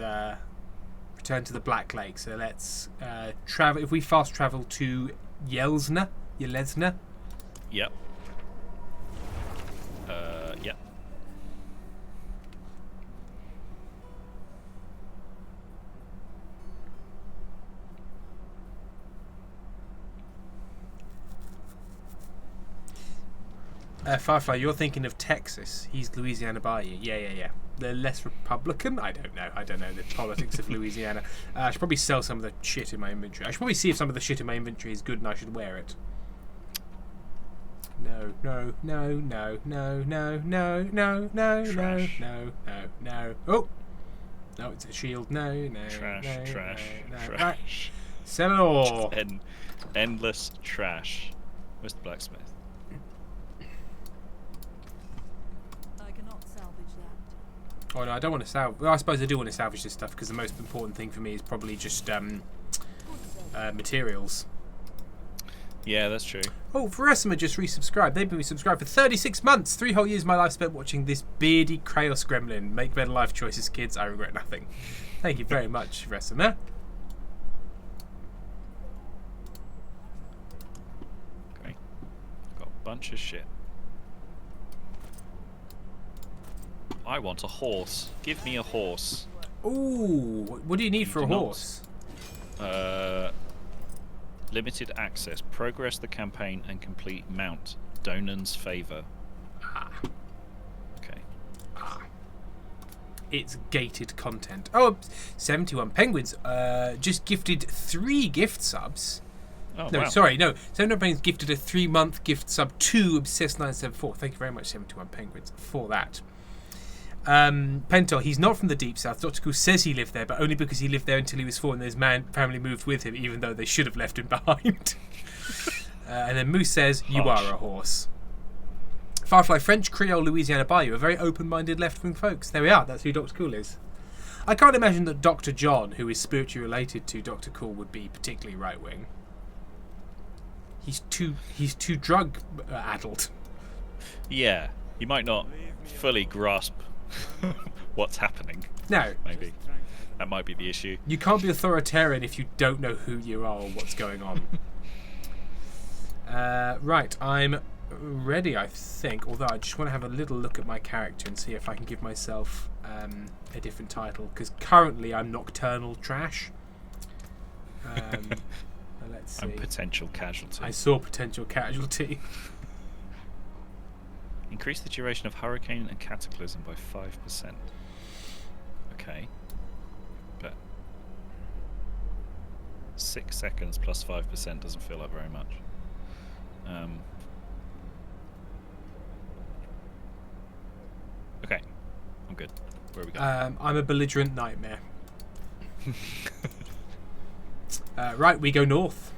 return to the Black Lake. So let's travel. If we fast travel to Yelesna. Yep. Yep. Firefly, you're thinking of Texas. He's Louisiana Bayou. Yeah. They're less Republican? I don't know the politics of Louisiana. I should probably sell some of the shit in my inventory. I should probably see if some of the shit in my inventory is good and I should wear it. No. Oh! No, it's a shield. No. Trash. Sell it all. Just endless trash. Where's the blacksmith? I cannot salvage that. Oh no, I don't want to salvage. Well, I suppose I do want to salvage this stuff because the most important thing for me is probably just materials. Yeah, that's true. Oh, Veresima just resubscribed. They've been resubscribed for 36 months. 3 whole years of my life spent watching this beardy Kraos gremlin. Make better life choices, kids. I regret nothing. Thank you very much, Veresima. Okay. Got a bunch of shit. I want a horse. Give me a horse. Ooh, what do you need for a do not. horse? Limited access. Progress the campaign and complete mount. Donan's favor. Okay. It's gated content. Oh, 71 penguins. Just gifted 3 gift subs. Oh, No, wow. sorry, no. 71 penguins gifted a 3-month gift sub to Obsessed974. Thank you very much, 71 penguins, for that. Pentor, he's not from the deep south. Dr. Cool says he lived there, but only because he lived there until he was 4 and his family moved with him, even though they should have left him behind. And then Moose says, you Harsh. are a horse. Firefly, French Creole Louisiana Bayou are very open-minded left-wing folks. There we are, that's who Dr. Cool is. I can't imagine that Dr. John, who is spiritually related to Dr. Cool, would be particularly right-wing. He's too drug addled. Yeah, he might not fully grasp what's happening. No. Maybe. That might be the issue. You can't be authoritarian if you don't know who you are or what's going on. Right, I'm ready, I think. Although I just want to have a little look at my character and see if I can give myself a different title. Because currently I'm Nocturnal Trash. Let's see. I'm potential casualty. I saw Potential Casualty. Increase the duration of hurricane and cataclysm by 5%. Okay. But 6 seconds plus 5% doesn't feel like very much. Okay. I'm good. Where are we going? I'm a belligerent nightmare. Right, we go north.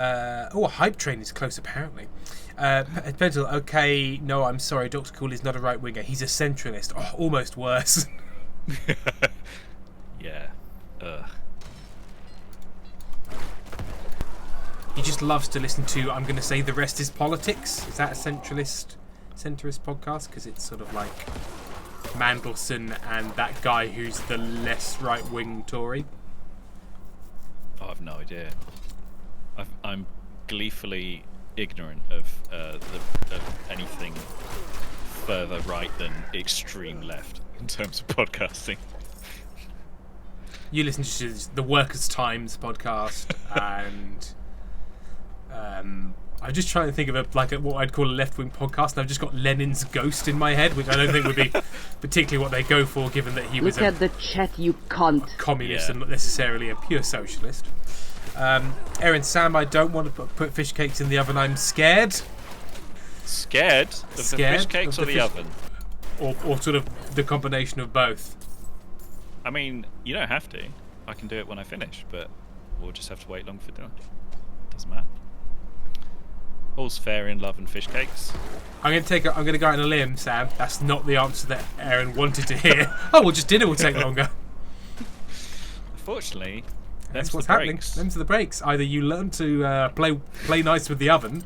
A hype train is close apparently. Pencil, okay, no, I'm sorry. Dr. Cool is not a right winger. He's a centralist. Oh, almost worse. Yeah. Ugh. He just loves to listen to, I'm going to say, The Rest is Politics. Is that a centrist podcast? Because it's sort of like Mandelson and that guy who's the less right-wing Tory. I have no idea. I'm gleefully ignorant of anything further right than extreme left in terms of podcasting. You listen to the Workers' Times podcast, and I'm just trying to think of what I'd call a left-wing podcast, and I've just got Lenin's Ghost in my head, which I don't think would be particularly what they go for, given that he was Look at the chat, you cunt. communist and not necessarily a pure socialist. Erin, Sam, I don't want to put fish cakes in the oven. I'm scared. Scared of the fish cakes or the oven? Or sort of the combination of both. I mean, you don't have to. I can do it when I finish, but we'll just have to wait long for dinner. Doesn't matter. All's fair in love and fish cakes. I'm going to go out on a limb, Sam. That's not the answer that Erin wanted to hear. Oh, well, just dinner will take longer. Unfortunately, that's what's happening. Them's the breaks. Either you learn to play nice with the oven,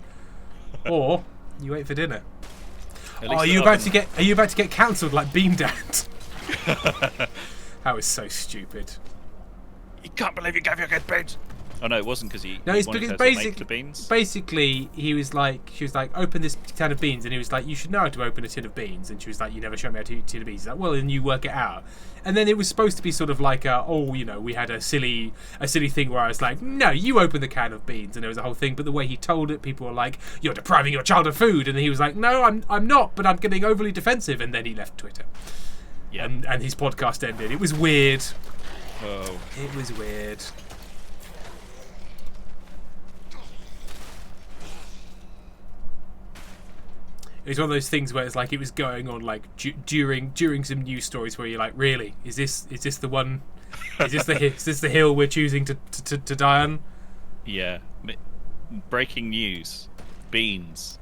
or you wait for dinner. Are you about to get cancelled like Bean Dad? That was so stupid. You can't believe you gave your kid beans. Oh no, it wasn't because he. No, he it's wanted because her to make the beans. basically she was like, open this tin of beans, and he was like, you should know how to open a tin of beans, and she was like, you never showed me how to tin of beans. He's like, well, then you work it out. And then it was supposed to be sort of like we had a silly thing where I was like, no, you open the can of beans, and there was a whole thing. But the way he told it, people were like, you're depriving your child of food, and he was like, no, I'm not, but I'm getting overly defensive, and then he left Twitter. Yeah. And his podcast ended. It was weird. Oh. It was weird. It was one of those things where it's like it was going on like during some news stories where you're like, really, is this the one? Is this the hill we're choosing to die on? Yeah. Breaking news. Beans.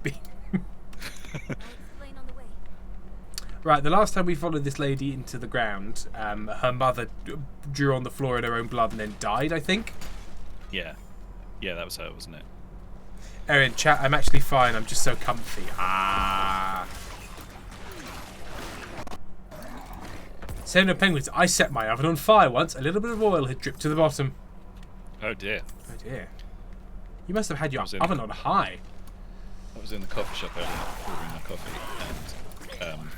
Right, the last time we followed this lady into the ground, her mother drew on the floor in her own blood and then died, I think. Yeah. Yeah, that was her, wasn't it? Erin, chat, I'm actually fine. I'm just so comfy. Saying no penguins, I set my oven on fire once. A little bit of oil had dripped to the bottom. Oh dear. Oh dear. You must have had your oven on high. I was in the coffee shop earlier ordering my coffee, and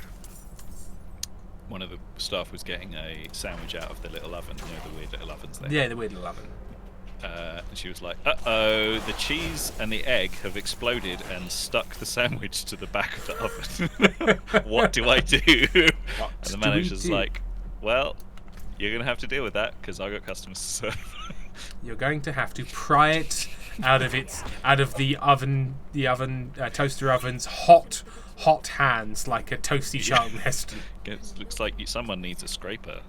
one of the staff was getting a sandwich out of the little oven, you know, the weird little ovens there. Yeah, the weird little oven. And she was like, uh-oh, the cheese and the egg have exploded and stuck the sandwich to the back of the oven. What do I do? And the manager's like, well, you're going to have to deal with that because I got customers to serve. You're going to have to pry it out of the oven, toaster oven's hot hands like a toasty Charlton Heston. It looks like someone needs a scraper.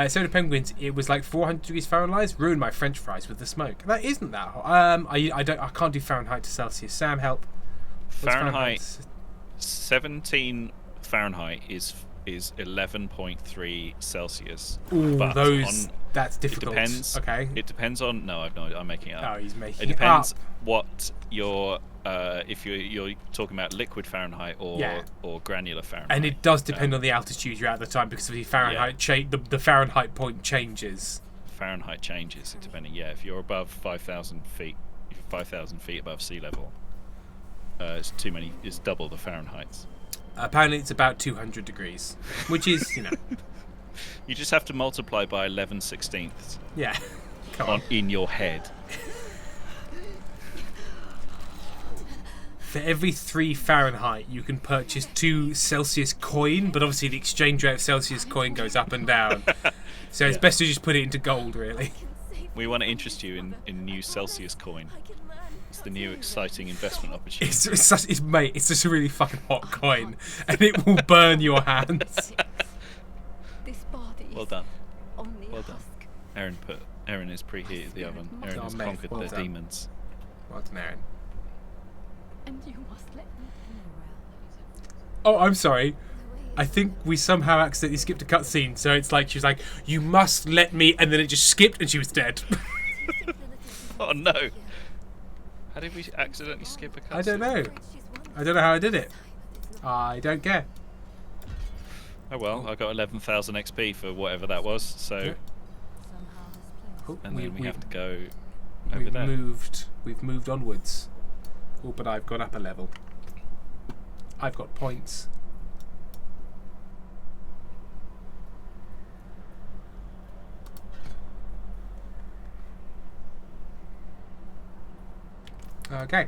Soda Penguins, it was like 400 degrees Fahrenheit. Ruined my French fries with the smoke. That isn't that hot. I can't do Fahrenheit to Celsius. Sam, help. Fahrenheit 17 Fahrenheit is 11.3 Celsius. Ooh, that's difficult. It depends. Okay. It depends on. No, I've no idea. I'm making it up. Oh, he's making it depends up. What your if you're talking about liquid Fahrenheit or granular Fahrenheit. And it does depend on the altitude you're at the time because of the Fahrenheit the Fahrenheit point changes. Fahrenheit changes depending. Yeah, if you're above 5,000 feet, 5,000 feet above sea level, it's too many. It's double the Fahrenheits. Apparently, it's about 200 degrees, which is You just have to multiply by 11/16. Yeah. Come on. In your head. For every 3 Fahrenheit, you can purchase 2 Celsius coin, but obviously the exchange rate of Celsius coin goes up and down. So it's best to just put it into gold, really. We want to interest you in new Celsius coin. It's the new exciting investment opportunity. It's just a really fucking hot coin, and it will burn your hands. This body well done. only Well done. Aaron has preheated the oven. Aaron Oh, has mate, conquered well the done. demons. Well done, Aaron. And you must let me. Oh, I'm sorry. I think we somehow accidentally skipped a cutscene, so it's like she was like, "You must let me," and then it just skipped, and she was dead. Oh no! How did we accidentally skip a cutscene? I don't know. I don't know how I did it. I don't care. Oh well, I got 11,000 XP for whatever that was. So, Yeah. Oh, and then we have to go over we've there. We've moved onwards. Oh, but I've gone up a level. I've got points. Okay.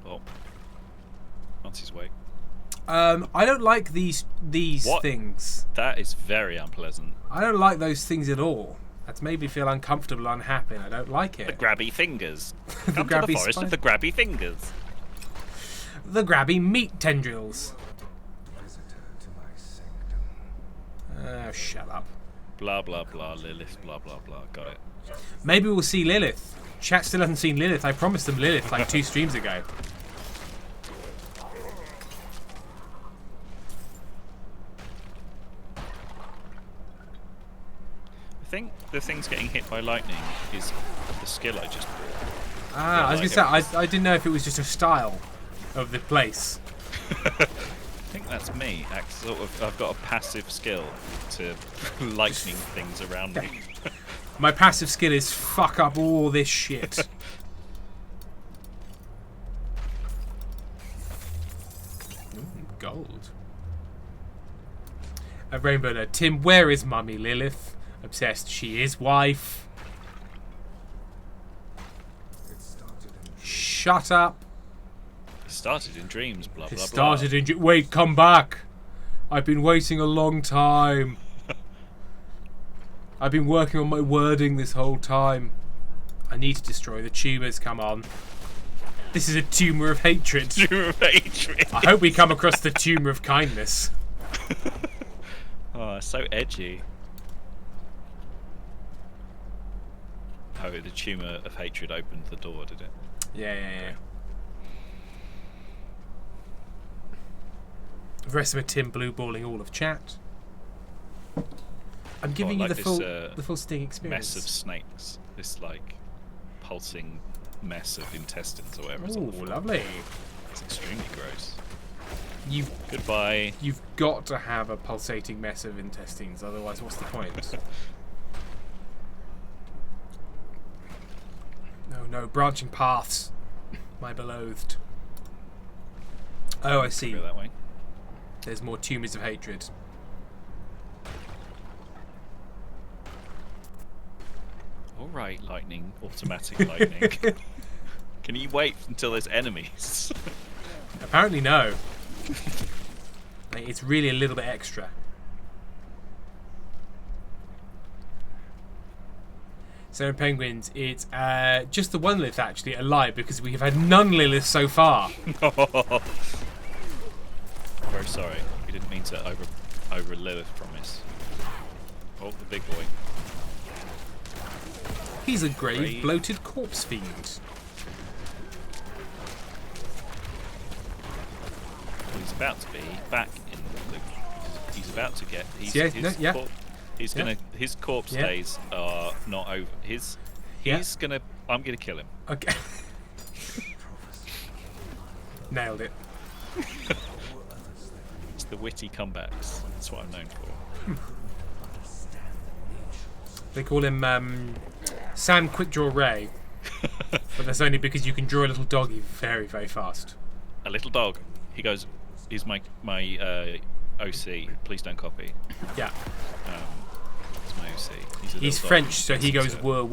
Oh, once he's awake. I don't like these What? things. That is very unpleasant. I don't like those things at all. That's made me feel uncomfortable, unhappy, and I don't like The it. grabby fingers. The Come to grabby the forest spine. of the grabby fingers. The grabby meat tendrils. Oh, shut up. Blah blah blah. Lilith. Blah blah blah. Got it. Maybe we'll see Lilith. Chat still hasn't seen Lilith. I promised them Lilith like 2 streams ago. I think the things getting hit by lightning is the skill I just bought. Ah, I was like gonna say, I didn't know if it was just a style of the place. I think that's me. I've got a passive skill to lightning things around me. My passive skill is fuck up all this shit. Ooh, gold. A rainbow note. Tim, where is Mummy Lilith? Obsessed. She is wife. Shut up. It started in dreams. Blah blah It blah. started in. Wait, come back. I've been waiting a long time. I've been working on my wording this whole time. I need to destroy the tumours, come on. This is a tumour of hatred. Tumour of hatred. I hope we come across the tumour of kindness. Oh, so edgy. Oh, the tumour of hatred opened the door, did it? Yeah. The rest of it, Tim blue balling all of chat. I'm giving like you this, the full Sting experience. Mess of snakes. This like pulsing mess of intestines or whatever. It's on Ooh, the floor. lovely. It's extremely gross. Goodbye. Goodbye. You've got to have a pulsating mess of intestines, otherwise what's the point? No, branching paths. My beloved. Oh, I see. Go that way. There's more tumours of hatred. All right, lightning, automatic lightning. Can you wait until there's enemies? Apparently no. Like, it's really a little bit extra. So in Penguins, it's just the one Lilith actually alive because we have had none Lilith so far. Very sorry. We didn't mean to over Lilith promise. Oh, the big boy. He's a grave, Brave. bloated corpse fiend. He's about to be back in the. He's about to get. He's, Yeah, his no, yeah. He's Yeah. gonna. His corpse Yeah. days are not over. He's Yeah. gonna. I'm gonna kill him. Okay. Nailed it. It's the witty comebacks. That's what I'm known for. They call him Sam Quickdraw Ray, but that's only because you can draw a little doggy very, very fast. A little dog. He goes. He's my OC. Please don't copy. Yeah. It's my OC. He's a He's little dog. French, so he Gets goes into- whir.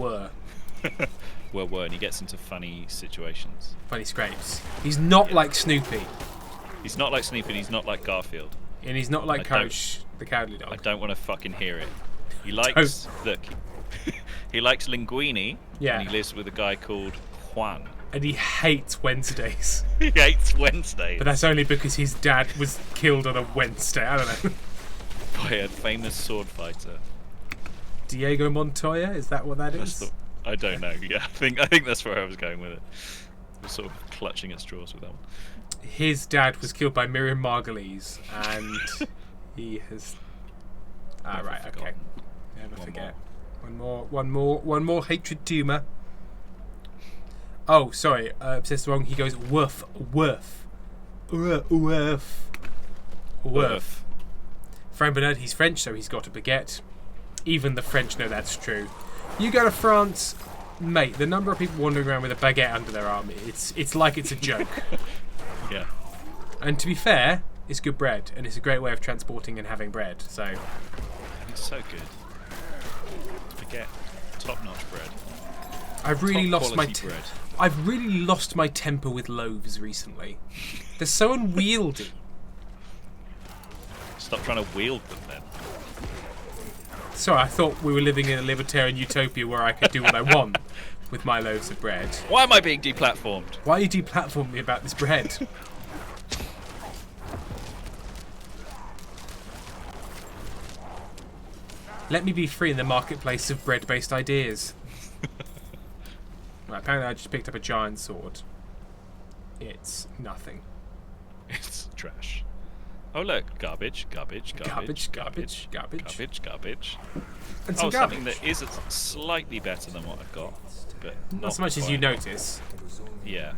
Whir, and he gets into funny situations. Funny scrapes. He's not like Snoopy, He's not like Snoopy, and he's not like Garfield. and he's not like I don't- Coach, the cowardly I dog. don't want to fucking hear it. He likes look. He likes linguine. Yeah. And he lives with a guy called Juan. And he hates Wednesdays. He hates Wednesdays. But that's only because his dad was killed on a Wednesday. I don't know. By by a famous sword fighter. Diego Montoya, is that what that is? I don't know. Yeah, I think that's where I was going with it. I was sort of clutching at straws with that one. His dad was killed by Miriam Margolyes, and he has. Never Right, okay. forgotten. Never One forget. One more hatred tumor. Oh, sorry, says wrong. He goes woof. Frank Bernard, he's French, so he's got a baguette. Even the French know that's true. You go to France, mate, the number of people wandering around with a baguette under their arm, it's like it's a joke. Yeah. And to be fair, it's good bread, and it's a great way of transporting and having bread, so... It's so good. Forget top-notch bread. I've really Top lost my quality bread. I've really lost my temper with loaves recently. They're so unwieldy. Stop trying to wield them then. Sorry, I thought we were living in a libertarian utopia where I could do what I want with my loaves of bread. Why am I being deplatformed? Why are you deplatforming me about this bread? Let me be free in the marketplace of bread-based ideas. Right, apparently I just picked up a giant sword. It's nothing. It's trash. Oh look, garbage. Garbage. And some something garbage. that is slightly better than what I've got, but Not so much as you quite. notice. Yeah.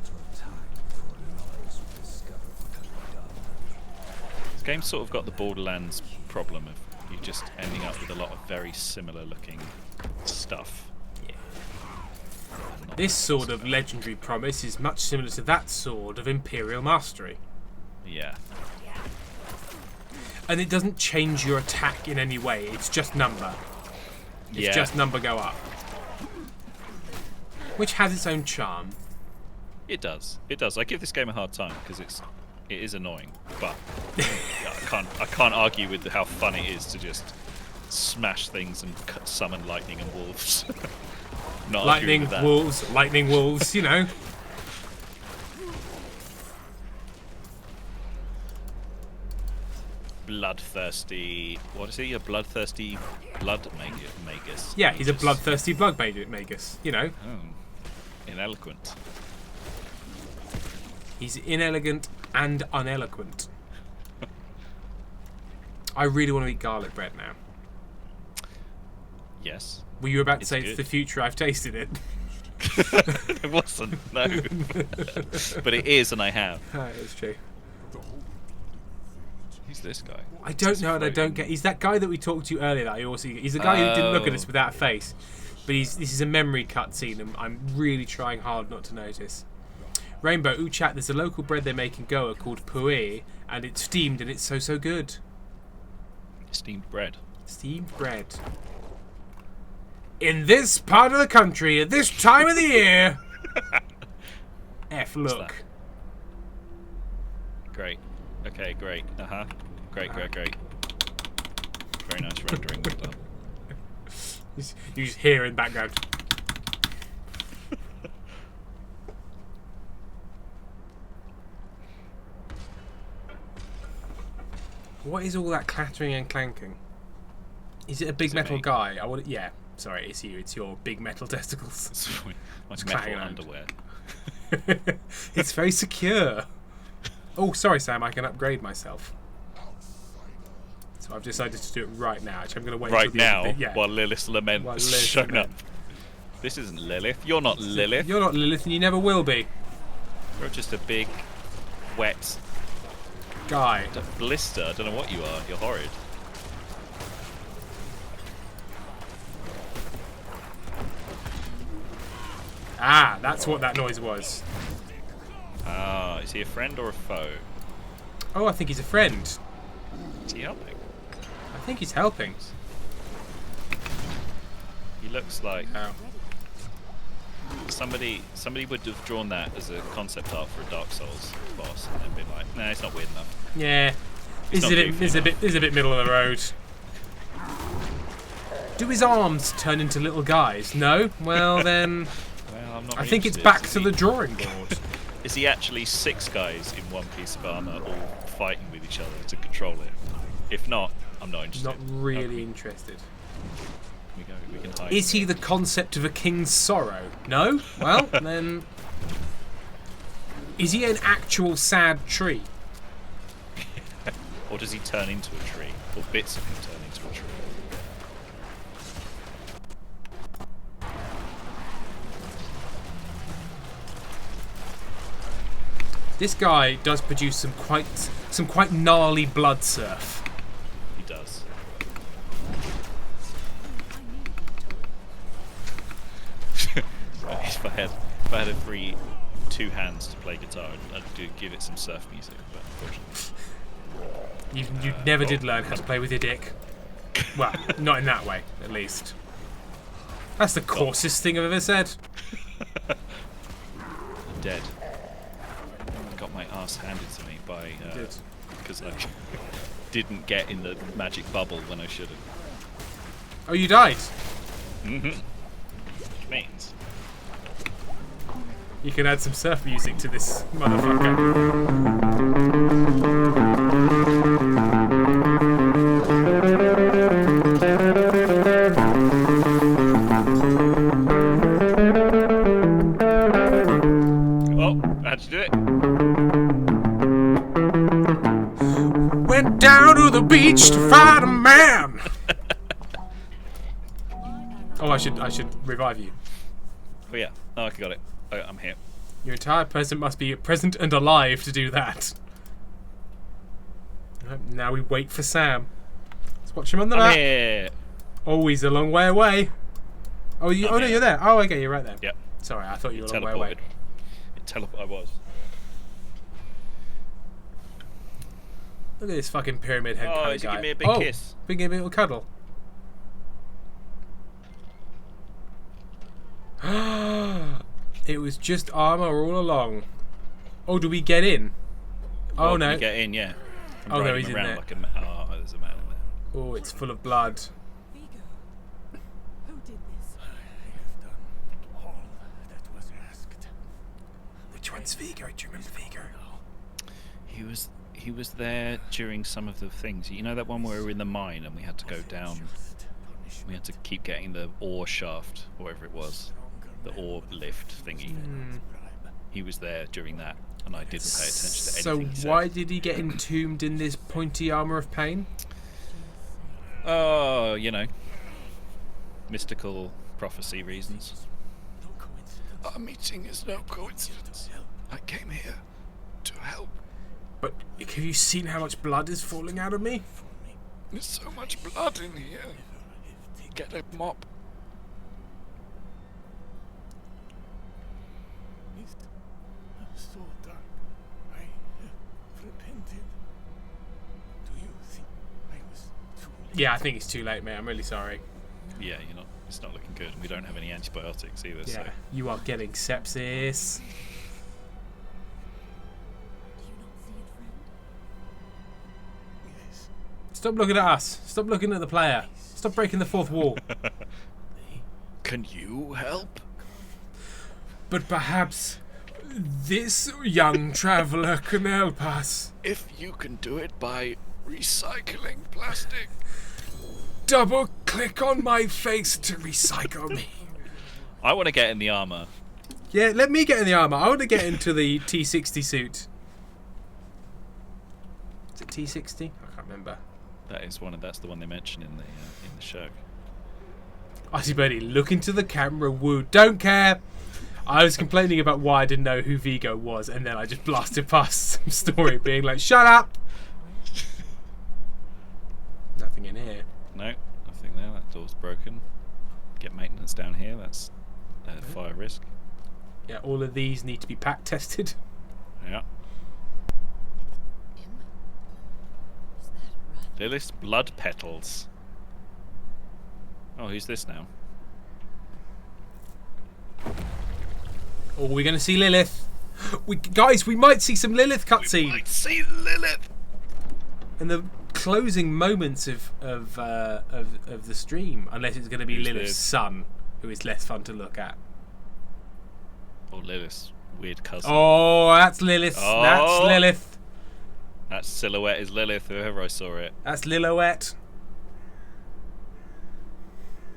This game's sort of got the Borderlands problem of you just ending up with a lot of very similar looking stuff. This sword of legendary promise is much similar to that sword of imperial mastery. Yeah. And it doesn't change your attack in any way, it's just number. It's just number go up. Which has its own charm. It does. It does. I give this game a hard time because it is annoying, but yeah, I can't argue with how fun it is to just smash things and summon lightning and wolves. Not arguing with that. lightning wolves, you know. Bloodthirsty. What is he? A bloodthirsty blood magus. Yeah, he's a bloodthirsty blood magus, you know. Oh, ineloquent. He's inelegant and uneloquent. I really want to eat garlic bread now. Yes. Were you about to It's say good. it's the future? I've tasted it. It wasn't. No. But it is, and I have. It's true. Who's this guy? I don't know, and I don't get. He's that guy that we talked to earlier. That I also. He's the guy who didn't look at us without a face. But this is a memory cutscene, and I'm really trying hard not to notice. Rainbow, ooh chat. There's a local bread they make in Goa called pu'e, and it's steamed, and it's so good. Steamed bread. Steamed bread. In this part of the country, at this time of the year. Look. Great. Okay, great. Great. Very nice rendering. Well done. You just hear in the background. What is all that clattering and clanking? Is it a big Is it metal me? guy? Yeah. Sorry, it's you. It's your big metal testicles. It's my clanging metal around. underwear. It's very secure. Oh, sorry, Sam. I can upgrade myself. So I've decided to do it right now. Actually, I'm going to wait Right until the end now, of the, yeah. while Lilith's Lament While has Lilith's shown Lament. up. This isn't Lilith. You're not Lilith. You're not Lilith, and you never will be. You're just a big, wet Guy. blister. I don't know what you are. You're horrid. Ah, that's what that noise was. Ah, is he a friend or a foe? Oh, I think he's a friend. Is he helping? I think he's helping. He looks like Oh. somebody would have drawn that as a concept art for a Dark Souls boss and then been like, nah, it's not weird enough. Yeah. It's not goofy Is a bit middle of the road. Do his arms turn into little guys? No? Well then Well, I'm not I really think it's interested. back Is to he- the drawing board. Is he actually 6 guys in one piece of armor all fighting with each other to control it? If not, I'm not interested. Not really interested. We can hide. Is he the concept of a king's sorrow? No? Well, then... Is he an actual sad tree? Or does he turn into a tree? Or bits of him turn into a tree? This guy does produce some quite gnarly blood surf. He does. If I had a free 2 hands to play guitar, I'd give it some surf music, but unfortunately. You never did learn how to play with your dick. Well, not in that way, at least. That's the coarsest thing I've ever said. I'm dead. I got my ass handed to me by because I didn't get in the magic bubble when I should have. Oh, you died? Mm-hmm. Which means you can add some surf music to this motherfucker. how'd you do it? Went down to the beach to find a man. Oh, I should revive you. Oh yeah. Oh, I got it. I'm here. Your entire person must be present and alive to do that. Now we wait for Sam. Let's watch him on the map. I'm here. Oh, he's a long way away. Oh, no, you're there. Oh, okay, you're right there. Yep. Sorry, I thought you were a long way away. I was. Look at this fucking pyramid head kind of he's guy. giving me a big kiss. Big a little cuddle. It was just armor all along. Oh, do we get in? Well, oh no. We get in, yeah. Oh no, he's in there. Like oh, there's a man in there. Oh, it's full of blood. Vigo, who did this? I have done all that was asked. Which one's Vigo? Do you remember Vigo? He was there during some of the things. You know that one where we were in the mine and we had to go down. We had to keep getting the ore shaft, or whatever it was, the ore lift thingy. He was there during that, and I didn't pay attention to anything. So why did he get entombed in this pointy armor of pain? Oh, you know, mystical prophecy reasons. Our meeting is no coincidence. I came here to help. But have you seen how much blood is falling out of me? There's so much blood in here. Get a mop. It's so dark. I have repented. Do you think I was too late? Yeah, I think it's too late, mate. I'm really sorry. Yeah, it's not looking good. We don't have any antibiotics either. Yeah, So. you are getting sepsis. Yes. Stop looking at us. Stop looking at the player. Stop breaking the fourth wall. Can you help? But perhaps this young traveller can help us. If you can do it by recycling plastic. Double click on my face to recycle me. I want to get in the armor. Yeah, let me get in the armor. I want to get into the T60 suit. Is it T60? I can't remember. That's the one they mention in the show. Icy Birdie, look into the camera, woo. Don't care. I was complaining about why I didn't know who Vigo was, and then I just blasted past some story being like, shut up! Nothing in here. No, nothing there. That door's broken. Get maintenance down here. That's fire risk. Yeah, all of these need to be pack tested. Yeah. Lilith's blood petals. Oh, who's this now? Oh, we're going to see Lilith. Guys, we might see some Lilith cutscene. We might see Lilith. In the closing moments of the stream, unless it's going to be Who's Lilith's Liv? son, who is less fun to look at. Or Lilith's weird cousin. Oh, that's Lilith. Oh. That's Lilith. That silhouette is Lilith, whoever I saw it. That's Lilith.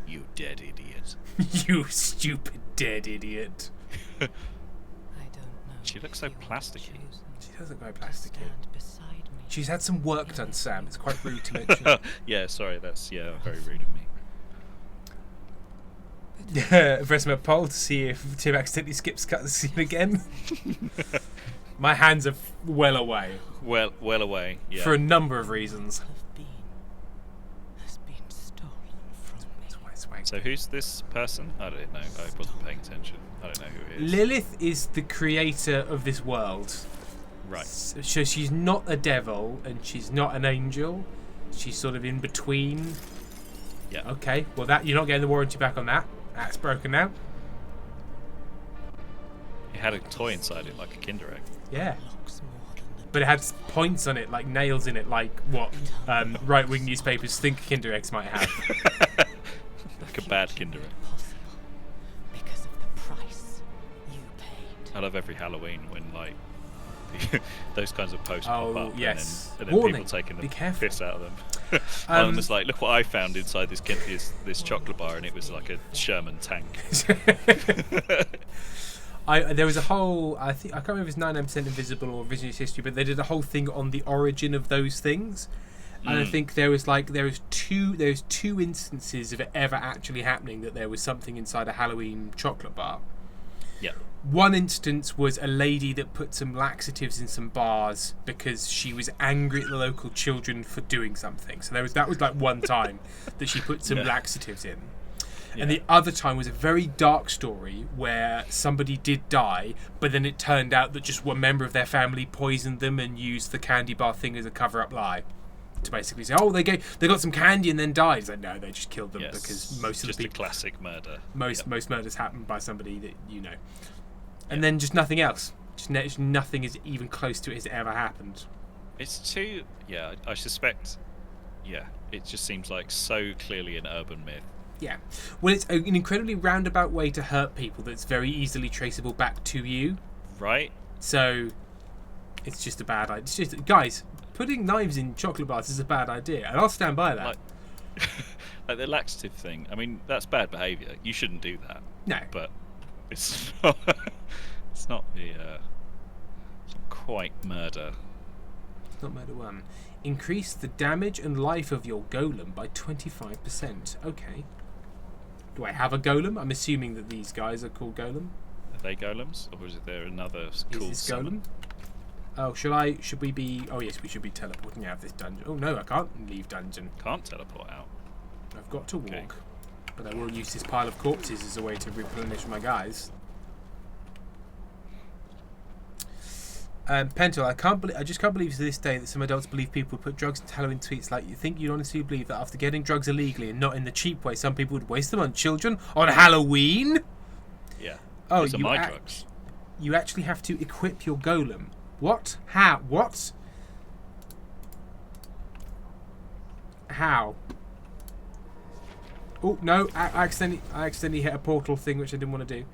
You dead idiot. You stupid dead idiot. I don't know. She looks so plasticky. She does look very plasticky. Stand beside me. She's had some work done, Sam. It's quite rude to mention. Yeah, sorry, that's very rude of me. Press my poll to see if Tim accidentally skips cut the scene again. My hands are well away. Well away. Yeah. For a number of reasons. Has been stolen from me. So who's this person? I don't know. I wasn't paying attention. I don't know who it is. Lilith is the creator of this world. Right. So she's not a devil and she's not an angel. She's sort of in between. Yeah. Okay. Well, that you're not getting the warranty back on that. That's broken now. It had a toy inside it, like a Kinder Egg. Yeah. But it had points on it, like nails in it, like what right-wing newspapers think Kinder Eggs might have. Like a bad Kinder Egg. Because of the price you paid. I love every Halloween when like those kinds of posts Oh, pop up, yes. and then Warning, people taking be the careful. piss out of them. One of them was like, "Look what I found inside this chocolate bar," and it was like a Sherman tank. There was a whole, I can't remember if it's 99% Invisible or Revisionist History, but they did a whole thing on the origin of those things. And I think there was two instances of it ever actually happening that there was something inside a Halloween chocolate bar. Yeah. One instance was a lady that put some laxatives in some bars because she was angry at the local children for doing something. So that was like one time that she put some laxatives in. Yeah. And the other time was a very dark story where somebody did die, but then it turned out that just one member of their family poisoned them and used the candy bar thing as a cover-up lie. To basically say, oh, they got some candy and then died. It's like, no, they just killed them because most of the people... Just a classic murder. Most murders happen by somebody that you know. And then just nothing else. Just nothing is even close to it has ever happened. It's too... Yeah, I suspect... Yeah, it just seems like so clearly an urban myth. Yeah. Well, it's an incredibly roundabout way to hurt people that's very easily traceable back to you. Right? So, it's just a bad idea. It's just, guys, putting knives in chocolate bars is a bad idea, and I'll stand by that. Like the laxative thing. I mean, that's bad behaviour. You shouldn't do that. No. But it's not. It's not the. It's not quite murder. It's not murder one. Increase the damage and life of your golem by 25%. Okay. Do I have a golem? I'm assuming that these guys are called golem. Are they golems, or is there another cool Is this summon? golem? Oh, should we be... Oh, yes, we should be teleporting out of this dungeon. Oh, no, I can't leave dungeon. Can't teleport out. I've got to walk. Okay. But I will use this pile of corpses as a way to replenish my guys. Pentel, I just can't believe to this day that some adults believe people would put drugs into Halloween tweets. Like, you think you'd honestly believe that after getting drugs illegally and not in the cheap way, some people would waste them on children on Halloween? Yeah. Oh, Those are my drugs. You actually have to equip your golem. What? How? What? How? Oh no! I accidentally hit a portal thing, which I didn't want to do.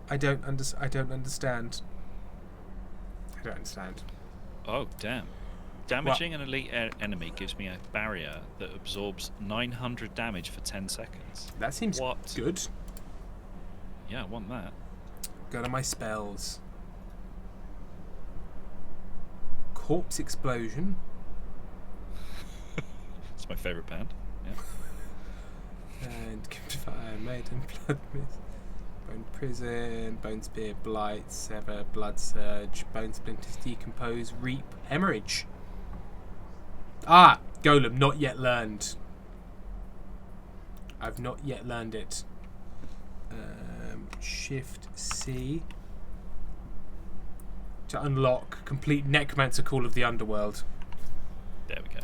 I don't understand. I don't understand. Oh, damn. Damaging an elite enemy gives me a barrier that absorbs 900 damage for 10 seconds. That seems good. Yeah, I want that. Go to my spells. Corpse explosion. It's my favourite band. Yeah. And fire, maiden, blood mist. Bone prison, bone spear, blight, sever, blood surge, bone splinters, decompose, reap, hemorrhage. Ah, golem, not yet learned. I've not yet learned it. Shift C to unlock complete necromancer call of the underworld. There we go.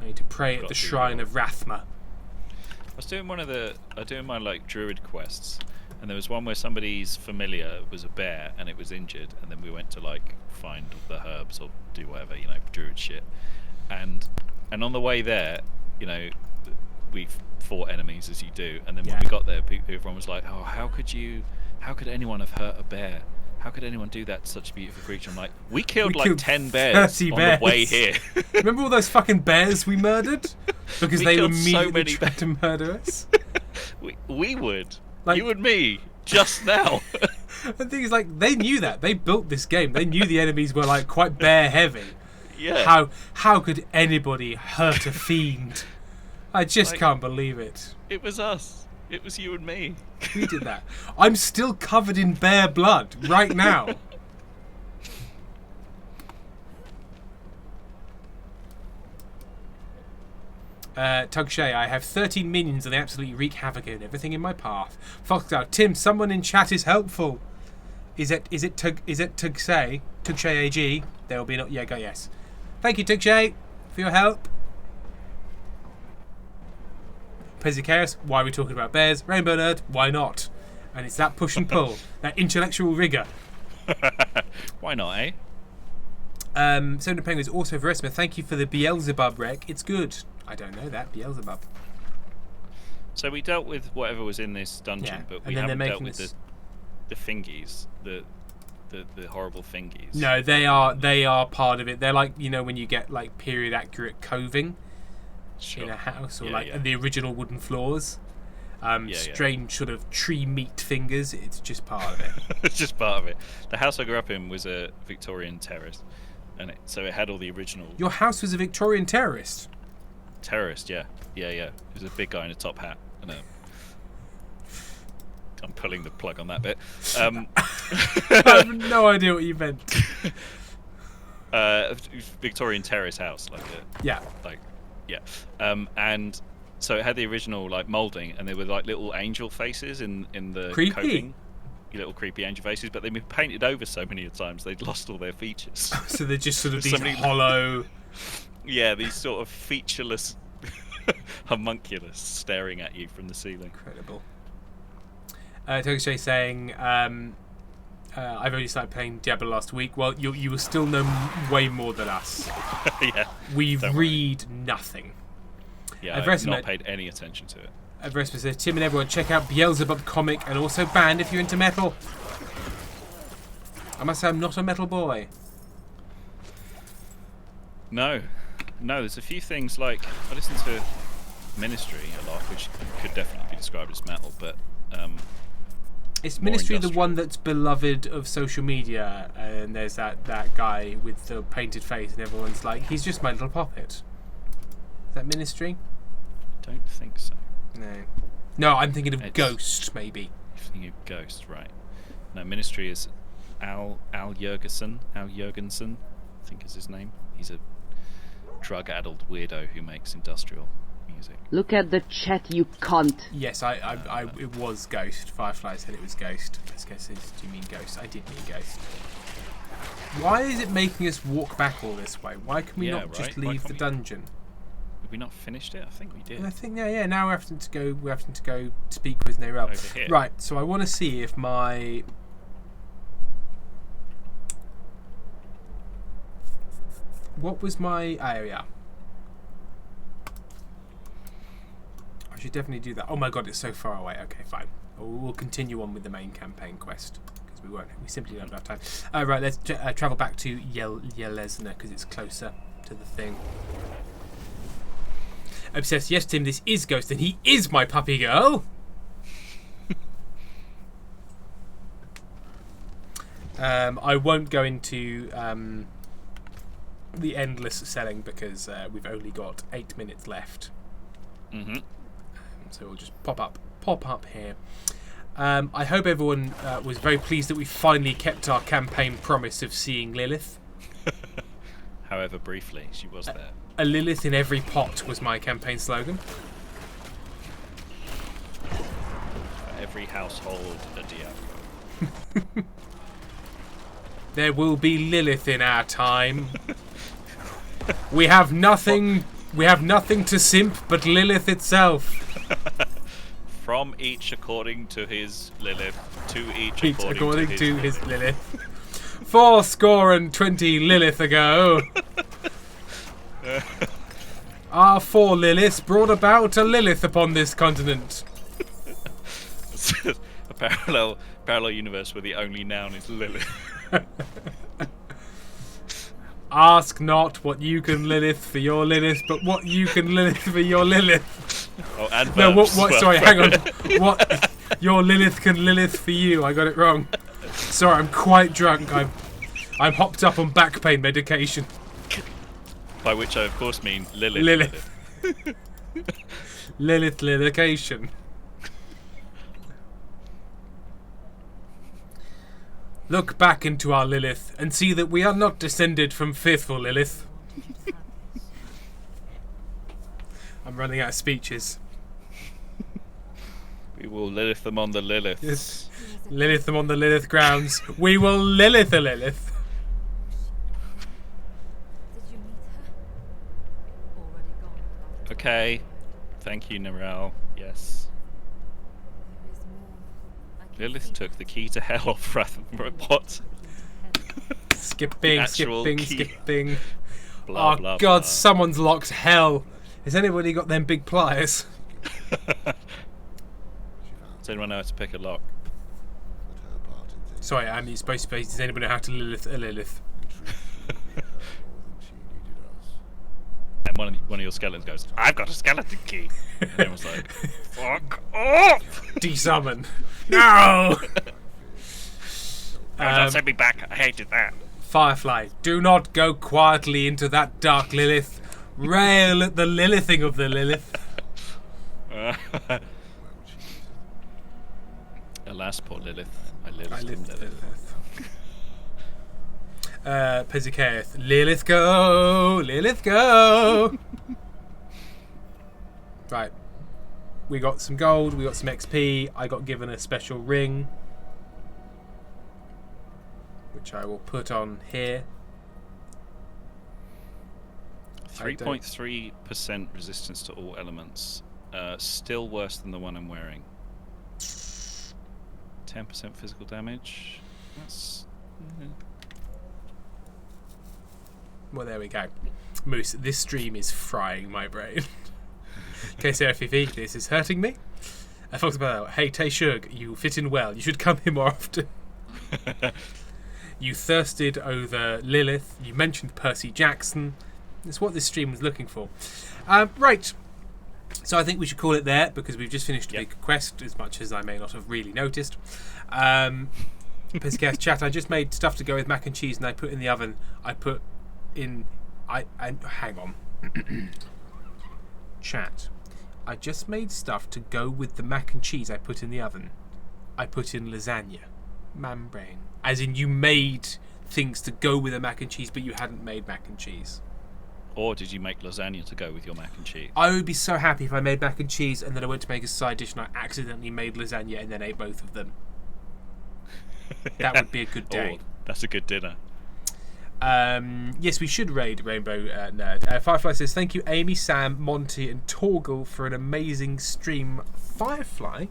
I need to pray at the shrine of Rathma. I was doing my like druid quests, and there was one where somebody's familiar was a bear and it was injured, and then we went to like find the herbs or do whatever, druid shit, and on the way there, we fought enemies as you do, and then when we got there, everyone was like, "Oh, how could anyone have hurt a bear?" how could anyone do that to such a beautiful creature? I'm like, we killed We like killed 10 bears 30 on bears. the way here. Remember all those fucking bears we murdered? Because We they killed so immediately many tried to murder us. we would. Like- You and me, just now. The thing is, like, they knew that. They built this game. They knew the enemies were, like, quite bear heavy. Yeah. How could anybody hurt a fiend? I just Like- can't believe it. It was us. It was you and me. We did that. I'm still covered in bear blood right now. Tugshay, I have 13 minions and they absolutely wreak havoc and everything in my path. Foxout, Tim, someone in chat is helpful. Is it Tugshay? Tugshay AG? There will be no. Yeah, go yes. Thank you, Tugshay, for your help. Pezzy Chaos, why are we talking about bears? Rainbow Nerd, why not? And it's that push and pull, that intellectual rigour. Why not, eh? Soda Penguins, also Verisma, thank you for the Beelzebub rec. It's good. I don't know that, Beelzebub. So we dealt with whatever was in this dungeon, Yeah, but and we then they're haven't dealt making with this- the fingies, the horrible fingies. No, they are part of it. They're like, you know, when you get like period accurate coving Sure. in a house, or Yeah, like yeah. the original wooden floors. Strange sort of tree meat fingers. It's just part of it. It's just part of it. The house I grew up in was a Victorian terrace, and so it had all the original Your house was a Victorian terrorist. terrorist. Yeah. It was a big guy in a top hat and a. I'm pulling the plug on that bit. I have no idea what you meant. Victorian terrace house, Yeah. and so it had the original like molding, and there were like little angel faces in the Creepy. coating, little creepy angel faces, but they've been painted over so many times they'd lost all their features. So they're just sort of So these many- hollow. Yeah, these sort of featureless homunculus staring at you from the ceiling. Incredible. Tokushay saying, I've only started playing Diablo last week. Well, you will still know way more than us. Yeah, We don't worry. read nothing. Yeah, I've I've not read- paid any attention to it. Verisma says, Tim and everyone, check out Beelzebub comic and also Band if you're into metal. I must say, I'm not a metal boy. No, there's a few things like I listen to Ministry a lot, which could definitely be described as metal, but Is More Ministry the industrial. one that's beloved of social media? And there's that guy with the painted face, and everyone's like, he's just my little puppet. Is that Ministry? don't think so. No, I'm thinking of It's- Ghost, maybe. You're thinking of Ghost, right? No, Ministry is Al Jurgensen. Al Jurgensen, I think is his name. He's a drug-addled weirdo who makes industrial music. Look at the chat, you cunt. Yes, it was Ghost. Firefly said it was Ghost. Let's guess it. Do you mean Ghost? I did mean Ghost. Why is it making us walk back all this way? Why can we Yeah, not just right. Why leave the can't we- dungeon? Have we not finished it? I think we did. I think yeah. Now we're having to go. We're having to go speak with Nerel. Over here. Right. So I want to see if my what was my area. I should definitely do that. Oh my god, it's so far away. Okay, fine. We'll continue on with the main campaign quest because we simply don't have time. Right, let's travel back to Yelesna because it's closer to the thing. Obsessed, yes, Tim, this is Ghost, and he is my puppy girl. I won't go into the endless selling because we've only got 8 minutes left. Mm-hmm. So we'll just pop up here. I hope everyone was very pleased that we finally kept our campaign promise of seeing Lilith. However briefly, she was there. A Lilith in every pot was my campaign slogan. For every household, a Diablo. There will be Lilith in our time. We have nothing to simp but Lilith itself. From each according to his Lilith, to each According to to his his Lilith. 420 Lilith ago. Our 4 Liliths brought about a Lilith upon this continent. a parallel parallel universe where the only noun is Lilith. Ask not what you can Lilith for your Lilith, but what you can Lilith for your Lilith. Oh, and No, what? verbs as well. Sorry, hang on. What? Your Lilith can Lilith for you. I got it wrong. Sorry, I'm quite drunk. I'm hopped up on back pain medication. By which I, of course, mean Lilith. Lilith. Lilith Lilithication. Look back into our Lilith and see that we are not descended from faithful Lilith. I'm running out of speeches. We will Lilith them on the Lilith. Yes. Lilith them on the Lilith grounds. We will Lilith a Lilith. Did you meet her? Already gone. Okay. Thank you, Narelle. Yes. There is more. I can Lilith see took the key to hell off Wrath. What? Skipping, Actual skipping, key. skipping. Blah, Oh blah, God, blah. someone's locked hell. Has anybody got them big pliers? Does anyone know how to pick a lock? Sorry, you're supposed to be. Does anybody know how to Lilith a Lilith? And one of your skeletons goes, I've got a skeleton key. And everyone's like, fuck off! Desummon. No! Don't send me back. I hated that. Firefly, do not go quietly into that dark Lilith. Rail at the Lilithing of the Lilith. Alas, poor Lilith. I Lilith. I live the Lilith. Pezikaeth, Lilith go! Lilith go! Right. We got some gold, we got some XP. I got given a special ring, which I will put on here. 3.3% resistance to all elements. Still worse than the one I'm wearing. 10% physical damage. That's... Well, there we go. Moose, this stream is frying my brain. KCFFV, this is hurting me. Fox Bell, hey Taeshug, you fit in well. You should come here more often. You thirsted over Lilith. You mentioned Percy Jackson. It's what this stream was looking for. Right. So I think we should call it there because we've just finished a big quest, as much as I may not have really noticed. Piscast chat, I just made stuff to go with mac and cheese and I put in the oven. Hang on. Chat. I just made stuff to go with the mac and cheese I put in the oven. I put in lasagna. Membrane. As in you made things to go with the mac and cheese, but you hadn't made mac and cheese. Or did you make lasagna to go with your mac and cheese? I would be so happy if I made mac and cheese and then I went to make a side dish and I accidentally made lasagna and then ate both of them. That would be a good day. Oh, that's a good dinner. Yes, we should raid Rainbow Nerd. Firefly says, thank you Amy, Sam, Monty and Torgal for an amazing stream. Firefly,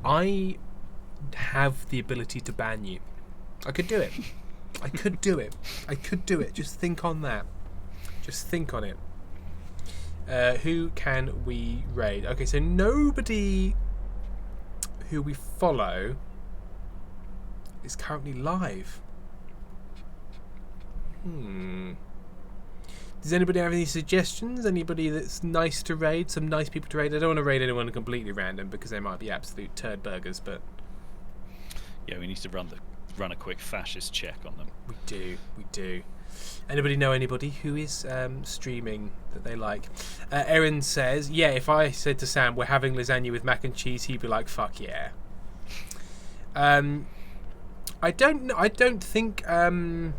I have the ability to ban you. I could do it. I could do it. I could do it. Just think on that. Just think on it. Who can we raid? Okay, so nobody who we follow is currently live. Does anybody have any suggestions? Anybody that's nice to raid? Some nice people to raid? I don't want to raid anyone completely random because they might be absolute turd burgers, but Yeah, we need to run a quick fascist check on them. we do. Anybody know anybody who is streaming that they like? Erin says, yeah, if I said to Sam, we're having lasagna with mac and cheese, he'd be like, fuck yeah. I don't think Erin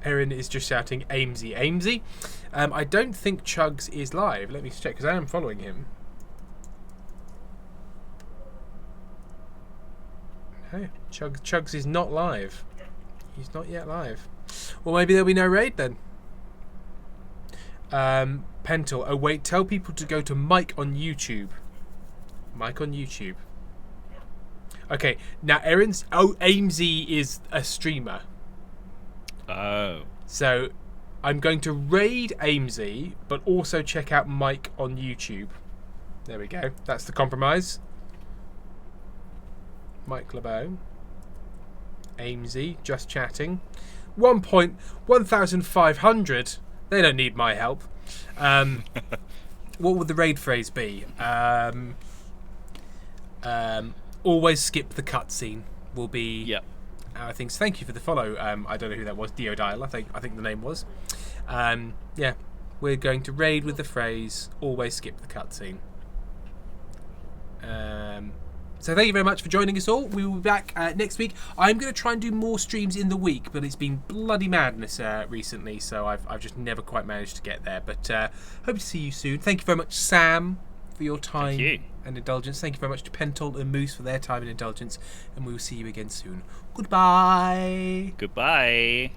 is just shouting Amesy. Amesy? I don't think Chugs is live. Let me check, because I am following him. No, Chugs is not live. He's not yet live. Well, maybe there'll be no raid then. Pentel. Oh, wait. Tell people to go to Mike on YouTube. Mike on YouTube. Okay. Now, Amesy is a streamer. Oh. So, I'm going to raid Amesy, but also check out Mike on YouTube. There we go. That's the compromise. Mike LeBeau. Amesy, just chatting. 1,500. They don't need my help. What would the raid phrase be? Always skip the cutscene will be our things. Thank you for the follow. I don't know who that was. Diodile, I think the name was. We're going to raid with the phrase always skip the cutscene. So thank you very much for joining us all. We will be back next week. I'm going to try and do more streams in the week, but it's been bloody madness recently, so I've just never quite managed to get there. But hope to see you soon. Thank you very much, Sam, for your time and indulgence. Thank you very much to Pentol and Moose for their time and indulgence, and we will see you again soon. Goodbye. Goodbye.